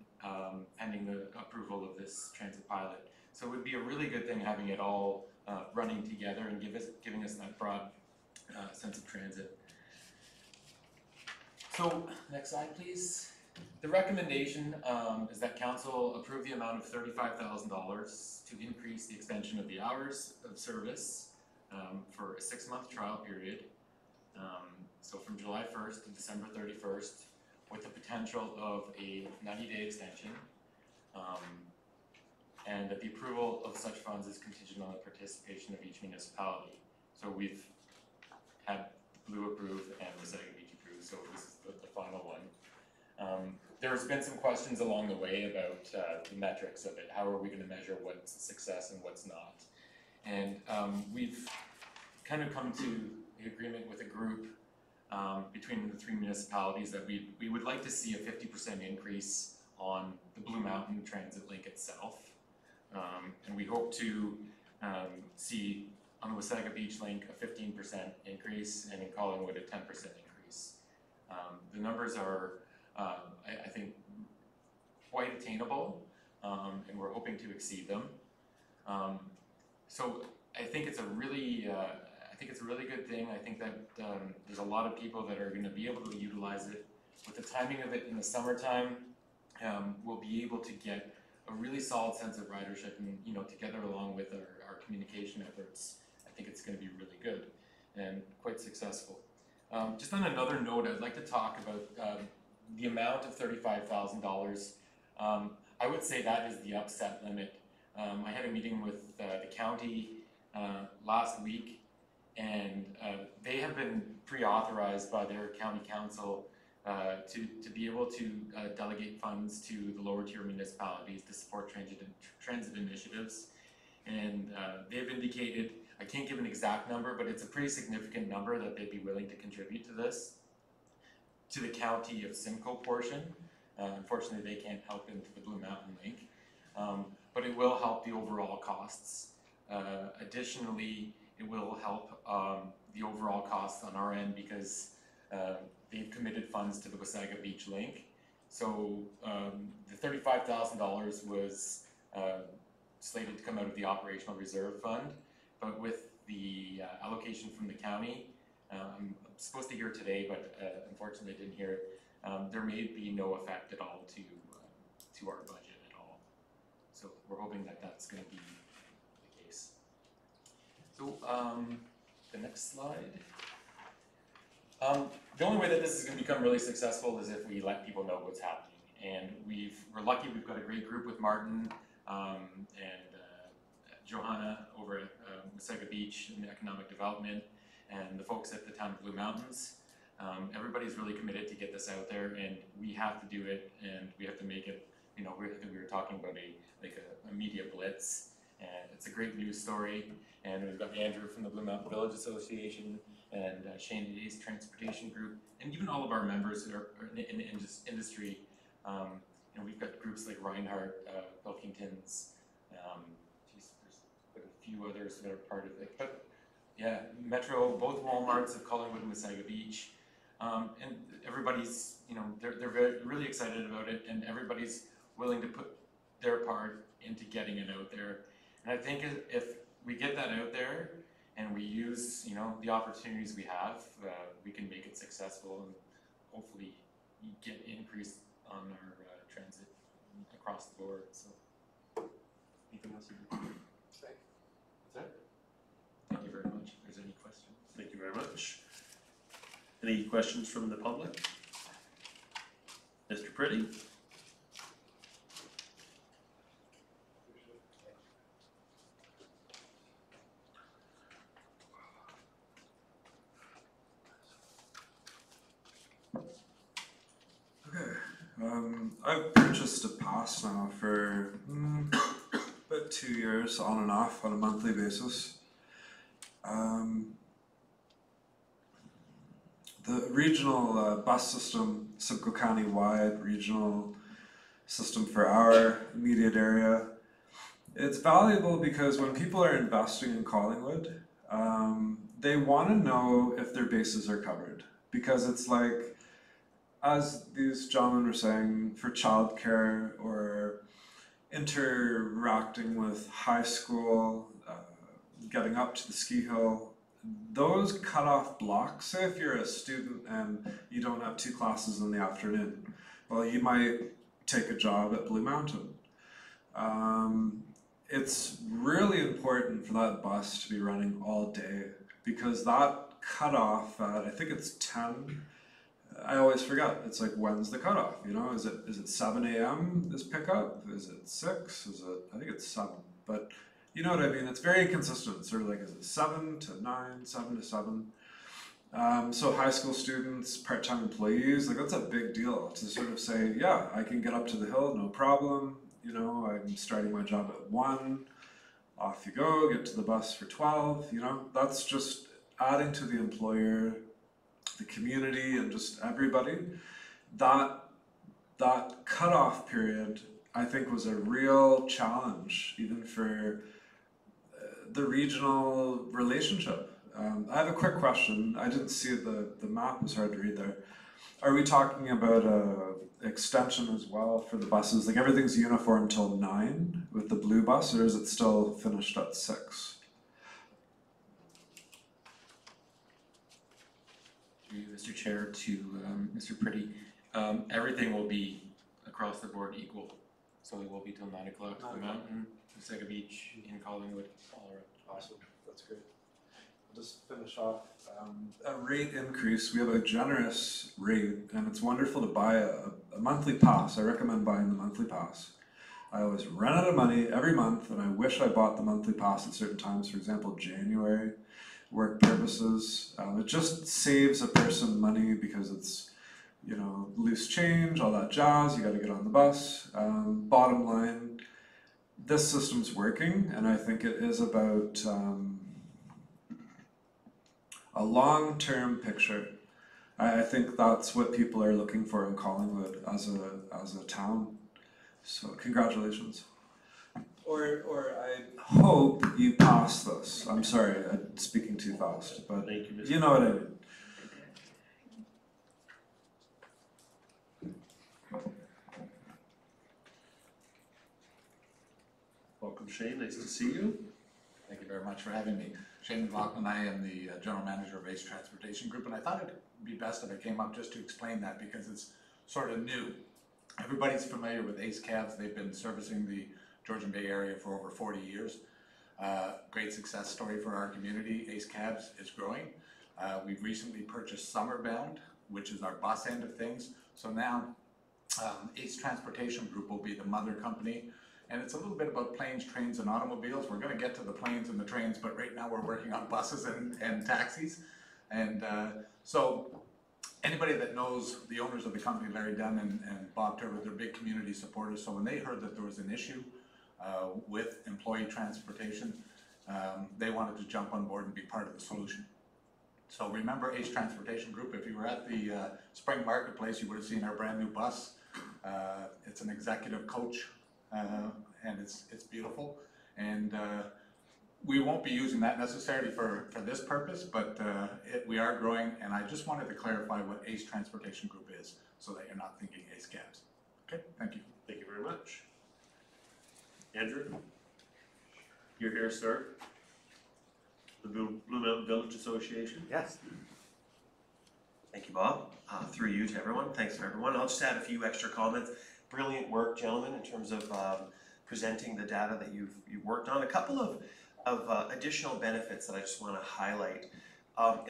pending the approval of this transit pilot. So it would be a really good thing having it all running together and giving us that broad sense of transit. So next slide, please. The recommendation is that council approve the amount of $35,000 to increase the extension of the hours of service for a 6-month trial period. So from July 1st to December 31st, with the potential of a 90-day extension, and that the approval of such funds is contingent on the participation of each municipality. So we've had Blue approve and Wasaga Beach approve, so this is the final one. There's been some questions along the way about the metrics of it. How are we going to measure what's a success and what's not? And we've kind of come to the agreement with a group between the 3 municipalities that we would like to see a 50% increase on the Blue Mountain Transit Link itself. And we hope to see on the Wasaga Beach Link a 15% increase, and in Collingwood a 10% increase. The numbers are, I think, quite attainable, and we're hoping to exceed them. So I think it's a really good thing. I think that there's a lot of people that are going to be able to utilize it. With the timing of it in the summertime, we'll be able to get a really solid sense of ridership, and together along with our communication efforts, I think it's going to be really good and quite successful. Just on another note, I'd like to talk about the amount of $35,000. I would say that is the upset limit. I had a meeting with the county last week, and they have been pre-authorized by their county council to be able to delegate funds to the lower tier municipalities to support transit initiatives. And they've indicated, I can't give an exact number, but it's a pretty significant number that they'd be willing to contribute to this, to the county of Simcoe portion. Unfortunately, they can't help into the Blue Mountain Link, but it will help the overall costs. Additionally, it will help the overall costs on our end because they've committed funds to the Wasaga Beach Link. So the $35,000 was slated to come out of the Operational Reserve Fund, but with the allocation from the county, I'm supposed to hear today, but unfortunately I didn't hear it. There may be no effect at all to our budget at all. So we're hoping that that's going to be the case. So the next slide. The only way that this is going to become really successful is if we let people know what's happening. And we're lucky we've got a great group with Martin and Johanna over at Wasaga Beach in the economic development, and the folks at the town of Blue Mountains. Everybody's really committed to get this out there, and we have to do it, and we have to make it, I think we were talking about a media blitz, and it's a great news story. And we've got Andrew from the Blue Mountain Village Association, and Shane Day's Transportation Group, and even all of our members that are in the industry. We've got groups like Reinhardt, Pilkington's, there's quite a few others that are part of it. But yeah, Metro, both Walmarts of Collingwood and Wasaga Beach. And everybody's, they're really excited about it, and everybody's willing to put their part into getting it out there. And I think if we get that out there and we use, the opportunities we have, we can make it successful and hopefully get increase on our transit across the board. So, anything else you can say? That's it. Thank you very much. If there's any questions. Thank you very much. Any questions from the public? Mr. Pretty? I've purchased a pass now for about 2 years, on and off, on a monthly basis. The regional bus system, Simcoe County-wide regional system for our immediate area, it's valuable because when people are investing in Collingwood, they want to know if their bases are covered. Because it's like, as these gentlemen were saying, for childcare or interacting with high school, getting up to the ski hill, those cutoff blocks, say if you're a student and you don't have 2 classes in the afternoon, well, you might take a job at Blue Mountain. It's really important for that bus to be running all day, because that cutoff at, I think it's 10, I always forget, it's like, when's the cutoff, is it 7 a.m. this pickup, is it 6, I think it's 7, but you know what I mean, it's very consistent, sort of like, is it 7 to 9, 7 to 7, so high school students, part-time employees, like that's a big deal to sort of say, yeah, I can get up to the hill, no problem, I'm starting my job at 1, off you go, get to the bus for 12, that's just adding to the employer, the community, and just everybody. That cutoff period, I think, was a real challenge, even for the regional relationship. I have a quick question. I didn't see the map was hard to read there. Are we talking about a extension as well for the buses? Like everything's uniform till 9 with the blue bus, or is it still finished at 6? Mr. Chair, to Mr. Pretty, everything will be across the board equal. So it will be till 9 o'clock to the mountain, Sega Beach, in Collingwood, all around. Awesome, that's great. I'll just finish off. A rate increase, we have a generous rate, and it's wonderful to buy a monthly pass. I recommend buying the monthly pass. I always run out of money every month, and I wish I bought the monthly pass at certain times, for example, January, work purposes. It just saves a person money because it's, you know, loose change, all that jazz, you gotta get on the bus. Bottom line, this system's working, and I think it is about a long-term picture. I think that's what people are looking for in Collingwood as a town. So congratulations. Or I hope you pass this. I'm sorry, I'm speaking too fast, but Thank you, Mr. you know what I mean. Welcome, Shane, nice to see you. Thank you very much for having me. Shane McLaughlin, I am the General Manager of ACE Transportation Group, and I thought it'd be best if I came up just to explain that because it's sort of new. Everybody's familiar with ACE cabs. They've been servicing the Georgian Bay area for over 40 years. Great success story for our community. ACE cabs is growing. We've recently purchased Summerbound, which is our bus end of things. So now ACE Transportation Group will be the mother company. And it's a little bit about planes, trains, and automobiles. We're going to get to the planes and the trains, but right now we're working on buses and taxis. And so anybody that knows the owners of the company, Larry Dunn and Bob Turbo, they're big community supporters. So when they heard that there was an issue with employee transportation, they wanted to jump on board and be part of the solution. So remember ACE Transportation Group, if you were at the Spring Marketplace, you would have seen our brand new bus. It's an executive coach. And it's beautiful, and we won't be using that necessarily for this purpose, but we are growing, and I just wanted to clarify what ACE Transportation Group is, so that you're not thinking ACE cabs. Okay, thank you. Thank you very much. Andrew, you're here, sir. The Blue Mountain Village Association. Yes. Thank you, Bob. Through you to everyone, thanks for everyone. I'll just add a few extra comments. Brilliant work, gentlemen, in terms of presenting the data that you've worked on. A couple of additional benefits that I just want to highlight.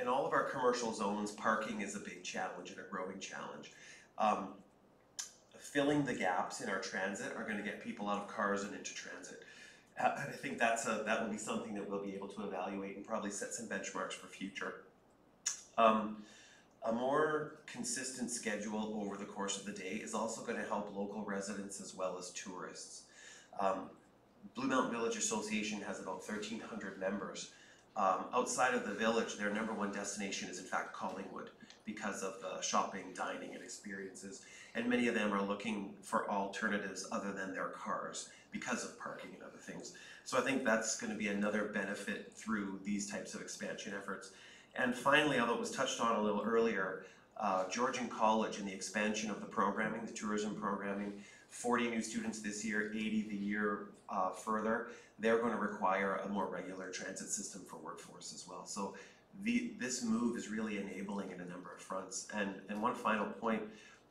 In all of our commercial zones, parking is a big challenge and a growing challenge. Filling the gaps in our transit are going to get people out of cars and into transit. I think that will be something that we'll be able to evaluate and probably set some benchmarks for future. A more consistent schedule over the course of the day is also going to help local residents as well as tourists. Blue Mountain Village Association has about 1,300 members. Outside of the village, their #1 destination is in fact Collingwood because of the shopping, dining, and experiences. And many of them are looking for alternatives other than their cars because of parking and other things. So I think that's going to be another benefit through these types of expansion efforts. And finally, although it was touched on a little earlier, Georgian College and the expansion of the programming, the tourism programming, 40 new students this year, 80 the year further, they're going to require a more regular transit system for workforce as well. So this move is really enabling in a number of fronts. And one final point,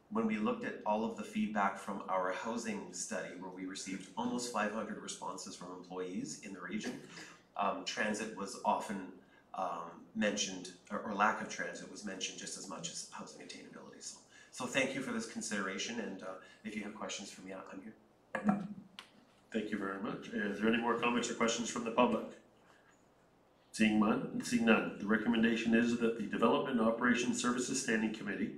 when we looked at all of the feedback from our housing study, where we received almost 500 responses from employees in the region, transit was often mentioned, or lack of transit was mentioned just as much as housing attainability. So thank you for this consideration, and if you have questions for me, I'm here. Thank you very much. Is there any more comments or questions from the public? Seeing none, the recommendation is that the Development and Operations Services Standing Committee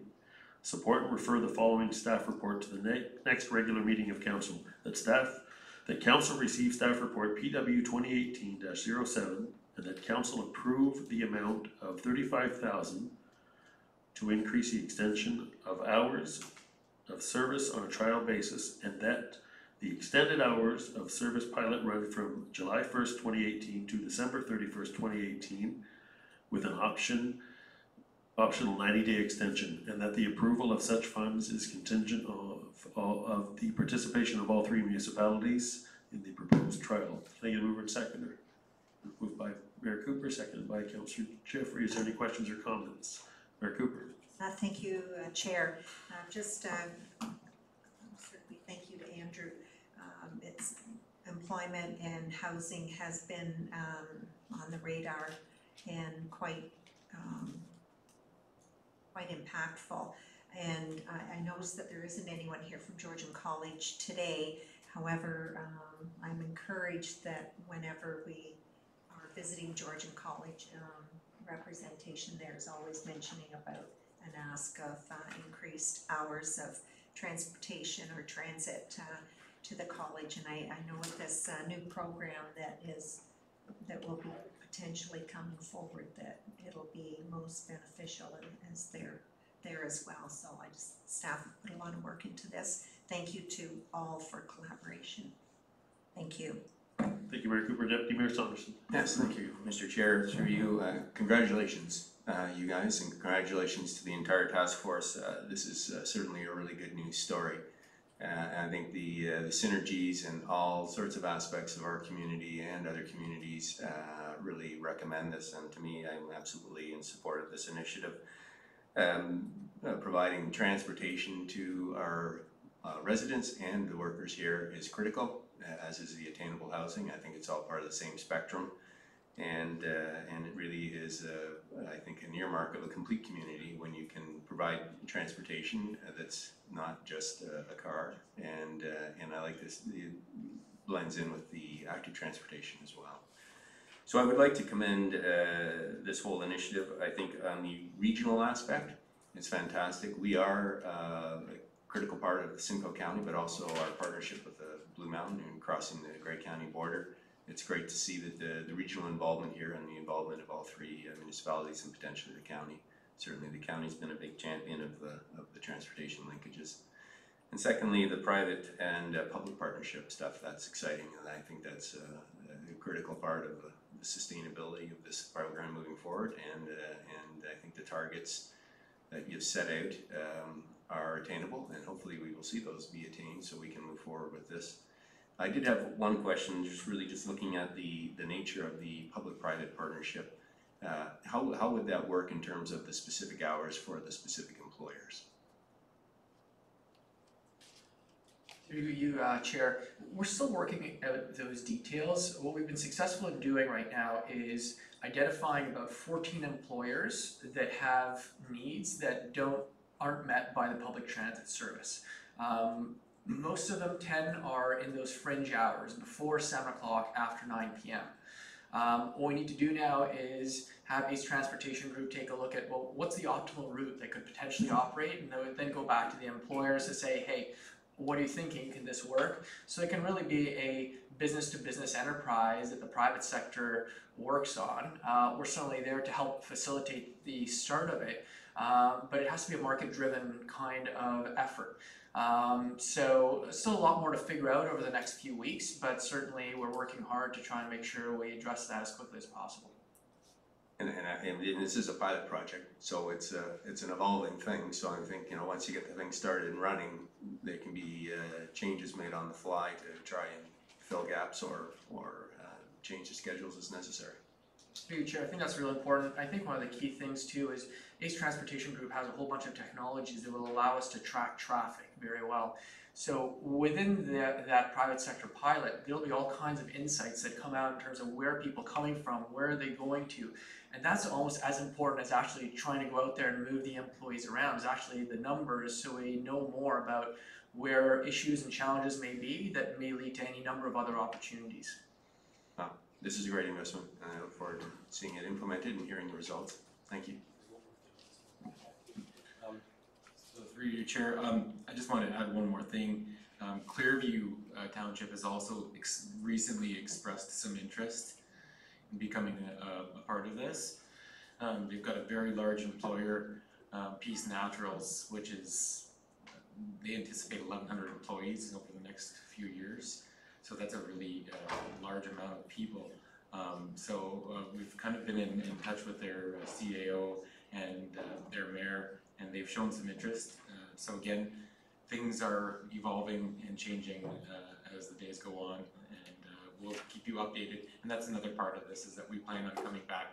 support and refer the following staff report to the next regular meeting of council. That council receive staff report PW 2018-07, and that council approve the amount of $35,000 to increase the extension of hours of service on a trial basis, and that the extended hours of service pilot run from July 1st, 2018 to December 31st, 2018, with an option optional 90-day extension, and that the approval of such funds is contingent of the participation of all three municipalities in the proposed trial. Can I get a mover and seconder? Moved by Mayor Cooper, seconded by Councillor Jeffrey. Is there any questions or comments? Mayor Cooper. Thank you, Chair. Certainly thank you to Andrew. It's employment and housing has been on the radar and quite impactful. And I noticed that there isn't anyone here from Georgian College today. However, I'm encouraged that whenever we are visiting Georgian College, representation there is always mentioning about an ask of increased hours of transportation or transit to the college. And I know with this new program that will be potentially coming forward, that it'll be most beneficial as they're there as well. So staff have put a lot of work into this. Thank you to all for collaboration. Thank you. Thank you, Mayor Cooper. Deputy Mayor Saunderson. Yes, thank you, Mr. Chair. Through you, congratulations, you guys, and congratulations to the entire task force. This is certainly a really good news story. I think the synergies and all sorts of aspects of our community and other communities really recommend this, and to me, I'm absolutely in support of this initiative. Providing transportation to our residents and the workers here is critical, as is the attainable housing. I think it's all part of the same spectrum, and it really is, I think, an earmark of a complete community when you can provide transportation that's not just a car, and I like this. It blends in with the active transportation as well. So I would like to commend this whole initiative. I think on the regional aspect, it's fantastic. We are a critical part of Simcoe County, but also our partnership with the Blue Mountain and crossing the Grey County border. It's great to see that the regional involvement here and the involvement of all three municipalities and potentially the county. Certainly the county's been a big champion of the transportation linkages. And secondly, the private and public partnership stuff, that's exciting, and I think that's a critical part of the sustainability of this program moving forward, and I think the targets that you've set out are attainable, and hopefully we will see those be attained so we can move forward with this. I did have one question, just looking at the nature of the public-private partnership. How would that work in terms of the specific hours for the specific employers? Through you, Chair, we're still working out those details. What we've been successful in doing right now is identifying about 14 employers that have needs that aren't met by the public transit service. Most of them 10 are in those fringe hours, before 7 o'clock, after 9 p.m. What we need to do now is have ACE Transportation Group take a look at, well, what's the optimal route that could potentially operate, and then go back to the employers to say, hey, what are you thinking? Can this work? So it can really be a business-to-business enterprise that the private sector works on. We're certainly there to help facilitate the start of it, but it has to be a market-driven kind of effort. So still a lot more to figure out over the next few weeks, but certainly we're working hard to try and make sure we address that as quickly as possible. And this is a pilot project, so it's an evolving thing. So I think, once you get the thing started and running, there can be changes made on the fly to try and fill gaps or change the schedules as necessary. Through you, Chair, I think that's really important. I think one of the key things too is ACE Transportation Group has a whole bunch of technologies that will allow us to track traffic very well. So within that private sector pilot, there'll be all kinds of insights that come out in terms of where are people coming from, where are they going to, and that's almost as important as actually trying to go out there and move the employees around, is actually the numbers, so we know more about where issues and challenges may be that may lead to any number of other opportunities. Wow, this is a great investment, and I look forward to seeing it implemented and hearing the results. Thank you. So through you, Chair, I just want to add one more thing. Clearview Township has also recently expressed some interest in becoming a part of this. They've got a very large employer, Peace Naturals, which is, they anticipate 1,100 employees over the next few years. So that's a really large amount of people. So we've kind of been in touch with their CAO, and their mayor, and they've shown some interest. So again, things are evolving and changing as the days go on, and we'll keep you updated. And that's another part of this, is that we plan on coming back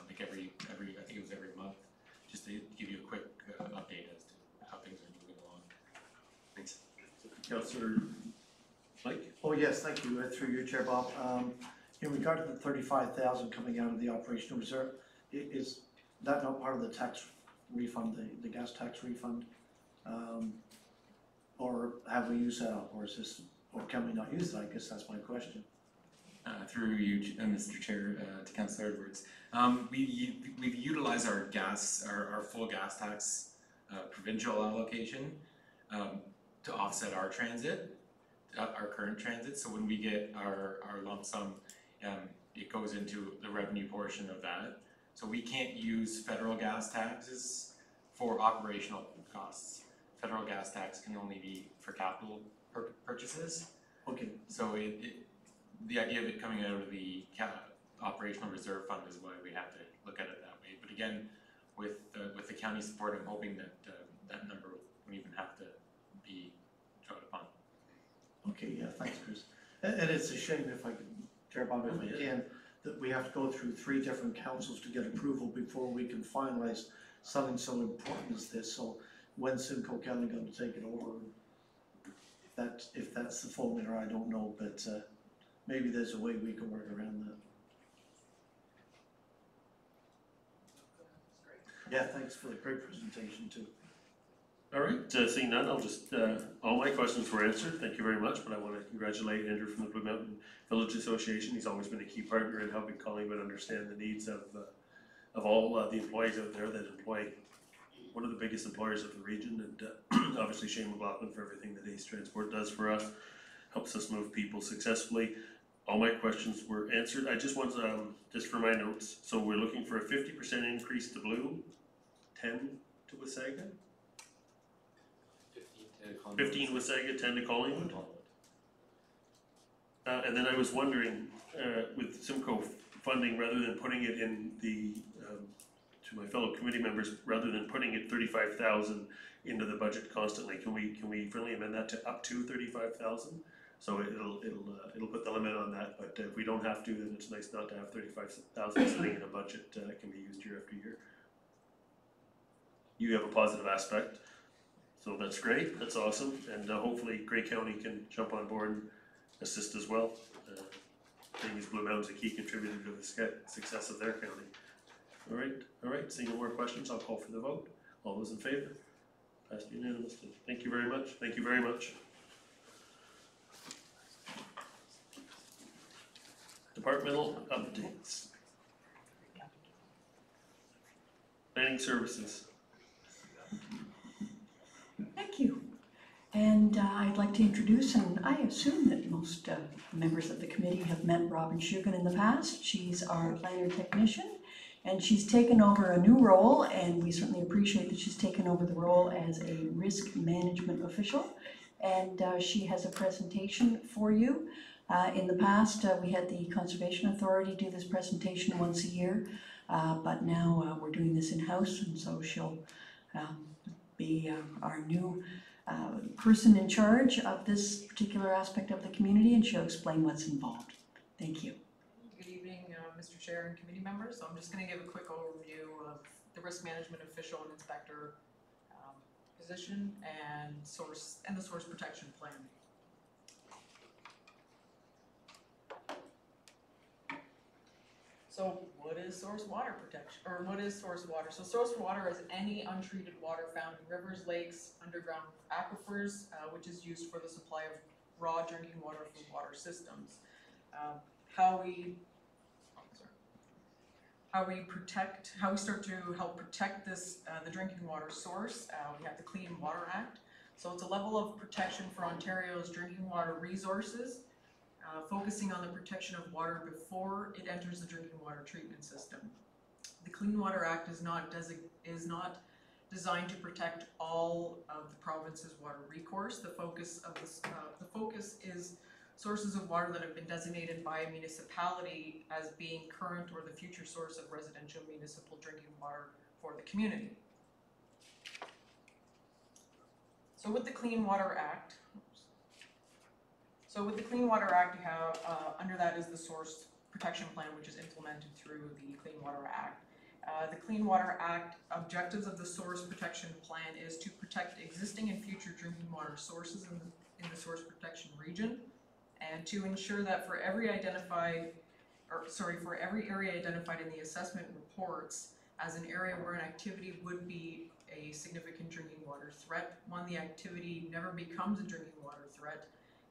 like every I think it was every month, just to give you a quick update as to how things are moving along. Thanks. Councillor Mike? Oh, yes, thank you, through you, Chair Bob. In regard to the 35,000 coming out of the operational reserve, is that not part of the tax refund, the gas tax refund? Or have we used that up, or is this, or can we not use it? I guess that's my question. Through you, Mr. Chair, to Councillor Edwards. We've utilized our full gas tax provincial allocation to offset our transit, our current transit. So when we get our lump sum, it goes into the revenue portion of that. So we can't use federal gas taxes for operational costs. Federal gas tax can only be for capital purchases. Okay. So the idea of it coming out of the operational reserve fund is why we have to look at it that way. But again, with the county support, I'm hoping that that number won't even have to be drawn upon. Okay, yeah, thanks, Chris. And it's a shame, if I can, Chair Bob, if I can, that we have to go through 3 different councils to get approval before we can finalize something so important as this. So when Simcoe County going to take it over? If that's the formula, I don't know, but maybe there's a way we can work around that. Yeah, thanks for the great presentation too. All right, seeing none, I'll just, all my questions were answered, thank you very much, but I want to congratulate Andrew from the Blue Mountain Village Association. He's always been a key partner in helping Collingwood understand the needs of all the employees out there that employ one of the biggest employers of the region, and obviously Shane McLaughlin for everything that Ace Transport does for us, helps us move people successfully. All my questions were answered. I just want just for my notes, so we're looking for a 50% increase to Bloom, 10 to Wasaga? 15 Wasaga, 10 to Collingwood. And then I was wondering, with Simcoe funding, rather than putting it in the, to my fellow committee members, rather than putting it 35,000 into the budget constantly, can we friendly amend that to up to 35,000? So it'll put the limit on that, but if we don't have to, then it's nice not to have 35,000 sitting in a budget that can be used year after year. You have a positive aspect. So that's great, that's awesome, and hopefully Grey County can jump on board and assist as well. Being as Blue Mountain's a key contributor to the success of their county. All right, seeing no more questions, I'll call for the vote. All those in favor? Passed unanimously. Thank you very much, thank you very much. Departmental updates. Planning services. Thank you. And I'd like to introduce, and I assume that most members of the committee have met Robin Shugan in the past. She's our planner technician, and she's taken over a new role, and we certainly appreciate that she's taken over the role as a risk management official. And she has a presentation for you. In the past, we had the Conservation Authority do this presentation once a year, but now we're doing this in-house, and so she'll be our new person in charge of this particular aspect of the community, and she'll explain what's involved. Thank you. Good evening, Mr. Chair and committee members. So I'm just going to give a quick overview of the risk management official and inspector position and the source protection plan. So what is source water protection, or what is source water? So source water is any untreated water found in rivers, lakes, underground aquifers, which is used for the supply of raw drinking water from water systems. How we start to help protect this, the drinking water source, we have the Clean Water Act. So it's a level of protection for Ontario's drinking water resources, focusing on the protection of water before it enters the drinking water treatment system. The Clean Water Act is not designed to protect all of the province's water recourse. The focus is sources of water that have been designated by a municipality as being current or the future source of residential municipal drinking water for the community. So with the Clean Water Act, you have, under that is the Source Protection Plan, which is implemented through the Clean Water Act. The Clean Water Act objectives of the Source Protection Plan is to protect existing and future drinking water sources in the source protection region, and to ensure that for every area identified in the assessment reports as an area where an activity would be a significant drinking water threat, one, the activity never becomes a drinking water threat,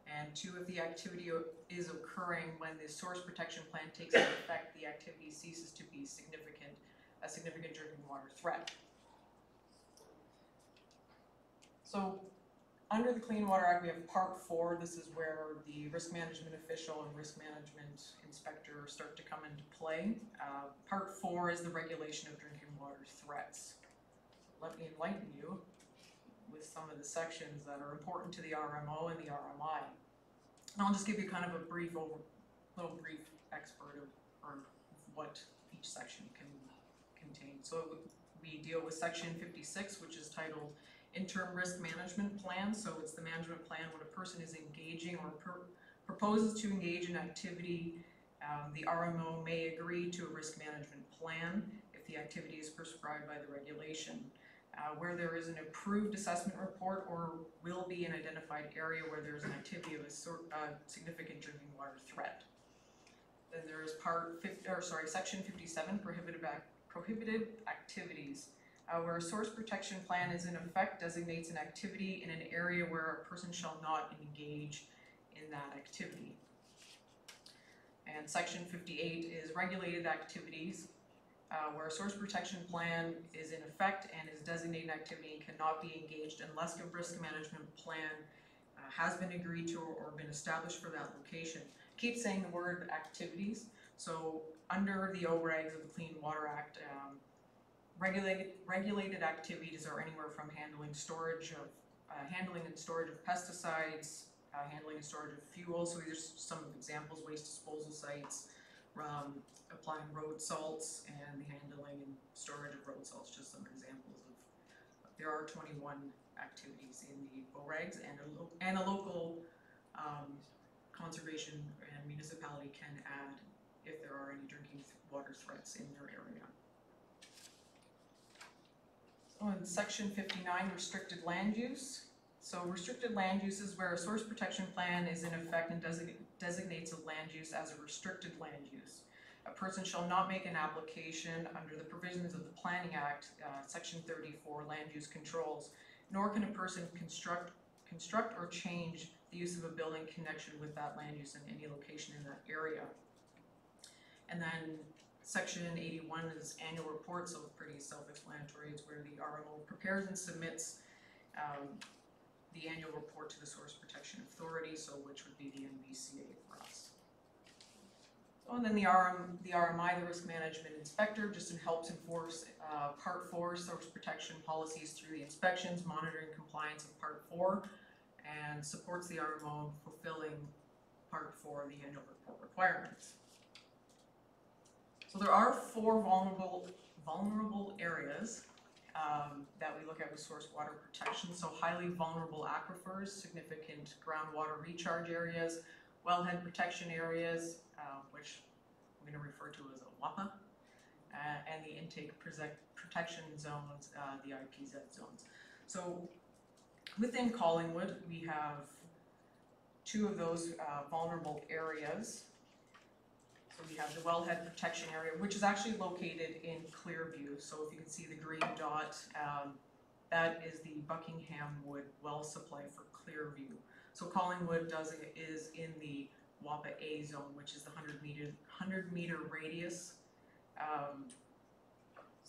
and two, if the activity is occurring when the source protection plan takes effect, the activity ceases to be a significant drinking water threat. So under the Clean Water Act, we have Part 4. This is where the risk management official and risk management inspector start to come into play. Part 4 is the regulation of drinking water threats. Let me enlighten you with some of the sections that are important to the RMO and the RMI. And I'll just give you kind of a little brief expert of what each section can contain. So we deal with section 56, which is titled Interim Risk Management Plan. So it's the management plan when a person is engaging or proposes to engage in activity. The RMO may agree to a risk management plan if the activity is prescribed by the regulation. Where there is an approved assessment report or will be an identified area where there is an activity of a significant drinking water threat. Then there is section 57, prohibited activities, where a source protection plan is in effect designates an activity in an area where a person shall not engage in that activity. And section 58 is regulated activities, where a source protection plan is in effect and is designated activity and cannot be engaged unless a risk management plan has been agreed to or been established for that location. Keep saying the word activities. So under the OREGs of the Clean Water Act, regulated activities are anywhere from handling and storage of pesticides, handling and storage of fuel. So these are some examples: waste disposal sites, applying road salts, and the handling and storage of road salts. Just some examples of. There are 21 activities in the OREGs, and a local conservation and municipality can add if there are any drinking water threats in their area. So in section 59, restricted land use. So restricted land use is where a source protection plan is in effect and designates a land use as a restricted land use. A person shall not make an application under the provisions of the Planning Act, section 34, land use controls, nor can a person construct or change the use of a building in connection with that land use in any location in that area. And then section 81 is annual report, so it's pretty self-explanatory. It's where the RMO prepares and submits the annual report to the Source Protection Authority, so which would be the NVCA for us. So, and then the RMI, the Risk Management Inspector, just helps enforce Part 4 source protection policies through the inspections, monitoring compliance of Part 4, and supports the RMO in fulfilling Part 4 of the annual report requirements. So there are 4 vulnerable areas that we look at with source water protection. So highly vulnerable aquifers, significant groundwater recharge areas, wellhead protection areas, which I'm going to refer to as a WAPA, and the intake protection zones, the IPZ zones. So within Collingwood, we have 2 of those vulnerable areas. So we have the wellhead protection area, which is actually located in Clearview. So if you can see the green dot, that is the Buckingham Wood well supply for Clearview. So Collingwood is in the WAPA A zone, which is the 100 meter radius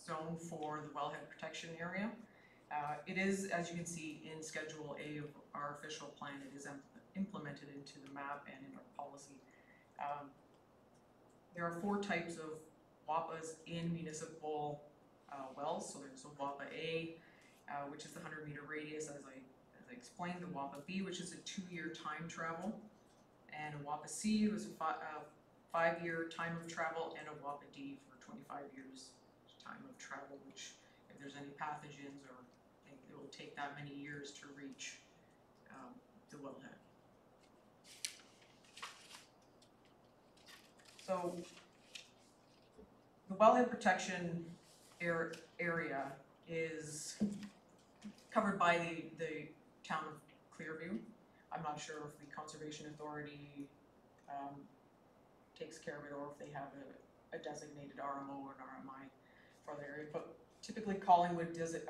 zone for the wellhead protection area. It is, as you can see in Schedule A of our official plan, it is implemented into the map and in our policy. There are 4 types of WAPAs in municipal wells. So there's a WAPA A, which is the 100 meter radius, as I explained, the WAPA B, which is a 2-year time travel, and a WAPA C, who is a 5-year time of travel, and a WAPA D for 25 years time of travel, which there's any pathogens, or it will take that many years to reach the wellhead. So the wellhead protection area is covered by the town of Clearview. I'm not sure if the Conservation Authority takes care of it, or if they have a designated RMO or an RMI for the area, but typically Collingwood does it,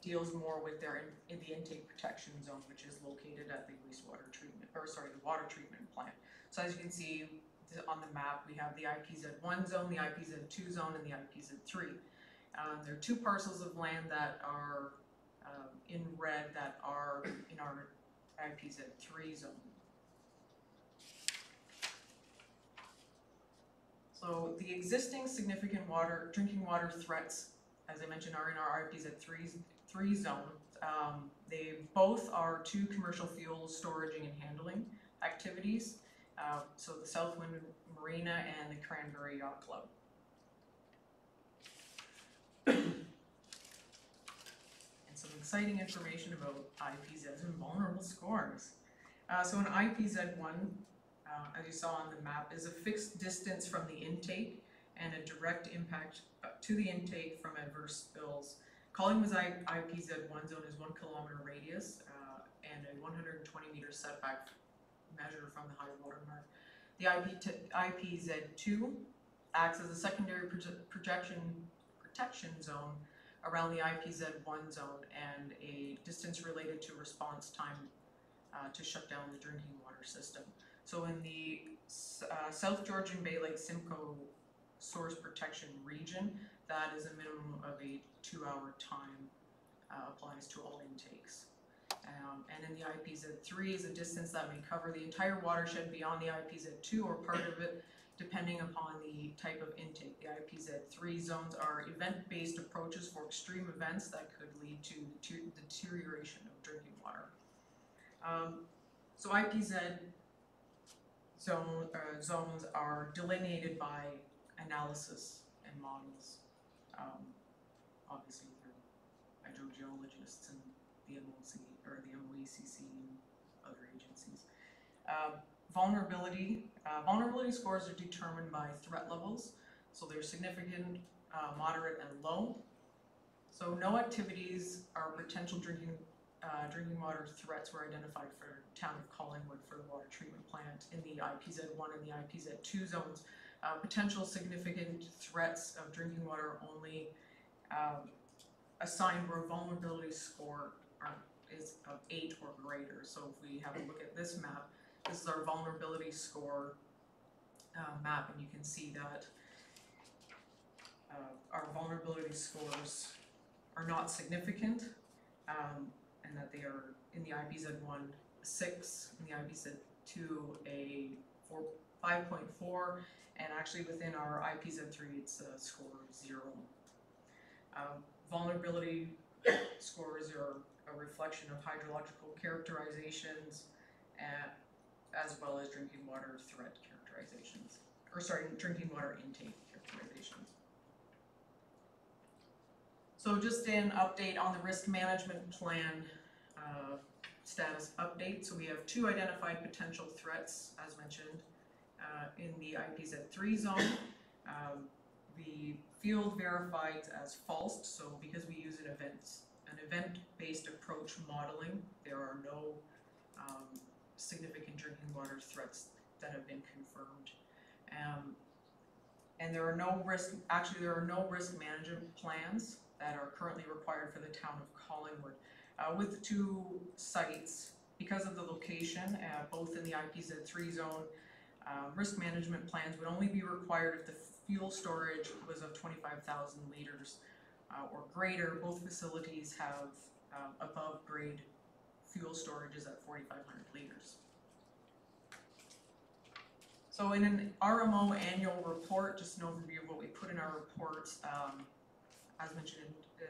deals more with in the intake protection zone, which is located at the wastewater treatment, or sorry, the water treatment plant. So as you can see on the map, we have the IPZ1 zone, the IPZ2 zone, and the IPZ3. There are 2 parcels of land that are in red that are in our IPZ3 zone. So the existing significant drinking water threats, as I mentioned, are in our IPZ3 zone. They both are 2 commercial fuel storaging and handling activities. So the Southwind Marina and the Cranberry Yacht Club. And some exciting information about IPZs and vulnerable scores. So an IPZ1, as you saw on the map, is a fixed distance from the intake and a direct impact to the intake from adverse spills. Collingwood's IPZ1 zone is 1 kilometer radius and a 120 meter setback measure from the high water mark. The IPZ2 acts as a secondary protection zone around the IPZ1 zone and a distance related to response time to shut down the drinking water system. So in the South Georgian Bay Lake Simcoe source protection region, that is a minimum of a 2-hour time applies to all intakes. And in the IPZ3 is a distance that may cover the entire watershed beyond the IPZ2 or part of it, depending upon the type of intake. The IPZ3 zones are event-based approaches for extreme events that could lead to the deterioration of drinking water. So IPZ zones are delineated by analysis and models, obviously through hydrogeologists and the MOC or the MOECC and other agencies. Vulnerability scores are determined by threat levels, so they're significant, moderate, and low. So no activities or potential drinking water threats were identified for town of Collingwood for the water treatment plant in the IPZ1 and the IPZ2 zones. Potential significant threats of drinking water only assigned where vulnerability score is of 8 or greater. So if we have a look at this map, this is our vulnerability score map, and you can see that our vulnerability scores are not significant, and that they are in the IPZ1 6, in the IPZ2 a 5.4, and actually within our IPZ3 it's a score of 0. Vulnerability scores are a reflection of hydrological characterizations as well as drinking water threat characterizations, or sorry, drinking water intake characterizations. So just an update on the risk management plan status update. So we have 2 identified potential threats, as mentioned, in the IPZ3 zone. The field verified as false, so because we use an event-based approach modeling, there are no significant drinking water threats that have been confirmed. And there are no risk management plans that are currently required for the town of Collingwood. With the 2 sites, because of the location, both in the IPZ3 zone, risk management plans would only be required if the fuel storage was of 25,000 liters or greater. Both facilities have above grade fuel storages at 4,500 liters. So in an RMO annual report, just an overview of what we put in our reports, as mentioned in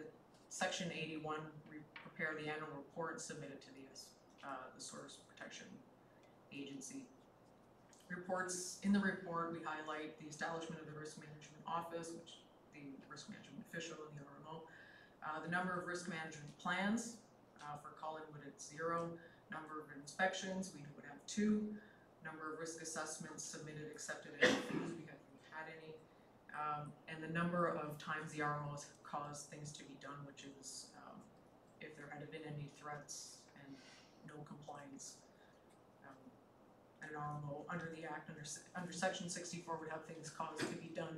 section 81, we prepare the annual report and submit it to the Source Protection Agency. In the report, we highlight the establishment of the Risk Management Office, which the risk management official and the RMO. The number of risk management plans, for Collingwood it's 0. Number of inspections, we would have 2. Number of risk assessments submitted, accepted, and refused, we haven't had any. And the number of times the RMO has caused things to be done, which is if there had been any threats and no compliance. An RMO under the Act, under Section 64 would have things caused to be done.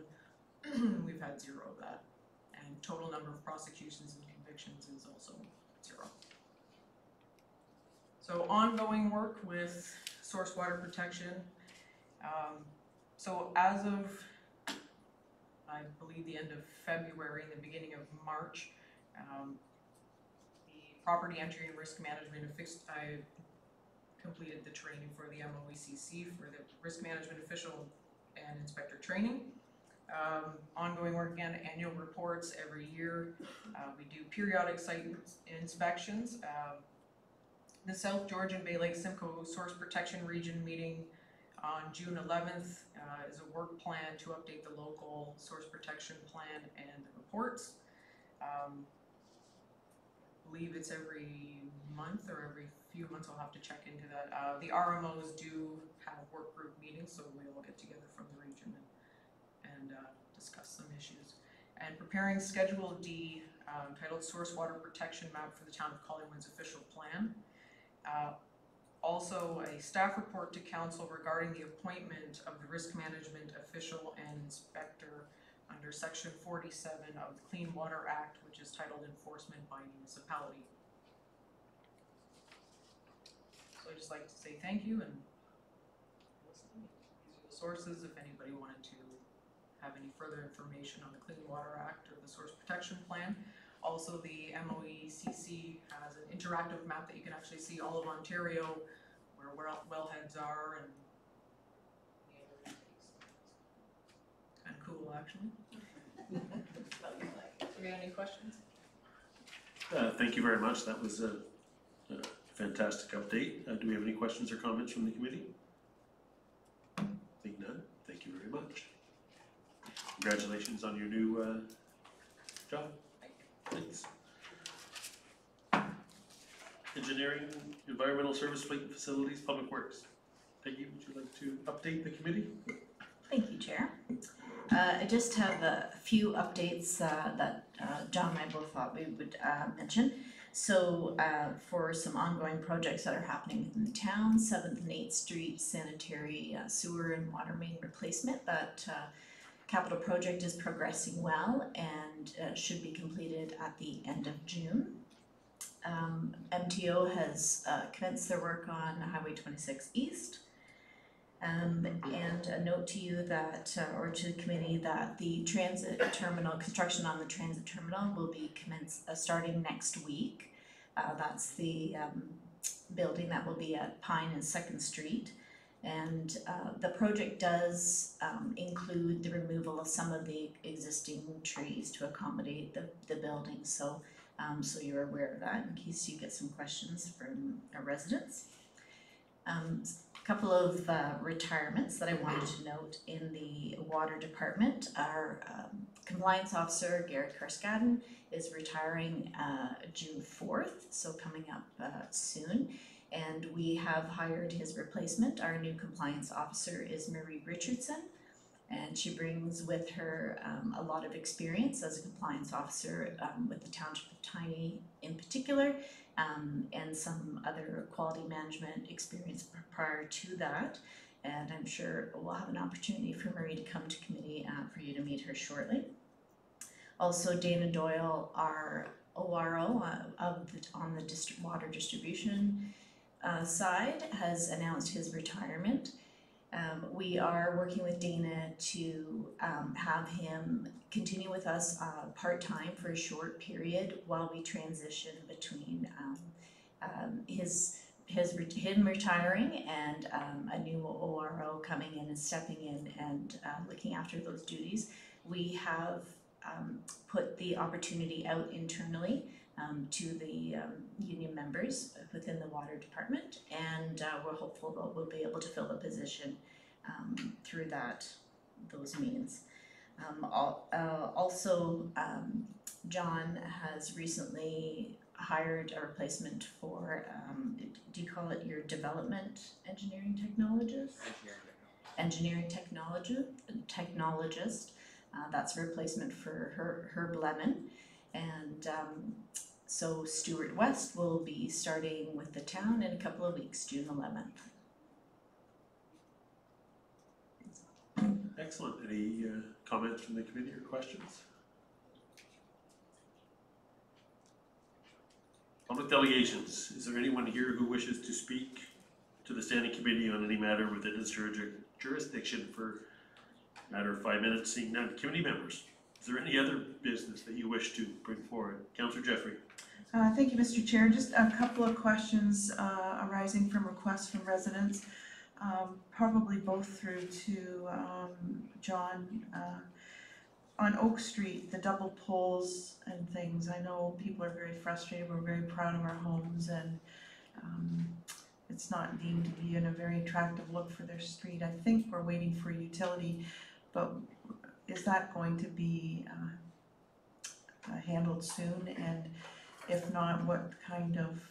We've had 0 of that. And total number of prosecutions and convictions is also 0. So ongoing work with source water protection. So as of, I believe, the end of February and the beginning of March, the property entry and risk management I completed the training for the MOECC for the risk management official and inspector training. Ongoing work again, annual reports every year. We do periodic site inspections. The South Georgian Bay Lake Simcoe Source Protection Region meeting on June 11th is a work plan to update the local source protection plan and the reports. Believe it's every month or every few months. I'll have to check into that. The RMOs do have work group meetings, so we all get together from the region and discuss some issues. And preparing Schedule D, titled Source Water Protection Map for the Town of Collingwood's official plan. Also a staff report to council regarding the appointment of the risk management official and inspector under Section 47 of the Clean Water Act, which is titled Enforcement by Municipality. So I'd just like to say thank you and these are the sources if anybody wanted to have any further information on the Clean Water Act or the Source Protection Plan. Also, the MOECC has an interactive map that you can actually see all of Ontario, where wellheads are and the other entities. Kind of cool, actually. So we got any questions? Thank you very much. That was a fantastic update. Do we have any questions or comments from the committee? Think none. Thank you very much. Congratulations on your new job. Thanks. Engineering, Environmental Service, Fleet and Facilities, Public Works. Peggy, would you like to update the committee? Thank you, Chair. I just have a few updates that John and I both thought we would mention. So for some ongoing projects that are happening within the town, 7th and 8th Street sanitary sewer and water main replacement, that capital project is progressing well and should be completed at the end of June. MTO has commenced their work on Highway 26 East. And a note to you that, or to the committee, that the transit terminal, construction on the transit terminal will be starting next week. That's the building that will be at Pine and 2nd Street. And the project does include the removal of some of the existing trees to accommodate the building. So, so you're aware of that in case you get some questions from our residents. Couple of retirements that I wanted to note in the water department. Our compliance officer, Gary Karskaden, is retiring June 4th, so coming up soon. And we have hired his replacement. Our new compliance officer is Marie Richardson, and she brings with her a lot of experience as a compliance officer with the Township of Tiny in particular, and some other quality management experience prior to that. And I'm sure we'll have an opportunity for Marie to come to committee for you to meet her shortly. Also, Dana Doyle, our ORO on the district water distribution side, has announced his retirement. We are working with Dana to have him continue with us part-time for a short period while we transition between him retiring and a new ORO coming in and stepping in and looking after those duties. We have put the opportunity out internally to the union members within the water department, and we're hopeful that we'll be able to fill the position through those means. Also, John has recently hired a replacement for, do you call it your development engineering technologist? Engineering technologist. That's a replacement for Herb Lemon. And so Stuart West will be starting with the town in a couple of weeks, June 11th. Excellent. Any comments from the committee or questions? Public delegations. Is there anyone here who wishes to speak to the standing committee on any matter within its jurisdiction for a matter of 5 minutes? Seeing none. Committee members, is there any other business that you wish to bring forward? Councillor Jeffrey. Thank you, Mr. Chair. Just a couple of questions arising from requests from residents, probably both through to John. On Oak Street, the double poles and things, I know people are very frustrated. We're very proud of our homes, and it's not deemed to be in a very attractive look for their street. I think we're waiting for utility, but is that going to be handled soon? And if not, what kind of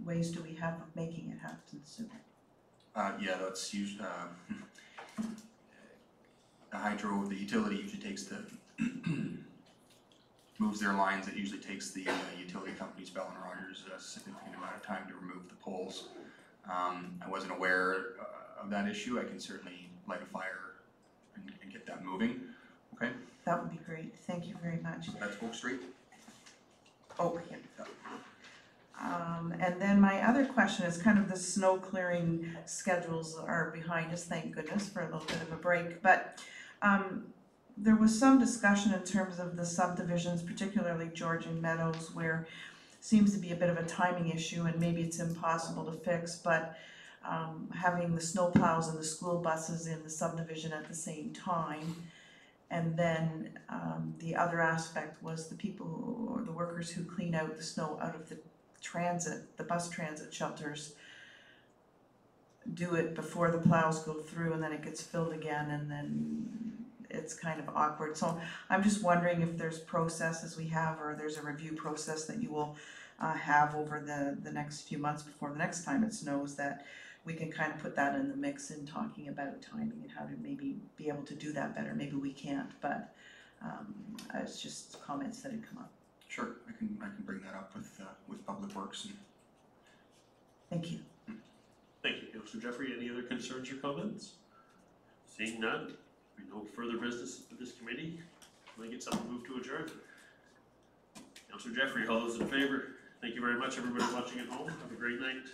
ways do we have of making it happen sooner? Yeah, that's usually, the hydro, the utility usually takes the, moves their lines. It usually takes the utility company's Bell and Rogers a significant amount of time to remove the poles. I wasn't aware of that issue. I can certainly light a fire and get that moving, okay? That would be great. Thank you very much. So that's Oak Street? Oh, yeah. And then my other question is kind of the snow clearing schedules are behind us, thank goodness, for a little bit of a break. But there was some discussion in terms of the subdivisions, particularly Georgian Meadows, where seems to be a bit of a timing issue and maybe it's impossible to fix, but having the snow plows and the school buses in the subdivision at the same time. And then the other aspect was the people or the workers who clean out the snow out of the bus transit shelters do it before the plows go through, and then it gets filled again, and then it's kind of awkward. So I'm just wondering if there's processes we have, or there's a review process that you will have over the next few months before the next time it snows, that we can kind of put that in the mix in talking about timing and how to maybe be able to do that better. Maybe we can't, but it's just comments that had come up. Sure, I can bring that up with Public Works. And thank you. Thank you, Councillor Jeffrey. Any other concerns or comments? Seeing none, we no further business for this committee. Can I get someone moved to adjourn? Councillor Jeffrey, all those in favor? Thank you very much, everybody watching at home. Have a great night.